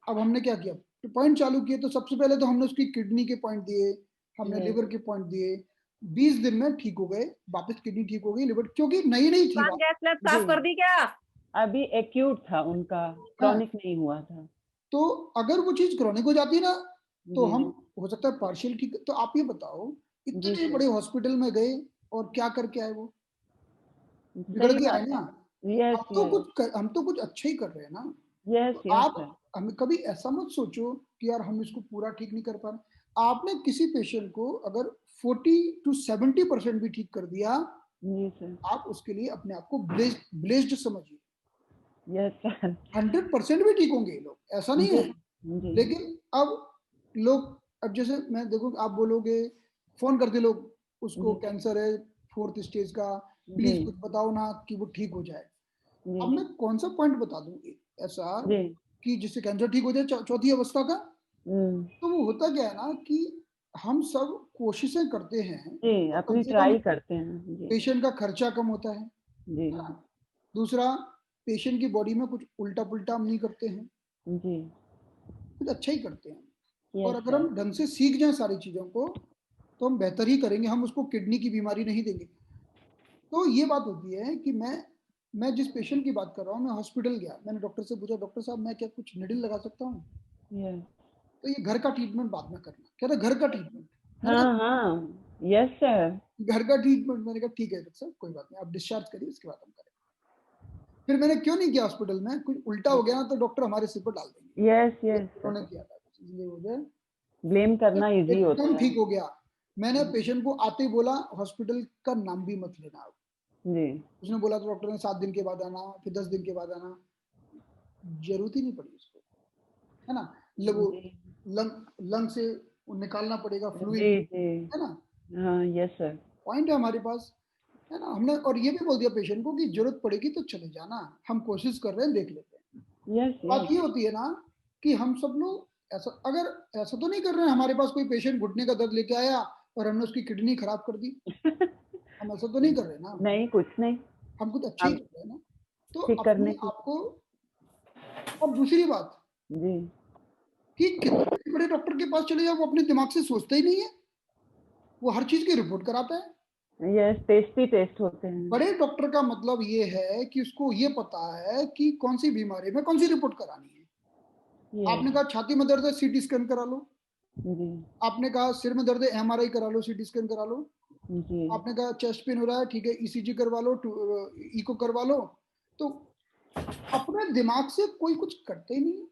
अब हमने क्या किया, पॉइंट चालू किए, तो सबसे पहले तो हमने उसकी किडनी के पॉइंट दिए, हमने लिवर के पॉइंट दिए, 20 दिन में ठीक हो गए, वापस किडनी ठीक हो गई, लिवर, क्योंकि नई थी। गैस साफ कर दी क्या? अभी एक्यूट था उनका, क्रॉनिक नहीं हुआ था। तो अगर वो चीज क्रॉनिक हो जाती ना तो हम हो सकता है पार्शियल ठीक। तो आप ये बताओ, इतने बड़े हॉस्पिटल में गए और क्या करके आए, वो बिगड़ के आए ना। हम तो कुछ अच्छा ही कर रहे हैं ना। तो आप हमें कभी ऐसा मत सोचो कि यार हम इसको पूरा ठीक नहीं कर पा रहे। आपने किसी पेशेंट को अगर 40 to 70% भी ठीक कर दिया, आप उसके लिए अपने आप को ब्लेस्ड समझिए। 100% भी ठीक होंगे लोग, ऐसा नहीं है। लेकिन अब लोग, अब जैसे मैं देखो, आप बोलोगे, फोन करते लोग, उसको कैंसर है 4th स्टेज का, प्लीज कुछ बताओ ना कि वो ठीक हो जाए। अब मैं कौन सा पॉइंट बता दूं ऐसा कि जिससे कैंसर ठीक हो जाए 4थी अवस्था का। तो वो होता क्या है ना कि हम सब कोशिशें करते हैं, अपनी ट्राई करते हैं, पेशेंट का खर्चा कम होता है। दूसरा, पेशेंट की बॉडी में कुछ उल्टा पुल्टा हम नहीं करते हैं, कुछ अच्छा ही करते हैं। और अगर हम ढंग से सीख जाएं सारी चीजों को तो हम बेहतर ही करेंगे, हम उसको किडनी की बीमारी नहीं देंगे। तो ये बात होती है कि मैं जिस पेशेंट की बात कर रहा हूँ, मैं हॉस्पिटल गया, मैंने डॉक्टर से पूछा, डॉक्टर साहब मैं क्या कुछ निडल लगा सकता हूँ? तो ये घर का ट्रीटमेंट बाद में करना, क्या था घर का ट्रीटमेंट? यस सर, घर का ट्रीटमेंट। मैंने कहा ठीक है डॉक्टर साहब, कोई बात नहीं, आप डिस्चार्ज करिए, उसके बाद हम करेंगे। फिर मैंने क्यों नहीं किया हॉस्पिटल में, कुछ उल्टा हो गया ना तो डॉक्टर हमारे सिर पर डाल देंगे। उन्होंने किया था, इसलिए हो गया, ब्लेम करना इजी होता है। ठीक हो गया। मैंने पेशेंट को आते ही बोला हॉस्पिटल का नाम भी मत लेना। उसने बोला तो डॉक्टर ने 7 दिन के बाद आना, फिर 10 दिन के बाद आना, जरूरत ही नहीं पड़ी उसको, है ना। लंग से निकालना पड़ेगा फ्लूइड, है ना। यस सर, पॉइंट है हमारे पास, है ना। हमने और ये भी बोल दिया पेशेंट को कि जरूरत पड़ेगी तो चले जाना, हम कोशिश कर रहे हैं, देख लेते हैं। बात ये होती है ना कि हम सब लोग अगर ऐसा तो नहीं कर रहे हैं, हमारे पास कोई पेशेंट घुटने का दर्द लेके आया और हमने उसकी किडनी खराब कर दी। हम ऐसा तो नहीं कर रहे ना। नहीं, कुछ नहीं, हम कुछ अच्छे ही कर रहे हैं ना। तो अपने आपको, और दूसरी बात कि कितने बड़े डॉक्टर के पास चले जाओ, वो अपने दिमाग से सोचता ही नहीं है, वो हर चीज की रिपोर्ट कराता है। टेस्ट होते हैं। बड़े डॉक्टर का मतलब ये है कि उसको ये पता है कि कौन सी बीमारी में कौन सी रिपोर्ट करानी है। आपने कहा छाती में दर्द है, सीटी स्कैन करा लो। आपने कहा सिर में दर्द है, एमआरआई करा लो, सीटी स्कैन करा लो। आपने कहा चेस्ट पेन हो रहा है, ठीक है, ईसीजी करवा लो, इको करवा लो। तो अपने दिमाग से कोई कुछ करते ही नहीं,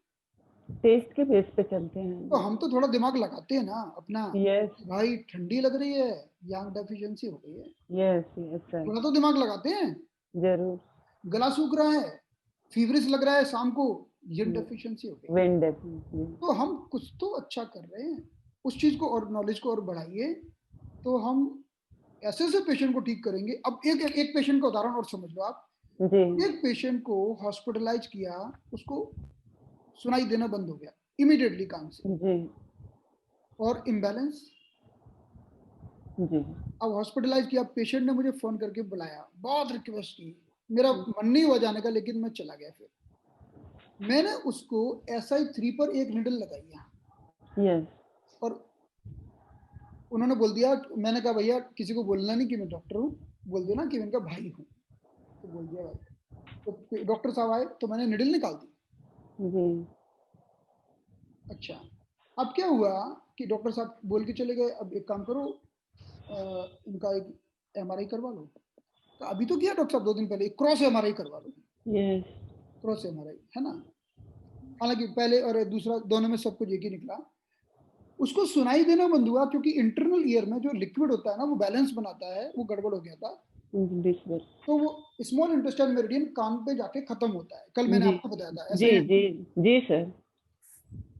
टेस्ट के बेस पे चलते हैं। तो हम तो थोड़ा दिमाग लगाते हैं ना अपना। भाई ठंडी लग रही है, यांग डेफिशिएंसी हो गई है, थोड़ा तो दिमाग लगाते हैं जरूर। गला सूख रहा है, फीवरिश लग रहा है शाम को, ये डेफिशिएंसी हो गई। तो हम कुछ तो अच्छा कर रहे हैं, उस चीज को और नॉलेज को और बढ़ाइए, तो हम ऐसे पेशेंट को ठीक करेंगे। अब एक पेशेंट का उदाहरण और समझ लो आप। एक पेशेंट को हॉस्पिटलाइज किया, उसको सुनाई देना बंद हो गया इमीडिएटली कान से, और इम्बैलेंस। अब हॉस्पिटलाइज किया, पेशेंट ने मुझे फोन करके बुलाया, बहुत रिक्वेस्ट की, मेरा मन नहीं हुआ जाने का, लेकिन मैं चला गया। फिर मैंने उसको SI3 पर एक निडल लगाई, और उन्होंने बोल दिया, मैंने कहा भैया किसी को बोलना नहीं कि मैं डॉक्टर हूँ, बोल देना कि मैं इनका भाई हूँ। तो बोल दिया भाई। तो डॉक्टर साहब आए तो मैंने निडल निकाल दी। अच्छा, अब क्या हुआ कि डॉक्टर साहब बोल के चले गए, अब एक काम करो, इनका एक MRI करवा लो। तो अभी तो किया डॉक्टर साहब 2 दिन पहले, क्रॉस MRI करवा लो। क्रॉस MRI, है ना। हालांकि पहले और दूसरा दोनों में सब कुछ एक ही निकला। उसको सुनाई देना बंद हुआ, क्योंकि इंटरनल ईयर में जो लिक्विड होता है ना, वो बैलेंस बनाता है, वो गड़बड़ हो गया था। तो वो स्मॉल इंटेस्टाइन मेरिडियन कान पे जाके खत्म होता है, कल मैंने आपको बताया था, ऐसा जी सर।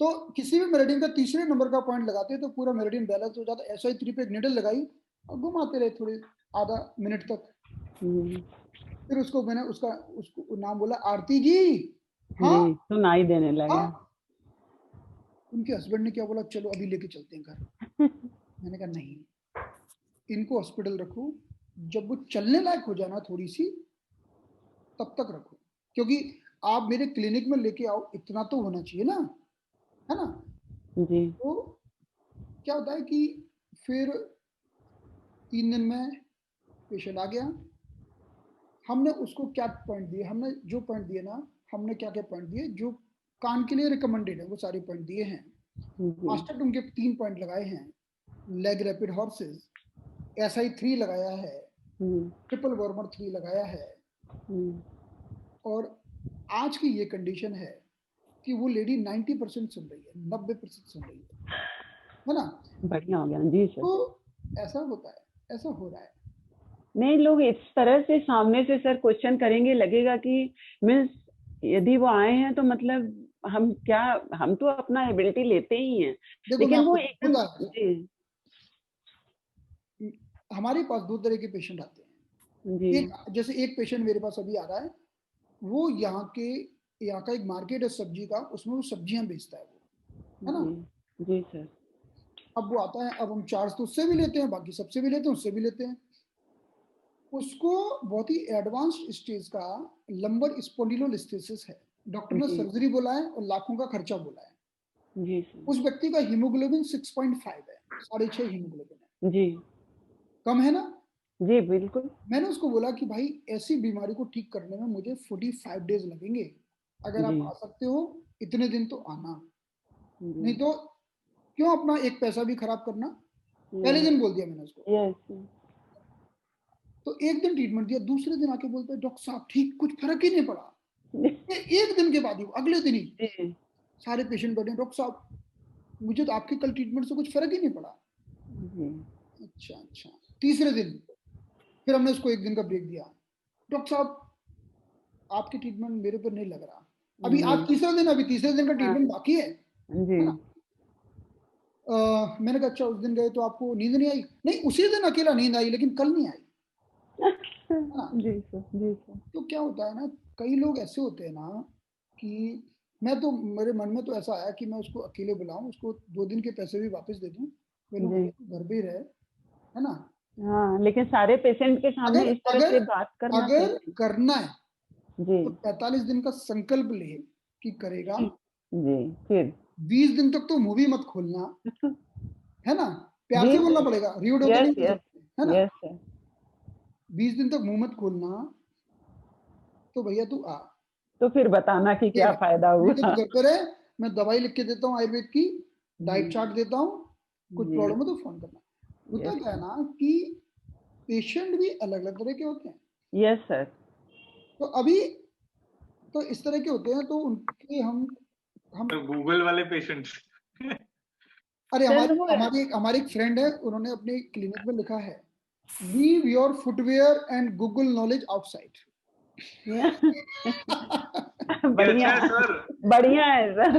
तो किसी भी मेरिडियन का तीसरे नंबर का पॉइंट लगाते तो पूरा मेरिडियन बैलेंस हो जाता। SI3 पे एक निडल लगाई और घुमाते रहे थोड़े आधा मिनट तक। फिर उसको मैंने उसको नाम बोला, आरती जी। हाँ, सुनाई देने लगा। हाँ। उनके हस्बैंड ने क्या बोला, चलो अभी लेके चलते हैं घर। मैंने कहा नहीं, इनको हॉस्पिटल रखो, जब वो चलने लायक हो जाना थोड़ी सी तब तक रखो, क्योंकि आप मेरे क्लिनिक में लेके आओ, इतना तो होना चाहिए ना, है ना। जी। तो क्या होता है कि फिर 3 दिन में पेशेंट आ गया। हमने उसको क्या पॉइंट दिए, हमने जो पॉइंट दिए ना, हमने क्या क्या पॉइंट दिए जो कान के लिए रिकमेंडेड है, वो सारे पॉइंट दिए हैं। मास्टर टूम के 3 पॉइंट लगाए हैं, लेग रैपिड हॉर्सेस, SI3 लगाया है, ट्रिपल वॉर्मर 3 लगाया है। और आज की ये कंडीशन है कि वो लेडी 90% सुन रही है, 90% सुन रही है ना। बढ़िया हो गया जी सर। तो ऐसा होता है, ऐसा हो रहा है। नहीं, लोग इस तरह से सामने से सर क्वेश्चन करेंगे, लगेगा कि मीन्स यदि वो आए हैं तो मतलब हम तो अपना एबिलिटी लेते ही हैं, लेकिन वो एकदम जी। हमारे पास 2 तरह के पेशेंट आते हैं जी। जैसे एक पेशेंट मेरे पास अभी आ रहा है, वो यहाँ का एक मार्केट है सब्जी का, उसमें वो सब्जियां बेचता है, वो है ना। जी सर। अब वो आता है, अब हम चार्ज तो उससे भी लेते हैं, बाकी सबसे भी लेते हैं, उससे भी लेते हैं। उसको बहुत ही एडवांस्ड स्टेज का लंबर स्पॉन्डिलोलिस्थेसिस है, डॉक्टर ने सर्जरी बोला है और लाखों का खर्चा बोला है। जी। उस व्यक्ति का हीमोग्लोबिन 6.5 है, 6.5 हीमोग्लोबिन है। जी। कम है ना। जी बिल्कुल। मैंने उसको बोला कि भाई ऐसी बीमारी को ठीक करने में मुझे 45 डेज लगेंगे, अगर आप आ सकते हो इतने दिन तो आना, नहीं तो क्यों अपना एक पैसा भी खराब करना। पहले दिन बोल दिया मैंने उसको। तो एक दिन ट्रीटमेंट दिया, दूसरे दिन आके बोलते डॉक्टर साहब ठीक, कुछ फर्क ही नहीं पड़ा। एक दिन के बाद ही, अगले दिन ही सारे पेशेंट बैठे, डॉक्टर साहब मुझे तो आपके कल ट्रीटमेंट से कुछ फर्क ही नहीं पड़ा। अच्छा। तीसरे दिन फिर हमने उसको एक दिन का ब्रेक दिया, डॉक्टर साहब आपकी ट्रीटमेंट मेरे पर नहीं लग रहा, अभी आज तीसरा दिन, अभी तीसरे दिन का ट्रीटमेंट बाकी है ना। मैंने कहा अच्छा, उस दिन गए तो आपको नींद नहीं आई? नहीं, उसी दिन अकेला नींद आई, लेकिन कल नहीं आई। जी सर। तो क्या होता है ना, कई लोग ऐसे होते हैं ना कि मेरे मन में तो ऐसा आया कि मैं उसको अकेले बुलाऊं, उसको 2 दिन के पैसे भी वापस दे दूं, घर पे ही रहे, है ना। हाँ, लेकिन सारे पेशेंट के सामने इस तरह से बात करना, अगर करना है जी, तो 45 दिन का संकल्प ले कि करेगा जी। फिर 20 दिन तक तो मुंह भी मत खोलना, है ना, प्यार से बोलना पड़ेगा, रीड होकर नहीं बोल सकते, है ना। 20 दिन तक मुंह मत खोलना, तो भैया तू आ, तो फिर बताना कि क्या फायदा हुआ। तो घर पे रहे, मैं दवाई लिख के देता हूँ आयुर्वेद की, डाइट चार्ट देता हूँ, कुछ प्रॉब्लम हो तो फोन करना। होता क्या है ना कि पेशेंट भी अलग अलग तरह के होते हैं। Yes sir. तो अभी तो इस तरह के होते हैं, तो उनके हम तो गूगल वाले पेशेंट्स अरे हमारी एक फ्रेंड है, उन्होंने अपने क्लिनिक में लिखा है, leave your footwear and Google knowledge outside. बढ़िया सर, बढ़िया है सर,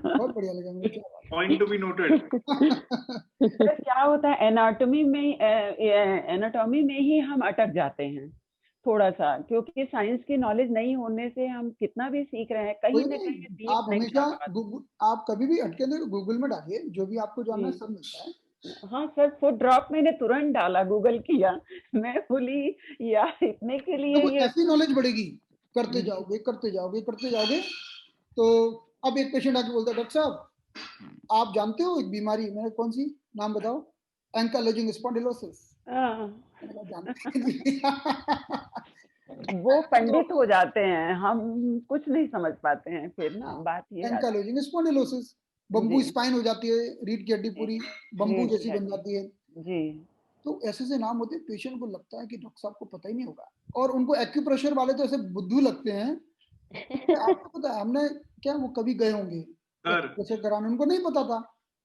बहुत बढ़िया लगा मुझे। Point to be noted. Sir क्या होता है, एनाटॉमी में ही हम अटक जाते हैं थोड़ा सा, क्योंकि साइंस की नॉलेज नहीं होने से हम कितना भी सीख रहे हैं, कहीं ना कहीं डीप आप हमेशा आप कभी भी अटके तो गूगल में डालिए, जो भी आपको जानना है सब मिलता है। हाँ सर, फुट ड्रॉप मैंने तुरंत डाला, गूगल किया, मैं बोली यार इतने के लिए तो ये ऐसी नॉलेज बढ़ेगी, करते जाओगे। तो अब एक पेशेंट आके बोलता है डॉक्टर साहब आप जानते हो एक बीमारी, मैंने कौन सी, नाम बताओ, एंकालोजिंग स्पॉन्डिलोसिस। वो पंडित हो जाते हैं, हम कुछ नहीं समझ पाते हैं फिर ना, बात ये एंकालोजिंग स्पॉन्डिलोसिस, बम्बू स्पाइन हो जाती है, रीढ़ की हड्डी पूरी बम्बू जैसी बन जाती है जी। तो ऐसे नाम होते हैं। पेशेंट को लगता है कि डॉक्टर साहब को पता ही नहीं होगा, और उनको एक्यूप्रेशर वाले तो ऐसे बुद्धू लगते हैं। आपको पता है, हमने क्या वो कभी गए होंगे एक्यूप्रेशर कराने, उनको नहीं पता था।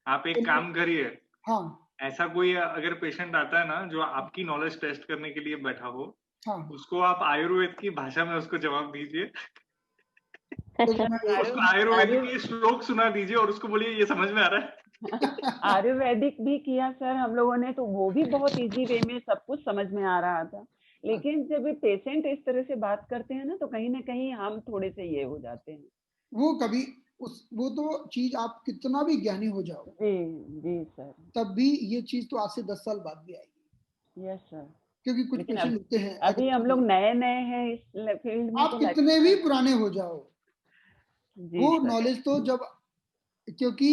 आप एक काम करिए, हाँ, ऐसा कोई अगर पेशेंट आता है ना जो आपकी नॉलेज टेस्ट करने के लिए बैठा हो, हाँ, उसको आप आयुर्वेद की भाषा में उसको जवाब दीजिए। उसको आयुर्वेदिक के श्लोक सुना दीजिए और उसको बोलिए ये समझ में आ रहा है। आयुर्वेदिक भी किया सर हम लोगों ने, तो वो भी बहुत इजी वे में सब कुछ समझ में आ रहा था, लेकिन जब पेशेंट इस तरह से बात करते हैं ना तो कहीं ना कहीं हम थोड़े से ये हो जाते हैं। वो कभी वो तो चीज आप कितना भी ज्ञानी हो जाओ, जी सर, तब भी ये चीज तो आज से 10 साल बाद भी आएगी। यस सर, क्योंकि कुछ पेशेंट होते हैं, अभी हम लोग नए नए हैं इस फील्ड में, आप कितने भी पुराने हो जाओ, वो नॉलेज तो जब, क्योंकि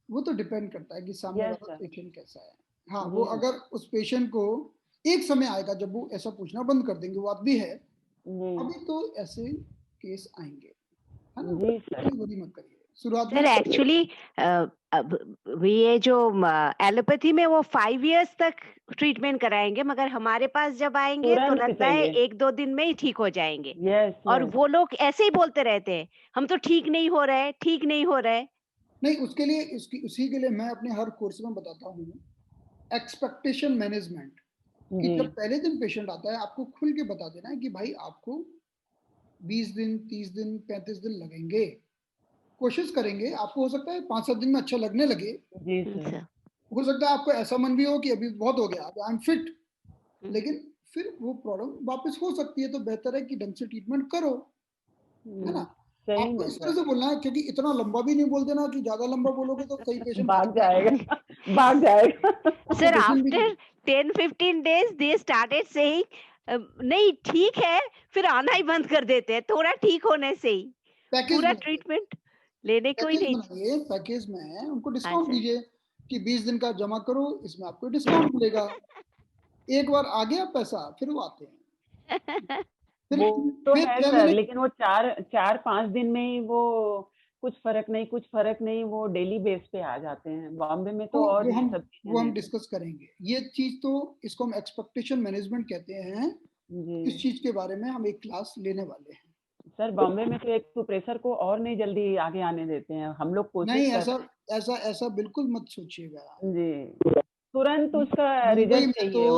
वो तो डिपेंड करता है कि सामने वाला पेशेंट कैसा है। हाँ, वो अगर उस पेशेंट को एक समय आएगा जब वो ऐसा पूछना बंद कर देंगे, वो बात भी है। अभी तो ऐसे केस आएंगे, है ना? वरी मत करिए शुरुआत में। सर एक्चुअली ये जो एलोपैथी में वो 5 इयर्स तक ट्रीटमेंट कराएंगे, मगर हमारे पास जब आएंगे तो लगता है 1-2 दिन में ही ठीक हो जाएंगे। और वो लोग ऐसे ही बोलते रहते हैं, हम तो ठीक नहीं हो रहे, ठीक नहीं हो रहे। नहीं, उसके लिए उसी के लिए मैं अपने हर कोर्स में बताता हूँ एक्सपेक्टेशन मैनेजमेंट, कि जब पहले दिन पेशेंट आता है आपको खुल के बता देना है कि भाई आपको 20 दिन, 30 दिन, 35 दिन लगेंगे। कोशिश करेंगे, आपको हो सकता है 5-7 दिन में अच्छा लगने लगे। हो सकता है आपको ऐसा मन भी हो कि अभी बहुत हो गया, आई एम फिट, लेकिन फिर वो प्रॉब्लम वापस हो सकती है। तो बेहतर है कि ढंग से ट्रीटमेंट करो, है ना? आपको इस तरह से बोलना है, क्योंकि इतना लंबा भी नहीं बोल देना कि ज्यादा लंबा बोलोगे तो कई पेशेंट भाग जाएगा। Sir after 10-15 days they started saying नहीं ठीक है, फिर आना ही बंद कर देते हैं थोड़ा ठीक होने से ही। पूरा ट्रीटमेंट लेने को ही नहीं। पैकेज में उनको डिस्काउंट दीजिए कि 20 दिन का जमा करो, इसमें आपको डिस्काउंट मिलेगा। एक बार आ गया पैसा, फिर वो आते हैं। वो तो है सर, लेकिन वो 4-5 दिन में ही वो कुछ फर्क नहीं, वो डेली बेस पे आ जाते हैं। बॉम्बे में तो और वो हम डिस्कस करेंगे ये चीज। तो इसको हम एक्सपेक्टेशन मैनेजमेंट कहते हैं। इस चीज के बारे में हम एक क्लास लेने वाले हैं। सर बॉम्बे में तो एक प्रेशर को और नहीं जल्दी आगे आने देते हैं। हम लोग कोशिश नहीं, ऐसा बिल्कुल मत सोचिएगा जी, तुरंत उसका रिजल्ट चाहिए।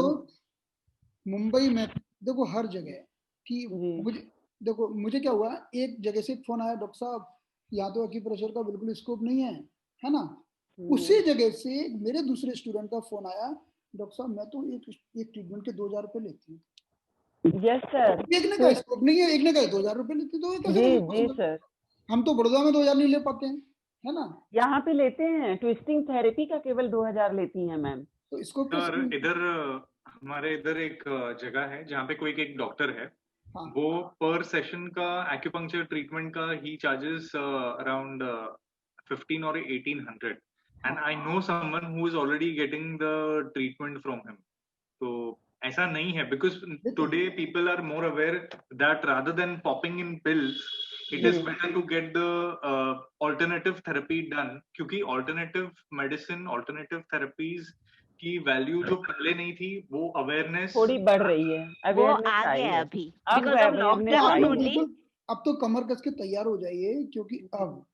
मुंबई में देखो हर जगह कि मुझे क्या हुआ, एक जगह से फोन आया, डॉक्टर साहब यहाँ तो एक्यूप्रेशर का बिल्कुल स्कोप नहीं है ना? उसी जगह से मेरे दूसरे स्टूडेंट का फोन आया, डॉक्टर साहब मैं तो एक ट्रीटमेंट के 2000 रुपए लेती हूँ। यस सर, एक ने का स्कोप नहीं है, एक ने का 2000 रुपए लेती, तो जी सर, हम तो बड़ौदा में 2000 नहीं ले पाते हैं, है ना? यहाँ पे लेते हैं, ट्विस्टिंग थेरेपी का केवल 2000 लेती हैं मैम। तो इसको इधर हमारे इधर एक जगह है जहाँ पे कोई एक डॉक्टर है, वो पर सेशन का एक्यूपंक्चर ट्रीटमेंट का ही charges around 15 or 1800, and I know someone who is already getting the treatment from him. तो ऐसा नहीं है, because today people are more aware that rather than popping in pills, it is better to get the alternative therapy done, क्योंकि alternative medicine, alternative therapies की value जो पहले नहीं थी, वो अवेयरनेस थोड़ी बढ़ रही है, अवेयरनेस आ गया अभी बिकॉज़ ऑफ लॉकडाउन ओनली। अब तो कमर कस के तैयार हो जाइए, क्योंकि अब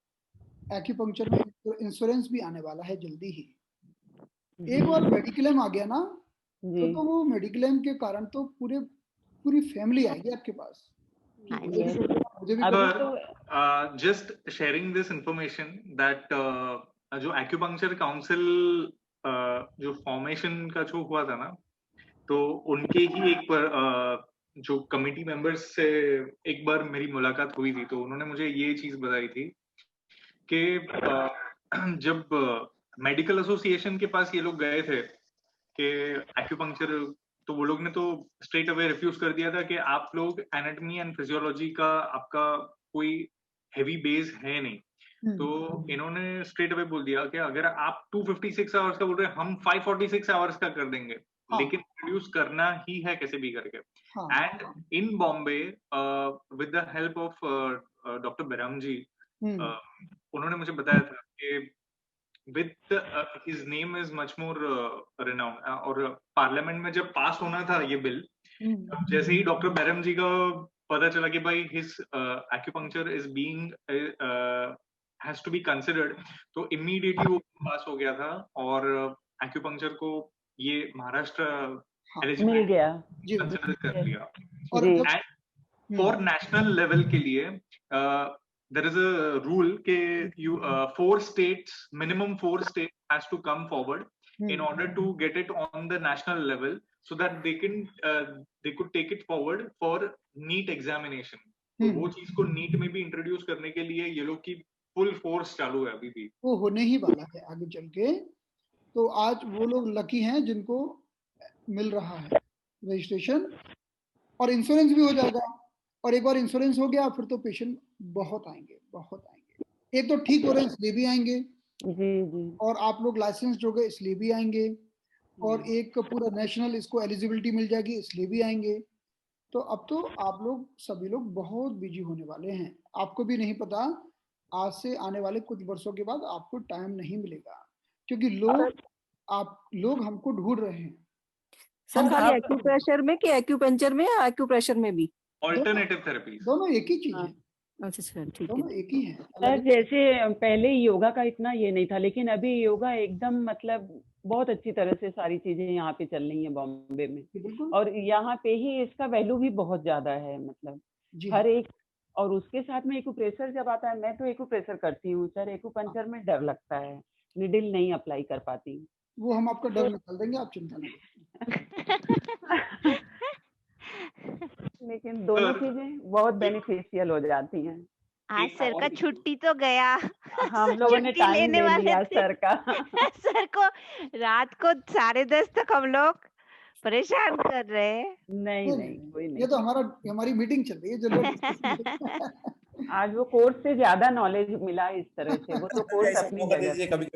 एक्यूपंक्चर में इंश्योरेंस भी आने वाला है जल्दी ही। एक बार मेडिक्लेम आ गया ना, तो वो मेडिक्लेम के कारण तो पूरी फैमिली आएगी आपके पास। Just sharing this information that जो एक्यूपंक्चर काउंसिल जो फॉर्मेशन का जो हुआ था ना, तो उनके ही एक जो कमिटी मेंबर्स से एक बार मेरी मुलाकात हुई थी, तो उन्होंने मुझे ये चीज बताई थी कि जब मेडिकल एसोसिएशन के पास ये लोग गए थे कि एक्यूपंक्चर, तो वो लोग ने तो स्ट्रेट अवे रिफ्यूज कर दिया था कि आप लोग एनाटॉमी एंड फिजियोलॉजी का आपका कोई हैवी बेस है नहीं। तो इन्होंने स्ट्रेट अवे बोल दिया कि अगर आप 256 आवर्स का बोल रहे हैं, हम 546 आवर्स का कर देंगे, लेकिन प्रोड्यूस करना ही है कैसे भी करके। And in Bombay with the help of doctor Bairam जी, उन्होंने मुझे बताया था कि with his name is much more renowned, और पार्लियामेंट में जब पास होना था ये बिल, जैसे ही डॉक्टर बैरम जी का पता चला कि भाई his acupuncture is being has to be considered, तो immediately वो पास हो गया था और एक्यूपंक्चर को ये महाराष्ट्र मिल गया, कंसिडर कर लिया। और फॉर नेशनल लेवल के लिए there is a rule ke you 4 states, minimum 4 states has to come forward in order to get it on the national level, so that they could take it forward for NEET examination. तो वो चीज को NEET में भी introduce करने के लिए ये लोग की फुल फोर्स चालू है अभी भी। वो होने ही वाला है आगे चल के। तो आज वो लोग लकी हैं जिनको मिल रहा है रजिस्ट्रेशन, और इंश्योरेंस भी हो जाएगा। और एक बार इंश्योरेंस हो गया फिर तो पेशेंट बहुत आएंगे, बहुत आएंगे। एक तो ठीक हो रहे हैं इसलिए भी आएंगे जी। और आप लोग लाइसेंस हो गए इसलिए भी आएंगे, और एक पूरा नेशनल इसको एलिजिबिलिटी मिल जाएगी इसलिए भी आएंगे। तो अब तो आप लोग सभी लोग बहुत बिजी होने वाले हैं। आपको भी नहीं पता आज से आने वाले कुछ वर्षों के बाद आपको टाइम नहीं मिलेगा, क्योंकि लोग हमको ढूंढ रहे हैं। सर खाली एक्यूप्रेशर में कि एक्यूपंक्चर में या एक्यूप्रेशर में भी? ऑल्टरनेटिव थेरेपी दोनों एक ही चीज है। अच्छा ठीक दोनों एक ही है। सर जैसे पहले योगा का इतना ये नहीं था, लेकिन अभी योगा एकदम मतलब बहुत अच्छी तरह से सारी चीजें यहाँ पे चल रही हैं बॉम्बे में, और यहाँ पे ही इसका वैल्यू भी बहुत ज्यादा है, मतलब हर एक। और उसके साथ में एक्यूप्रेशर जब आता है, मैं तो एक्यूप्रेशर करती हूँ सर, एक्यूपंक्चर में डर लगता है, निडिल नहीं अप्लाई कर पाती। वो हम आपका डर निकाल देंगे, आप चिंता नहीं लेकिन दोनों चीजें बहुत बेनिफिशियल हो जाती हैं। आज सर का छुट्टी तो गया। हम लोगों ने टाइम ले लिया सर का। सर को रात को 10:30 तक हम लोग परेशान कर रहे हैं। नहीं कोई नहीं, ये तो हमारी मीटिंग चल रही है जो आज वो कोर्स से ज्यादा नॉलेज मिला इस तरह से, वो तो कोर्स अपनी जगह। कभी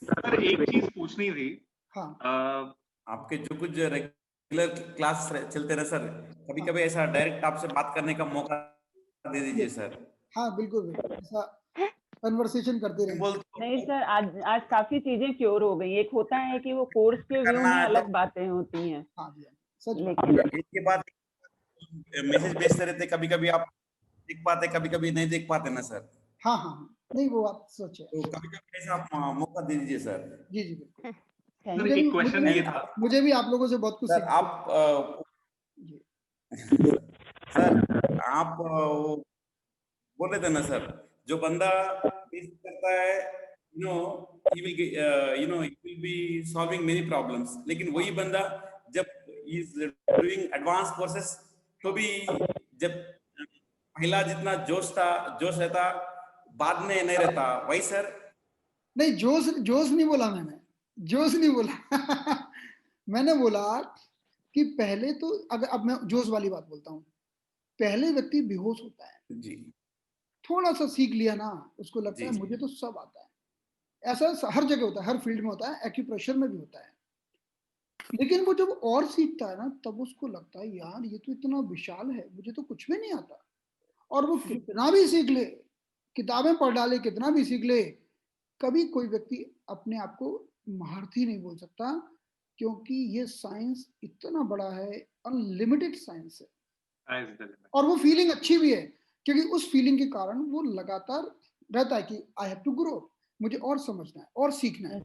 सर एक चीज पूछनी थी। हाँ। आपके जो कुछ रेगुलर क्लास चलते रहे सर, कभी कभी ऐसा डायरेक्ट आपसे बात करने का मौका दे दीजिए सर। हाँ बिल्कुल, ऐसा कन्वर्सेशन करते रहे। नहीं सर, आज काफी चीजें क्योर हो गई। एक होता है कि वो कोर्स के व्यू में अलग बातें होती हैं, लेकिन इसके बाद मैसेज भेजते रहते, कभी कभी आप देख पाते, कभी कभी नहीं देख पाते ना सर। हाँ नहीं वो बात सच है। तो कभी कभी ऐसा आप मौका दे दीजिए सर। जी बिल्कुल। एक क्वेश्चन ये था, मुझे भी आप लोगों से बहुत कुछ सर आप बोल रहे थे ना सर, जो बंदा करता है he will be solving many problems, लेकिन वही बंदा जब is doing advanced courses तो भी जब पहला जितना जोश रहता बाद में नहीं रहता, वही सर। नहीं जोश नहीं बोला मैंने, जोश नहीं बोला मैंने बोला कि पहले तो अगर अब मैं जोश वाली बात बोलता हूँ, पहले व्यक्ति बेहोश होता है जी, थोड़ा सा सीख लिया ना, उसको लगता है मुझे तो सब आता है। ऐसा हर जगह होता है, हर फील्ड में होता है, एक्यूप्रेशर में भी होता है। लेकिन वो जब और सीखता है ना, तब उसको लगता है यार ये तो इतना विशाल है, मुझे तो कुछ भी नहीं आता। और वो कितना भी सीख ले, किताबें पढ़ डाले, कितना भी सीख ले, कभी कोई व्यक्ति अपने आप को महारथी नहीं बोल सकता, क्योंकि ये साइंस इतना बड़ा है, अनलिमिटेड साइंस है। और वो फीलिंग अच्छी भी है, क्योंकि उस फीलिंग के कारण वो लगातार रहता है कि आई हैव टू ग्रो, मुझे और समझना है और सीखना है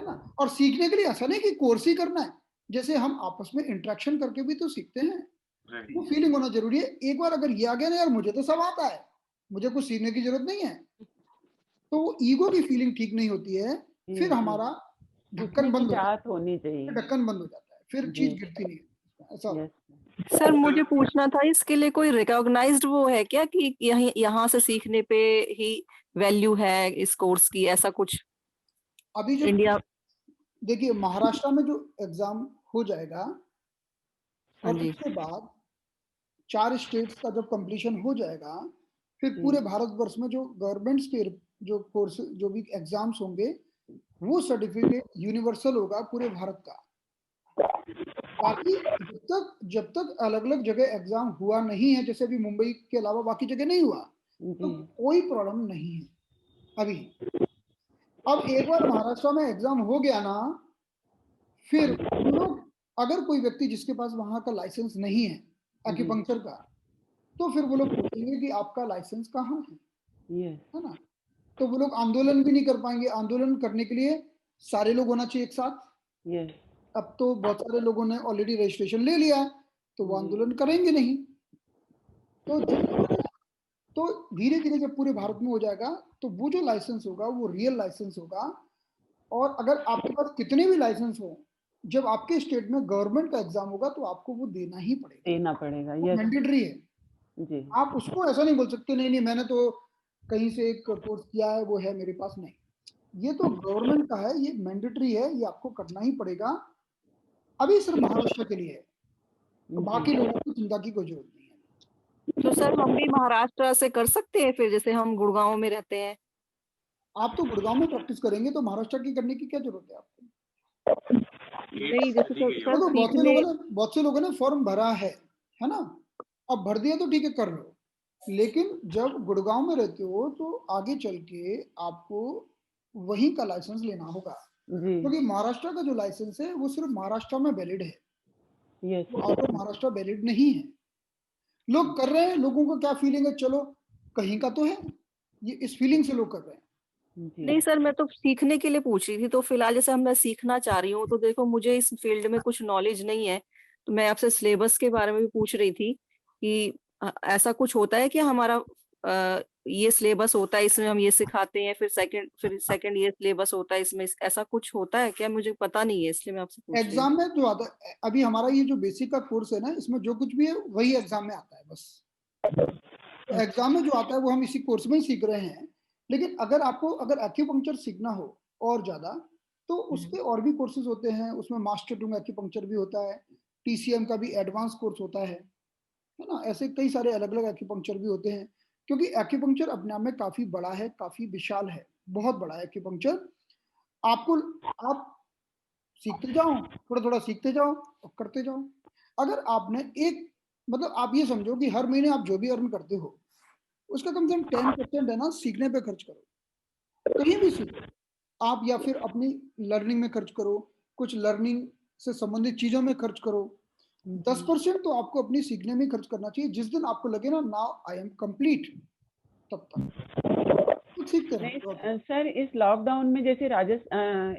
ना। और सीखने के लिए ऐसा नहीं कि कोर्स ही करना है, जैसे हम आपस में इंटरेक्शन करके भी तो सीखते हैं। वो फीलिंग होना जरूरी है। एक बार अगर ये आ गया ना यार मुझे तो सब आता है, मुझे कुछ सीखने की जरूरत नहीं है, तो वो ईगो की फीलिंग ठीक नहीं होती है। फिर हमारा ढक्कन बंद होनी चाहिए, ढक्कन बंद हो जाता है, फिर चीज गिरती नहीं है। ऐसा सर मुझे पूछना था, इसके लिए कोई रिकॉग्नाइज्ड वो है क्या कि यहाँ से सीखने पे ही वैल्यू है इस कोर्स की, ऐसा कुछ? अभी जो इंडिया देखिए महाराष्ट्र में जो एग्जाम हो जाएगा और उसके बाद 4 स्टेट्स का जब कंप्लीशन हो जाएगा, फिर पूरे भारतवर्ष में जो गवर्नमेंट के जो कोर्स जो भी एग्जाम्स होंगे, वो सर्टिफिकेट यूनिवर्सल होगा पूरे भारत का। बाकी जब तक अलग अलग जगह एग्जाम हुआ नहीं है, जैसे अभी मुंबई के अलावा बाकी जगह नहीं हुआ, तो कोई प्रॉब्लम नहीं है अभी। अब एक बार महाराष्ट्र में एग्जाम हो गया ना, फिर लोग अगर कोई व्यक्ति जिसके पास वहां का लाइसेंस नहीं है एक्यूपंक्चर का, तो फिर वो लोग पूछेंगे कि आपका लाइसेंस कहाँ है ना। तो वो लोग आंदोलन भी नहीं कर पाएंगे। आंदोलन करने के लिए सारे लोग होना चाहिए एक साथ। अब तो बहुत सारे लोगों ने ऑलरेडी रजिस्ट्रेशन ले लिया है, तो वो आंदोलन करेंगे नहीं। तो तो धीरे धीरे जब पूरे भारत में हो जाएगा तो वो जो लाइसेंस होगा वो रियल लाइसेंस होगा। और अगर आपके पास कितने भी लाइसेंस हो, जब आपके स्टेट में गवर्नमेंट का एग्जाम होगा तो आपको वो देना ही पड़ेगा, देना पड़ेगा। वो मैंडेटरी है जी। आप उसको ऐसा नहीं बोल सकते नहीं नहीं मैंने तो कहीं से एक कोर्स किया है वो है मेरे पास, नहीं, ये तो गवर्नमेंट का है, ये मैंडेटरी है, ये आपको करना ही पड़ेगा। अभी सिर्फ महाराष्ट्र के लिए है, तो बाकी लोगों को चिंता की कोई जरूरत नहीं है। तो सर हम भी महाराष्ट्र से कर सकते हैं फिर, जैसे हम गुड़गांव में रहते हैं? आप तो गुड़गांव में प्रैक्टिस करेंगे तो महाराष्ट्र की करने की क्या जरूरत है आपको? नहीं, जैसे सर तो बहुत से लोगों ने फॉर्म भरा है ना, अब भर दिया तो ठीक है कर लो, लेकिन जब गुड़गांव में रहते हो तो आगे चल के आपको वहीं का लाइसेंस लेना होगा, क्योंकि महाराष्ट्र का जो लाइसेंस है वो सिर्फ महाराष्ट्र में वैलिड है, वो आउट ऑफ महाराष्ट्र वैलिड नहीं है। लोग कर रहे हैं, लोगों को क्या फीलिंग है, चलो कहीं का तो है, ये इस फीलिंग से लोग कर रहे हैं। नहीं सर, मैं तो सीखने के लिए पूछ रही थी, तो फिलहाल जैसे मैं सीखना चाह रही हूँ, तो देखो मुझे इस फील्ड में कुछ नॉलेज नहीं है, तो मैं आपसे सिलेबस के बारे में भी पूछ रही थी कि ऐसा कुछ होता है कि हमारा ये सिलेबस होता है, इसमें हम ये सिखाते हैं, फिर सेकंड ये सिलेबस होता है इसमें, ऐसा कुछ होता है क्या? मुझे पता नहीं है, इसलिए मैं आपसे पूछ रही हूँ। एग्जाम में जो आता है, अभी हमारा ये जो बेसिक का कोर्स है ना, इसमें जो कुछ भी है वही एग्जाम में आता है बस। तो एग्जाम में जो आता है वो हम इसी कोर्स में ही सीख रहे हैं, लेकिन अगर एक्यूपंक्चर सीखना हो और ज्यादा तो उसके और भी कोर्सेज होते हैं, उसमें मास्टर टू एक्यूपंक्चर भी होता है, TCM का भी एडवांस कोर्स होता है ना, ऐसे कई सारे अलग अलग एक्यूपंक्चर भी होते हैं, क्योंकि एक्यूपंक्चर अपने आप में काफी बड़ा है, काफी विशाल है, बहुत बड़ा है एक्यूपंक्चर। आप सीखते जाओ, थोड़ा थोड़ा सीखते जाओ और करते जाओ। अगर आपने मतलब आप ये समझो कि हर महीने आप जो भी अर्न करते हो उसका कम से कम 10% है ना सीखने पे खर्च करो, कहीं भी सीखो आप, या फिर अपनी लर्निंग में खर्च करो, कुछ लर्निंग से संबंधित चीजों में खर्च करो। 10% तो आपको अपनी सीखने में खर्च करना चाहिए। जिस दिन आपको लगे ना नाउ आई एम कंप्लीट, तब तक सीखते रहो। सर इस लॉकडाउन में जैसे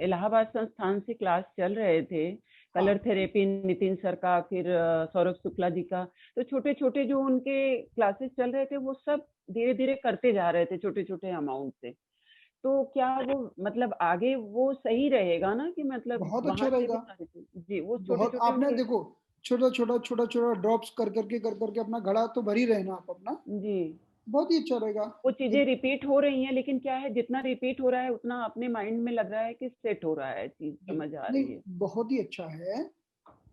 इलाहाबाद संस्थान से क्लास चल रहे थे, कलर थेरेपी नितिन सर का, फिर सौरभ शुक्ला जी का, तो छोटे छोटे जो उनके क्लासेस चल रहे थे वो सब धीरे धीरे करते जा रहे थे छोटे छोटे अमाउंट से, तो क्या वो मतलब आगे वो सही रहेगा ना कि मतलब बहुत अच्छा रहेगा जी, वो बहुत आपने देखो छोटा छोटा ड्रॉप्स कर करके अपना घड़ा तो भर ही रहे ना आप अपना जी, बहुत ही अच्छा रहेगा। वो चीजें रिपीट हो रही हैं, लेकिन क्या है जितना रिपीट हो रहा है उतना अपने माइंड में लग रहा है कि सेट हो रहा है, चीज समझ आ रही है। बहुत ही अच्छा है,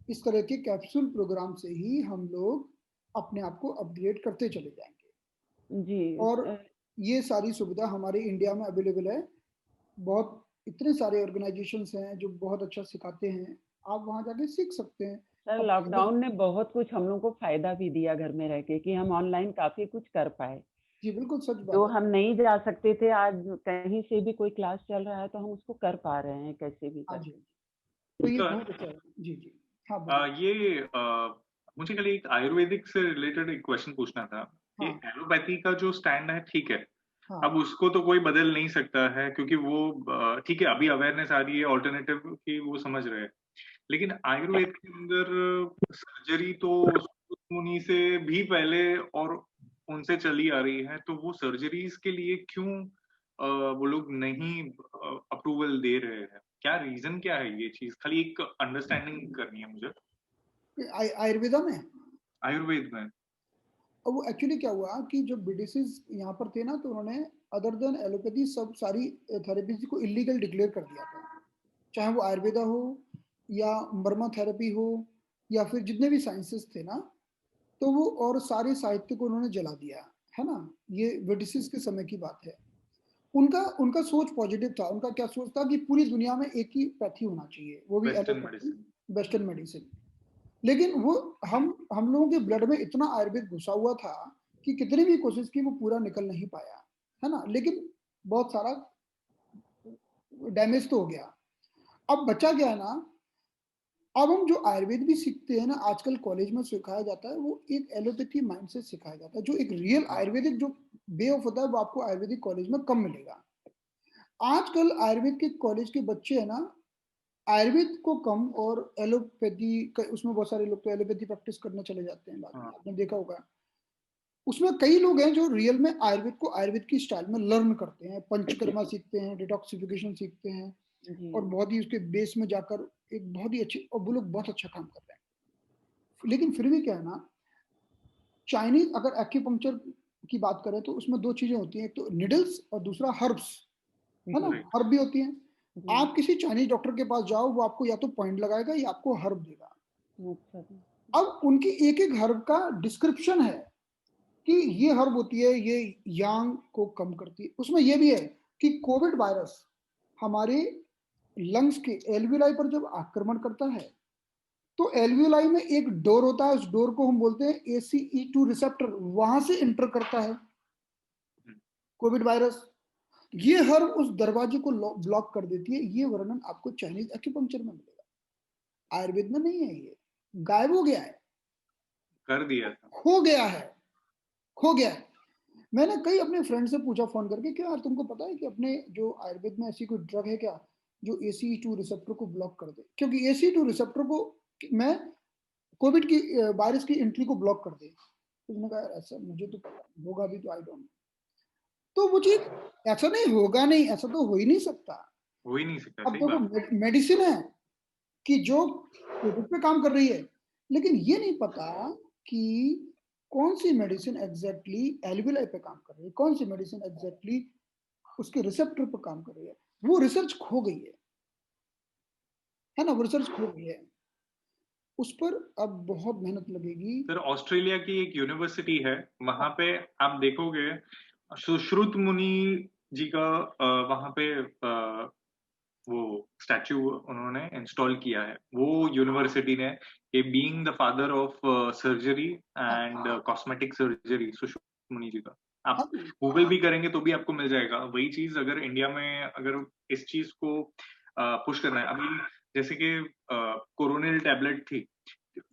इस तरह के कैप्सूल प्रोग्राम से ही हम लोग अपने आप को अपग्रेड करते चले जाएंगे जी। और ये सारी सुविधा हमारे इंडिया में अवेलेबल है, बहुत इतने सारे ऑर्गेनाइजेशंस हैं जो बहुत अच्छा सिखाते हैं, आप वहां जाके सीख सकते हैं। सर लॉकडाउन ने बहुत कुछ हम लोग को फायदा भी दिया घर में रह के, कि हम ऑनलाइन काफी कुछ कर पाए। जी बिल्कुल सच बात जो हम नहीं जा सकते थे, आज कहीं से भी कोई क्लास चल रहा है तो हम उसको कर पा रहे हैं कैसे भी करके। तो ये बहुत अच्छा है। जी जी हाँ मुझे कल एक आयुर्वेदिक से रिलेटेड एक क्वेश्चन पूछना था कि एलोपैथी का जो स्टैंड है ठीक है, अब उसको तो कोई बदल नहीं सकता है क्योंकि वो ठीक है अभी अवेयरनेस आ रही है ऑल्टरनेटिव की, वो समझ रहे हैं, लेकिन आयुर्वेद के अंदर सर्जरी तो मुनि से भी पहले और उनसे चली आ रही है, तो वो सर्जरीज के लिए क्यों वो लोग नहीं अप्रूवल दे रहे हैं? क्या रीजन क्या है? ये चीज खाली एक अंडरस्टैंडिंग करनी है मुझे। आयुर्वेदा में, आयुर्वेद में वो एक्चुअली क्या हुआ कि जब ब्रिटिश यहाँ पर थे ना, तो उन्होंने अदर देन एलोपैथी सब सारी थेरेपीज को इलीगल डिक्लेयर कर दिया था, चाहे वो आयुर्वेदा हो या मर्मा थेरेपी हो या फिर जितने भी साइंसेस थे ना, तो वो और सारे साहित्य को उन्होंने जला दिया है ना। ये ब्रिटिश के समय की बात है। उनका सोच पॉजिटिव था। उनका क्या सोच था कि पूरी दुनिया में एक ही पैथी होना चाहिए, वो भी वेस्टर्न मेडिसिन। लेकिन वो हम लोगों के ब्लड में इतना आयुर्वेद घुसा हुआ था कि कितनी भी कोशिश की वो पूरा निकल नहीं पाया, है ना, लेकिन बहुत सारा डैमेज तो हो गया। अब बचा गया ना, अब हम जो आयुर्वेद भी सीखते हैं ना, आजकल कॉलेज में सिखाया जाता है, वो एक एलोपैथी माइंड से सिखाया जाता है। जो एक रियल आयुर्वेदिक जो वे ऑफ होता है वो आपको आयुर्वेदिक कॉलेज में कम मिलेगा। आजकल आयुर्वेद के कॉलेज के बच्चे है ना, आयुर्वेद को कम और एलोपैथी, उसमें बहुत सारे लोग तो एलोपैथी प्रैक्टिस करने चले जाते हैं बाद में, आपने देखा होगा। उसमें कई लोग हैं जो रियल में आयुर्वेद को आयुर्वेद की स्टाइल में लर्न करते हैं, पंचकर्मा सीखते हैं, डिटॉक्सिफिकेशन सीखते हैं, और बहुत ही उसके बेस में जाकर एक बहुत ही अच्छे, और वो लोग बहुत अच्छा काम कर रहे हैं। लेकिन फिर भी क्या है ना, चाइनीज अगर एक्यूपंक्चर की बात करें तो उसमें दो चीजें होती हैं, एक तो निडल्स और दूसरा हर्ब्स, है ना, हर्ब भी होती हैं। आप किसी चाइनीज डॉक्टर के पास जाओ, वो आपको या तो पॉइंट लगाएगा या आपको हर्ब देगा। अब उनकी एक एक हर्ब का डिस्क्रिप्शन है कि ये हर्ब होती है, ये यांग को कम करती है। उसमें ये भी है कि कोविड वायरस हमारे लंग्स के एल्वियोलाई पर जब आक्रमण करता है तो एल्वियोलाई में एक डोर होता है, उस डोर को हम बोलते हैं ACE2 रिसेप्टर, वहां से एंटर करता है कोविड वायरस। ये हर्ब उस दरवाजे को ब्लॉक कर देती है। ये वर्णन आपको चाइनीज एक्यूपंक्चर में मिलेगा, आयुर्वेद में नहीं है। ये गायब हो गया है, कर दिया था, खो गया है। मैंने कई अपने फ्रेंड से पूछा फोन करके कि यार तुमको पता है कि अपने जो आयुर्वेद में ऐसी कोई ड्रग है क्या जो ACE2 रिसेप्टर को ब्लॉक कर दे, क्योंकि ACE2 रिसेप्टर को मैं कोविड की वायरस की एंट्री को ब्लॉक कर दे। उसने कहा ऐसा मुझे तो पता होगा भी, तो आई डोंट। तो वो चीज ऐसा नहीं होगा, नहीं ऐसा तो हो ही नहीं सकता। अब तो मेडिसिन है कि जो कोविड पे काम कर रही है, लेकिन ये नहीं पता कि कौन सी मेडिसिन एग्जैक्टली एल्वियोलाई पे काम कर रही है, कौन सी मेडिसिन एग्जैक्टली उसके रिसेप्टर पे काम कर रही है। वो रिसर्च खो गई है ना, वो रिसर्च खो गई है। उस पर अब बहुत मेहनत लगेगी। सर ऑस्ट्रेलिया की एक यूनिवर्सिटी है, वहां पे आप देखोगे सुश्रुत मुनि जी का वहां पे वो स्टैचू उन्होंने इंस्टॉल किया है, वो यूनिवर्सिटी ने, ये being the father of surgery and cosmetic surgery, Sushruta Muni ji का। आप गूगल भी करेंगे तो भी आपको मिल जाएगा। वही चीज अगर इंडिया में अगर इस चीज को पुश करना है, अभी जैसे कि कोरोनिल टैबलेट थी,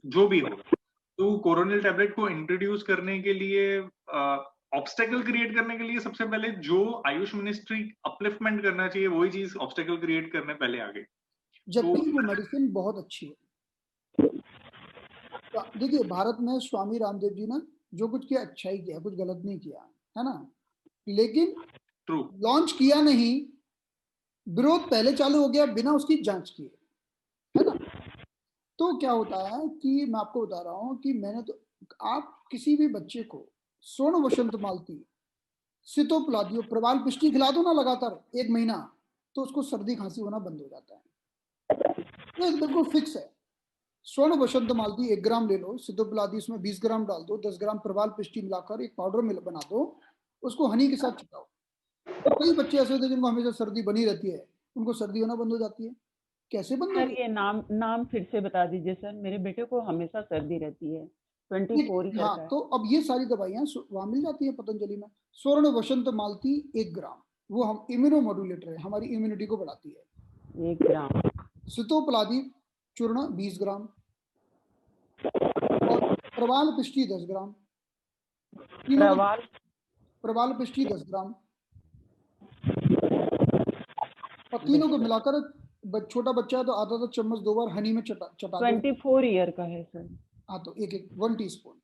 जो भी हो, तो कोरोनिल टैबलेट को इंट्रोड्यूस करने के लिए ऑब्स्टेकल क्रिएट करने के लिए सबसे पहले जो आयुष मिनिस्ट्री अपलिफ्टमेंट करना चाहिए, वही चीज ऑब्स्टेकल क्रिएट करने पहले आगे। जबकि वो मेडिसिन बहुत अच्छी है। देखिए भारत में स्वामी रामदेव जी ने जो कुछ किया अच्छा ही किया, कुछ गलत नहीं किया, है ना, लेकिन लॉन्च किया नहीं, विरोध पहले चालू हो गया बिना उसकी जांच किए, है ना। तो क्या होता है कि मैं आपको बता रहा हूं कि मैंने तो, आप किसी भी बच्चे को स्वर्ण वसंत मालती, सितोप्लादियो, प्रवाल पिष्टी खिला दो ना लगातार 1 महीना, तो उसको सर्दी खांसी होना बंद हो जाता है। ये बिल्कुल फिक्स है। स्वर्ण वसंत मालती 1 ग्राम ले लो, सितोप्लादी उसमें 20 ग्राम डाल दो, 10 ग्राम प्रवाल पिष्टी मिलाकर एक पाउडर बना दो, उसको हनी के साथ छिटाओ। तो कई बच्चे ऐसे होते हैं जिनको हमेशा सर्दी बनी रहती है, उनको सर्दी होना बंद हो जाती है। कैसे बंद सर ये नाम फिर से बता दीजिए सर, मेरे बेटे को हमेशा सर्दी रहती है, 24 ईयर हाँ, का है। तो अब ये सारी दवाइयां वहां मिल जाती है पतंजलि में। स्वर्ण वसंत मालती 1 ग्राम, वो हम इम्यूनो मॉड्यूलेटर है, हमारी इम्यूनिटी को बढ़ाती है। 1 ग्राम। सितोप्लादी चूर्ण 20 ग्राम और प्रवाल पिष्टी 10 ग्राम। प्रवाल पिष्टी 10 ग्राम और तीनों को मिलाकर, छोटा बच्चा है तो आधा चम्मच 2 बार हनी में चटा 24 ईयर का है सर। हाँ, तो 1 टीस्पून।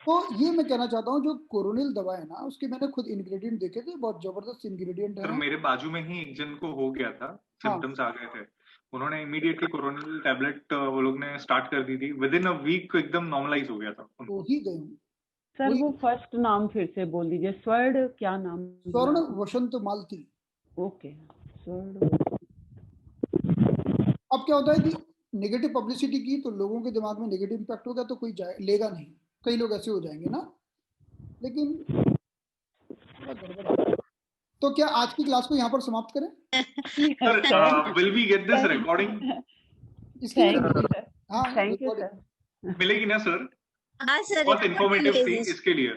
तो ये मैं कहना चाहता हूँ, जो कोरोनिल दवा है ना, उसके मैंने खुद इंग्रेडिएंट देखे थे, बहुत जबरदस्त इंग्रेडिएंट है। मेरे बाजू में ही एक जन को हो गया था, सिम्टम्स आ गए थे, उन्होंने इमीडिएटली कोरोनिल टैबलेट वो लोग ने स्टार्ट कर दी थी, विद इन अ वीक एकदम नॉर्मलाइज हो गया था। तो ही गए सर वो फर्स्ट नाम फिर से बोल दीजिए, स्वर्ण क्या नाम? स्वर्ण वसंत मालती। ओके, स्वर्ण। अब क्या होता है कि नेगेटिव पब्लिसिटी की तो लोगों के दिमाग में नेगेटिव इंपैक्ट होगा, तो कोई लेगा नहीं, कई लोग ऐसे हो जाएंगे ना। लेकिन तो क्या आज की क्लास को यहाँ पर समाप्त करें? Will we get this recording? Thank you sir. मिलेगी ना सर? हाँ सर, बहुत इन्फॉर्मेटिव थी इसके लिए।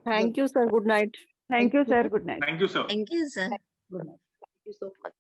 Thank you sir, good night. Thank you sir, good night. Thank you sir. Thank you sir, good night. Thank you so much.